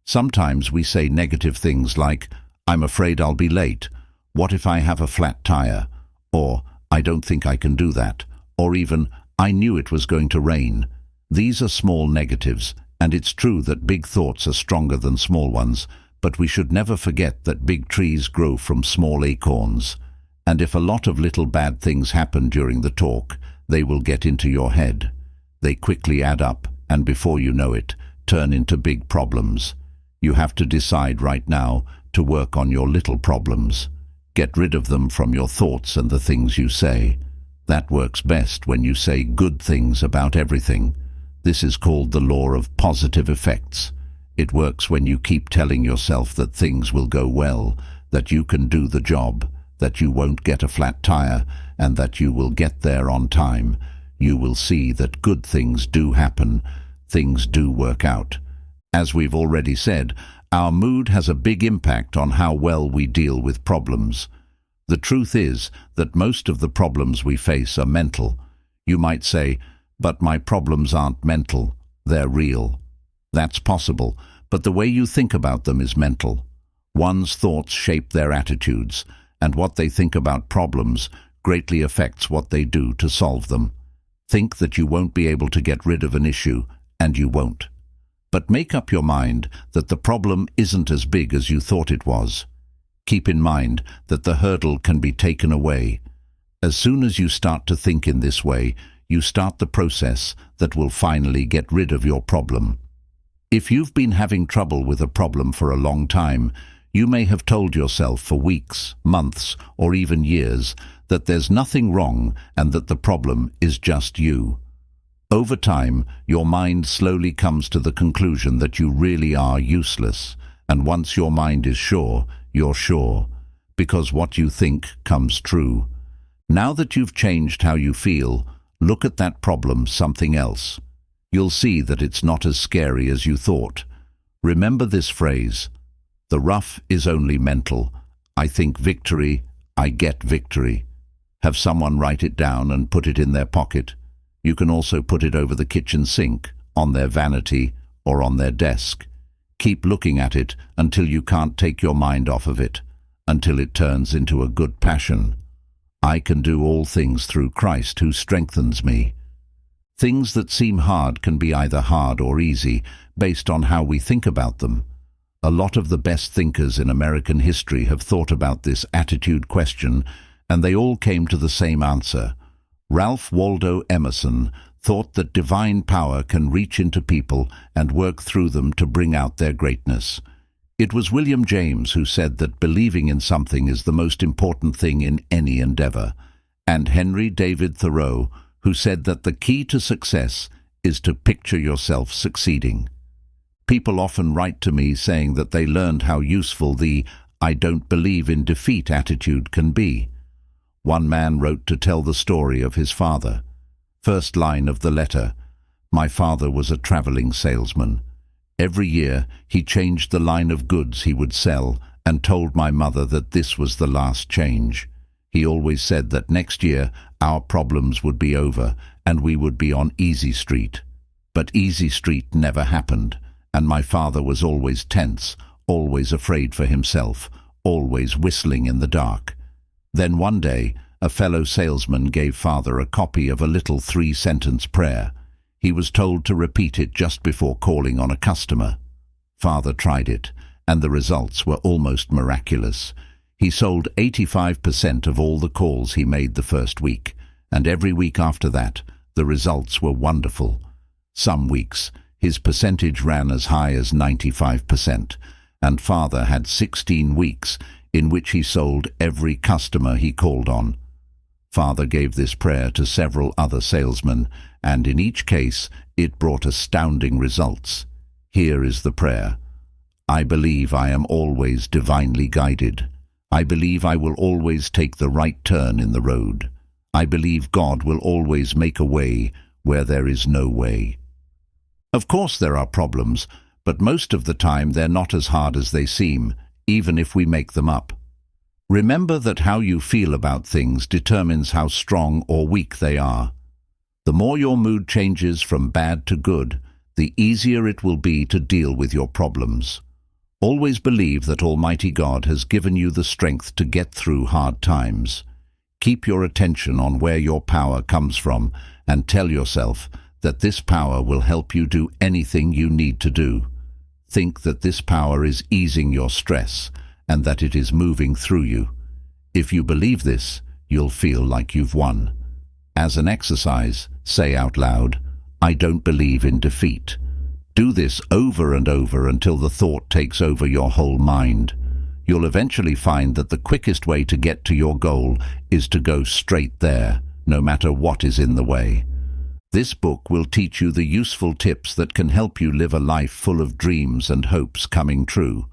Sometimes we say negative things like, "I'm afraid I'll be late," "What if I have a flat tire?" or "I don't think I can do that," or even, "I knew it was going to rain." These are small negatives, and it's true that big thoughts are stronger than small ones, but we should never forget that big trees grow from small acorns. And if a lot of little bad things happen during the talk, they will get into your head. They quickly add up, and before you know it, turn into big problems. You have to decide right now to work on your little problems. Get rid of them from your thoughts and the things you say. That works best when you say good things about everything. This is called the law of positive effects. It works when you keep telling yourself that things will go well, that you can do the job, that you won't get a flat tire, and that you will get there on time. You will see that good things do happen. Things do work out. As we've already said, our mood has a big impact on how well we deal with problems. The truth is that most of the problems we face are mental. You might say, "But my problems aren't mental, they're real." That's possible, but the way you think about them is mental. One's thoughts shape their attitudes, and what they think about problems greatly affects what they do to solve them. Think that you won't be able to get rid of an issue, and you won't. But make up your mind that the problem isn't as big as you thought it was. Keep in mind that the hurdle can be taken away. As soon as you start to think in this way, you start the process that will finally get rid of your problem. If you've been having trouble with a problem for a long time, you may have told yourself for weeks, months, or even years that there's nothing wrong and that the problem is just you. Over time, your mind slowly comes to the conclusion that you really are useless, and once your mind is sure, you're sure, because what you think comes true. Now that you've changed how you feel, look at that problem something else. You'll see that it's not as scary as you thought. Remember this phrase, "The rough is only mental. I think victory, I get victory." Have someone write it down and put it in their pocket. You can also put it over the kitchen sink, on their vanity, or on their desk. Keep looking at it until you can't take your mind off of it, until it turns into a good passion. I can do all things through Christ who strengthens me. Things that seem hard can be either hard or easy, based on how we think about them. A lot of the best thinkers in American history have thought about this attitude question, and they all came to the same answer. Ralph Waldo Emerson thought that divine power can reach into people and work through them to bring out their greatness. It was William James who said that believing in something is the most important thing in any endeavor, and Henry David Thoreau, who said that the key to success is to picture yourself succeeding. People often write to me saying that they learned how useful the "I don't believe in defeat" attitude can be. One man wrote to tell the story of his father. First line of the letter: "My father was a traveling salesman. Every year he changed the line of goods he would sell and told my mother that this was the last change. He always said that next year our problems would be over and we would be on Easy Street. But Easy Street never happened, and my father was always tense, always afraid for himself, always whistling in the dark. Then one day, a fellow salesman gave father a copy of a little 3-sentence prayer. He was told to repeat it just before calling on a customer. Father tried it, and the results were almost miraculous. He sold 85% of all the calls he made the first week, and every week after that, the results were wonderful. Some weeks, his percentage ran as high as 95%, and father had 16 weeks in which he sold every customer he called on. Father gave this prayer to several other salesmen, and in each case it brought astounding results. Here is the prayer: "I believe I am always divinely guided. I believe I will always take the right turn in the road. I believe God will always make a way where there is no way." Of course there are problems, but most of the time they're not as hard as they seem, even if we make them up. Remember that how you feel about things determines how strong or weak they are. The more your mood changes from bad to good, the easier it will be to deal with your problems. Always believe that Almighty God has given you the strength to get through hard times. Keep your attention on where your power comes from and tell yourself that this power will help you do anything you need to do. Think that this power is easing your stress and that it is moving through you. If you believe this, you'll feel like you've won. As an exercise, say out loud, "I don't believe in defeat." Do this over and over until the thought takes over your whole mind. You'll eventually find that the quickest way to get to your goal is to go straight there, no matter what is in the way. This book will teach you the useful tips that can help you live a life full of dreams and hopes coming true.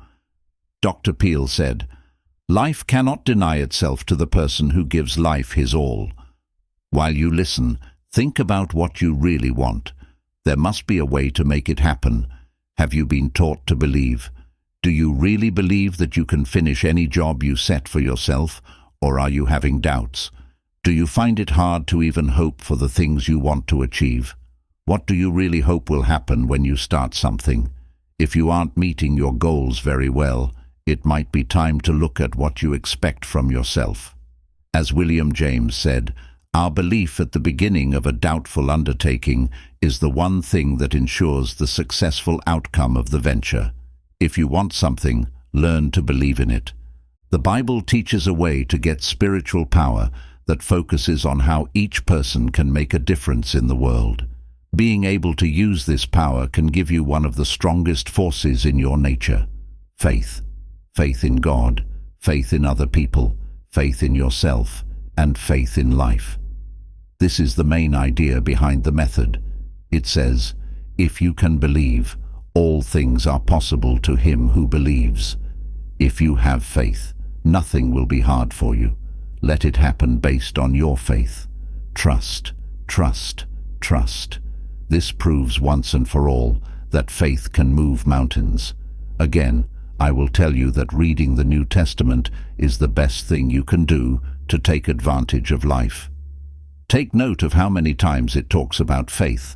Dr. Peel said, "Life cannot deny itself to the person who gives life his all." While you listen, think about what you really want. There must be a way to make it happen. Have you been taught to believe? Do you really believe that you can finish any job you set for yourself, or are you having doubts? Do you find it hard to even hope for the things you want to achieve? What do you really hope will happen when you start something? If you aren't meeting your goals very well, it might be time to look at what you expect from yourself. As William James said, "Our belief at the beginning of a doubtful undertaking is the one thing that ensures the successful outcome of the venture." If you want something, learn to believe in it. The Bible teaches a way to get spiritual power that focuses on how each person can make a difference in the world. Being able to use this power can give you one of the strongest forces in your nature: faith. Faith in God, faith in other people, faith in yourself, and faith in life. This is the main idea behind the method. It says, if you can believe, all things are possible to him who believes. If you have faith, nothing will be hard for you. Let it happen based on your faith. Trust, trust, trust. This proves once and for all that faith can move mountains. Again, I will tell you that reading the New Testament is the best thing you can do to take advantage of life. Take note of how many times it talks about faith.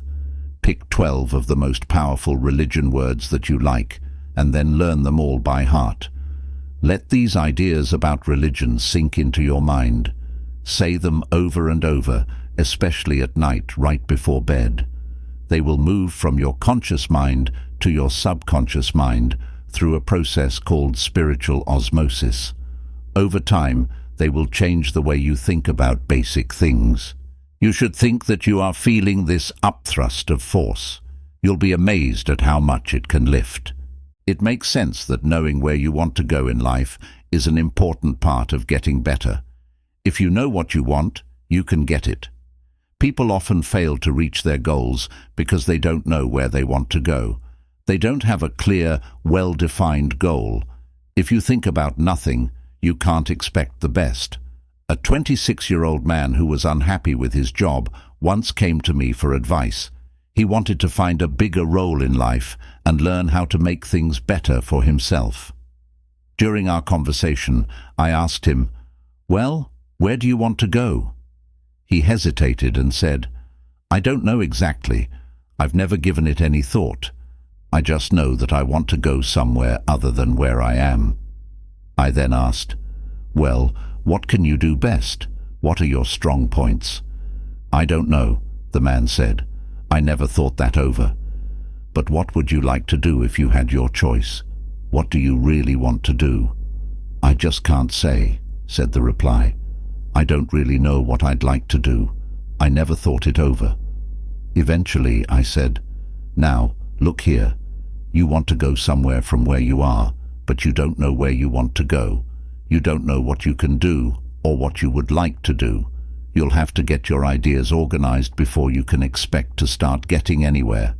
Pick 12 of the most powerful religion words that you like, and then learn them all by heart. Let these ideas about religion sink into your mind. Say them over and over, especially at night right before bed. They will move from your conscious mind to your subconscious mind through a process called spiritual osmosis. Over time, they will change the way you think about basic things. You should think that you are feeling this upthrust of force. You'll be amazed at how much it can lift. It makes sense that knowing where you want to go in life is an important part of getting better. If you know what you want, you can get it. People often fail to reach their goals because they don't know where they want to go. They don't have a clear, well-defined goal. If you think about nothing, you can't expect the best. A 26-year-old man who was unhappy with his job once came to me for advice. He wanted to find a bigger role in life and learn how to make things better for himself. During our conversation, I asked him, "Well, where do you want to go?" He hesitated and said, "I don't know exactly. I've never given it any thought. I just know that I want to go somewhere other than where I am." I then asked, "Well, what can you do best? What are your strong points?" "I don't know," the man said. "I never thought that over. But what would you like to do if you had your choice? What do you really want to do?" "I just can't say," said the reply. "I don't really know what I'd like to do. I never thought it over." Eventually, I said, "Now, look here. You want to go somewhere from where you are, but you don't know where you want to go. You don't know what you can do or what you would like to do. You'll have to get your ideas organized before you can expect to start getting anywhere."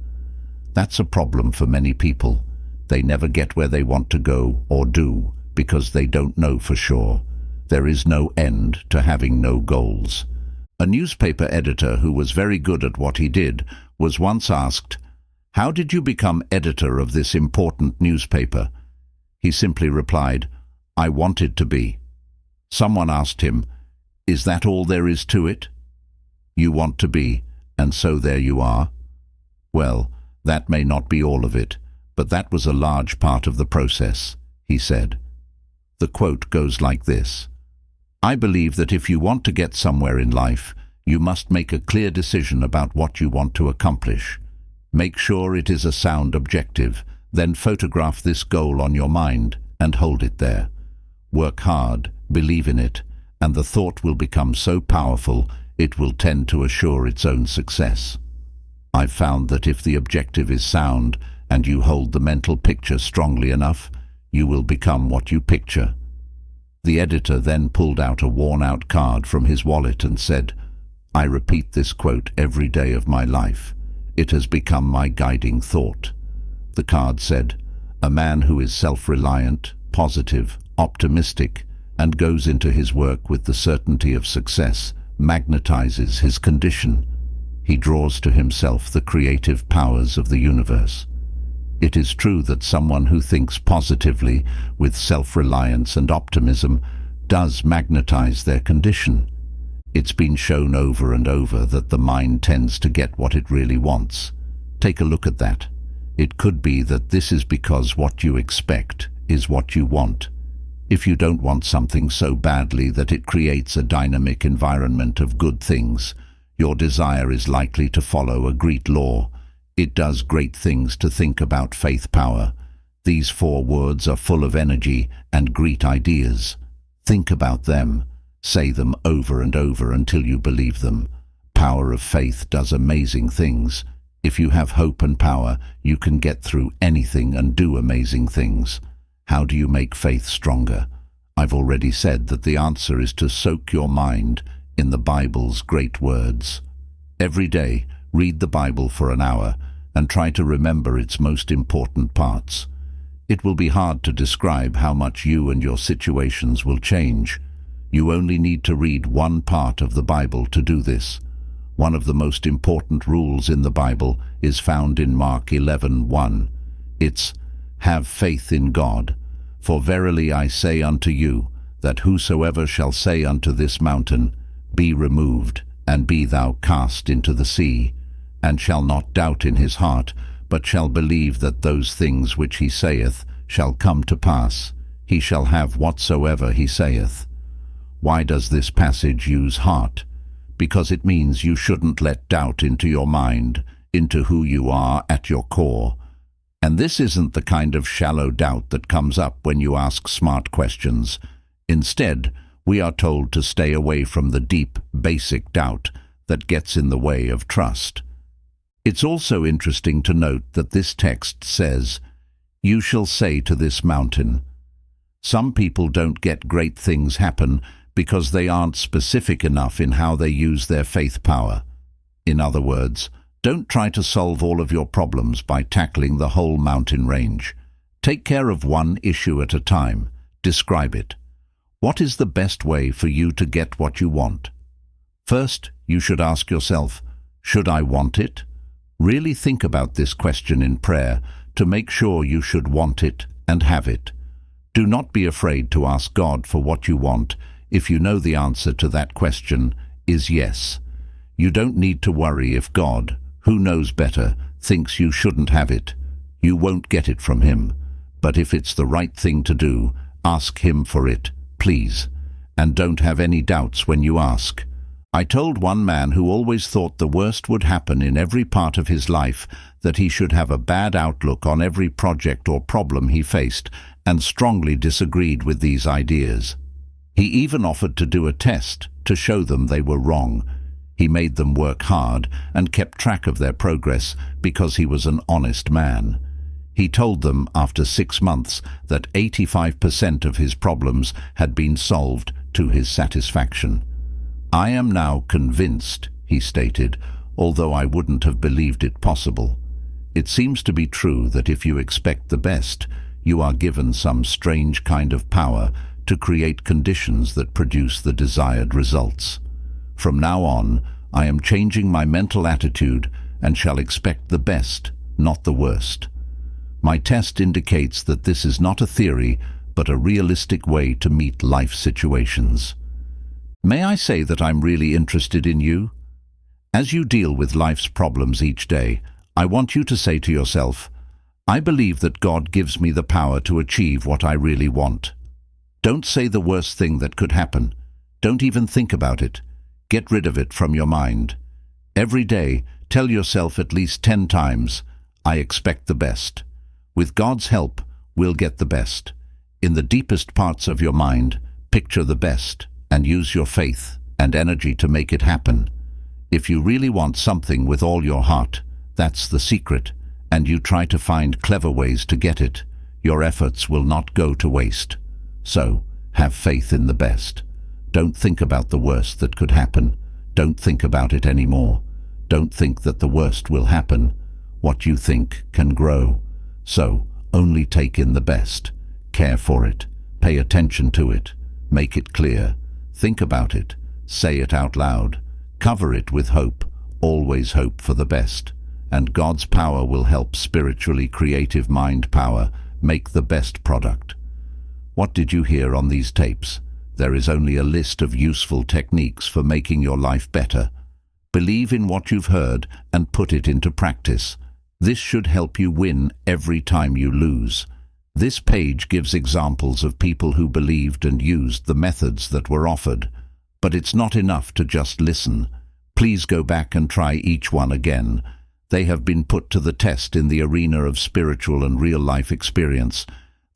That's a problem for many people. They never get where they want to go or do because they don't know for sure. There is no end to having no goals. A newspaper editor who was very good at what he did was once asked, "How did you become editor of this important newspaper?" He simply replied, "I wanted to be." Someone asked him, "Is that all there is to it?" "You want to be, and so there you are." "Well, that may not be all of it, but that was a large part of the process," he said. The quote goes like this: "I believe that if you want to get somewhere in life, you must make a clear decision about what you want to accomplish. Make sure it is a sound objective, then photograph this goal on your mind and hold it there. Work hard, believe in it, and the thought will become so powerful it will tend to assure its own success. I've found that if the objective is sound and you hold the mental picture strongly enough, you will become what you picture." The editor then pulled out a worn-out card from his wallet and said, "I repeat this quote every day of my life. It has become my guiding thought." The card said, "A man who is self-reliant, positive, optimistic, and goes into his work with the certainty of success magnetizes his condition. He draws to himself the creative powers of the universe." It is true that someone who thinks positively with self-reliance and optimism does magnetize their condition. It's been shown over and over that the mind tends to get what it really wants. Take a look at that. It could be that this is because what you expect is what you want. If you don't want something so badly that it creates a dynamic environment of good things, your desire is likely to follow a great law. It does great things to think about faith power. These 4 words are full of energy and great ideas. Think about them. Say them over and over until you believe them. Power of faith does amazing things. If you have hope and power, you can get through anything and do amazing things. How do you make faith stronger? I've already said that the answer is to soak your mind in the Bible's great words. Every day, read the Bible for an hour and try to remember its most important parts. It will be hard to describe how much you and your situations will change. You only need to read one part of the Bible to do this. One of the most important rules in the Bible is found in Mark 11:1. It's, "Have faith in God. For verily I say unto you, that whosoever shall say unto this mountain, Be removed, and be thou cast into the sea, and shall not doubt in his heart, but shall believe that those things which he saith shall come to pass, he shall have whatsoever he saith." Why does this passage use heart? Because it means you shouldn't let doubt into your mind, into who you are at your core. And this isn't the kind of shallow doubt that comes up when you ask smart questions. Instead, we are told to stay away from the deep, basic doubt that gets in the way of trust. It's also interesting to note that this text says, "You shall say to this mountain." Some people don't get great things happen because they aren't specific enough in how they use their faith power. In other words, don't try to solve all of your problems by tackling the whole mountain range. Take care of one issue at a time. Describe it. What is the best way for you to get what you want? First, you should ask yourself, should I want it? Really think about this question in prayer to make sure you should want it and have it. Do not be afraid to ask God for what you want if you know the answer to that question is yes. You don't need to worry if God, who knows better, thinks you shouldn't have it. You won't get it from him. But if it's the right thing to do, ask him for it, please. And don't have any doubts when you ask. I told one man who always thought the worst would happen in every part of his life that he should have a bad outlook on every project or problem he faced, and strongly disagreed with these ideas. He even offered to do a test to show them they were wrong. He made them work hard and kept track of their progress because he was an honest man. He told them after 6 months that 85% of his problems had been solved to his satisfaction. I am now convinced, he stated, although I wouldn't have believed it possible. It seems to be true that if you expect the best, you are given some strange kind of power to create conditions that produce the desired results. From now on, I am changing my mental attitude and shall expect the best, not the worst. My test indicates that this is not a theory, but a realistic way to meet life situations. May I say that I'm really interested in you? As you deal with life's problems each day, I want you to say to yourself, I believe that God gives me the power to achieve what I really want. Don't say the worst thing that could happen. Don't even think about it. Get rid of it from your mind. Every day, tell yourself at least 10 times, I expect the best. With God's help, we'll get the best. In the deepest parts of your mind, picture the best and use your faith and energy to make it happen. If you really want something with all your heart, that's the secret, and you try to find clever ways to get it, your efforts will not go to waste. So, have faith in the best. Don't think about the worst that could happen. Don't think about it anymore. Don't think that the worst will happen. What you think can grow. So, only take in the best. Care for it. Pay attention to it. Make it clear. Think about it. Say it out loud. Cover it with hope. Always hope for the best. And God's power will help spiritually creative mind power make the best product. What did you hear on these tapes? There is only a list of useful techniques for making your life better. Believe in what you've heard and put it into practice. This should help you win every time you lose. This page gives examples of people who believed and used the methods that were offered. But it's not enough to just listen. Please go back and try each one again. They have been put to the test in the arena of spiritual and real-life experience.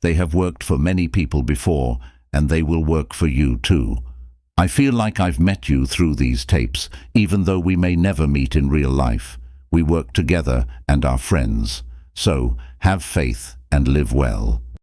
They have worked for many people before, and they will work for you too. I feel like I've met you through these tapes, even though we may never meet in real life. We work together and are friends. So, have faith and live well.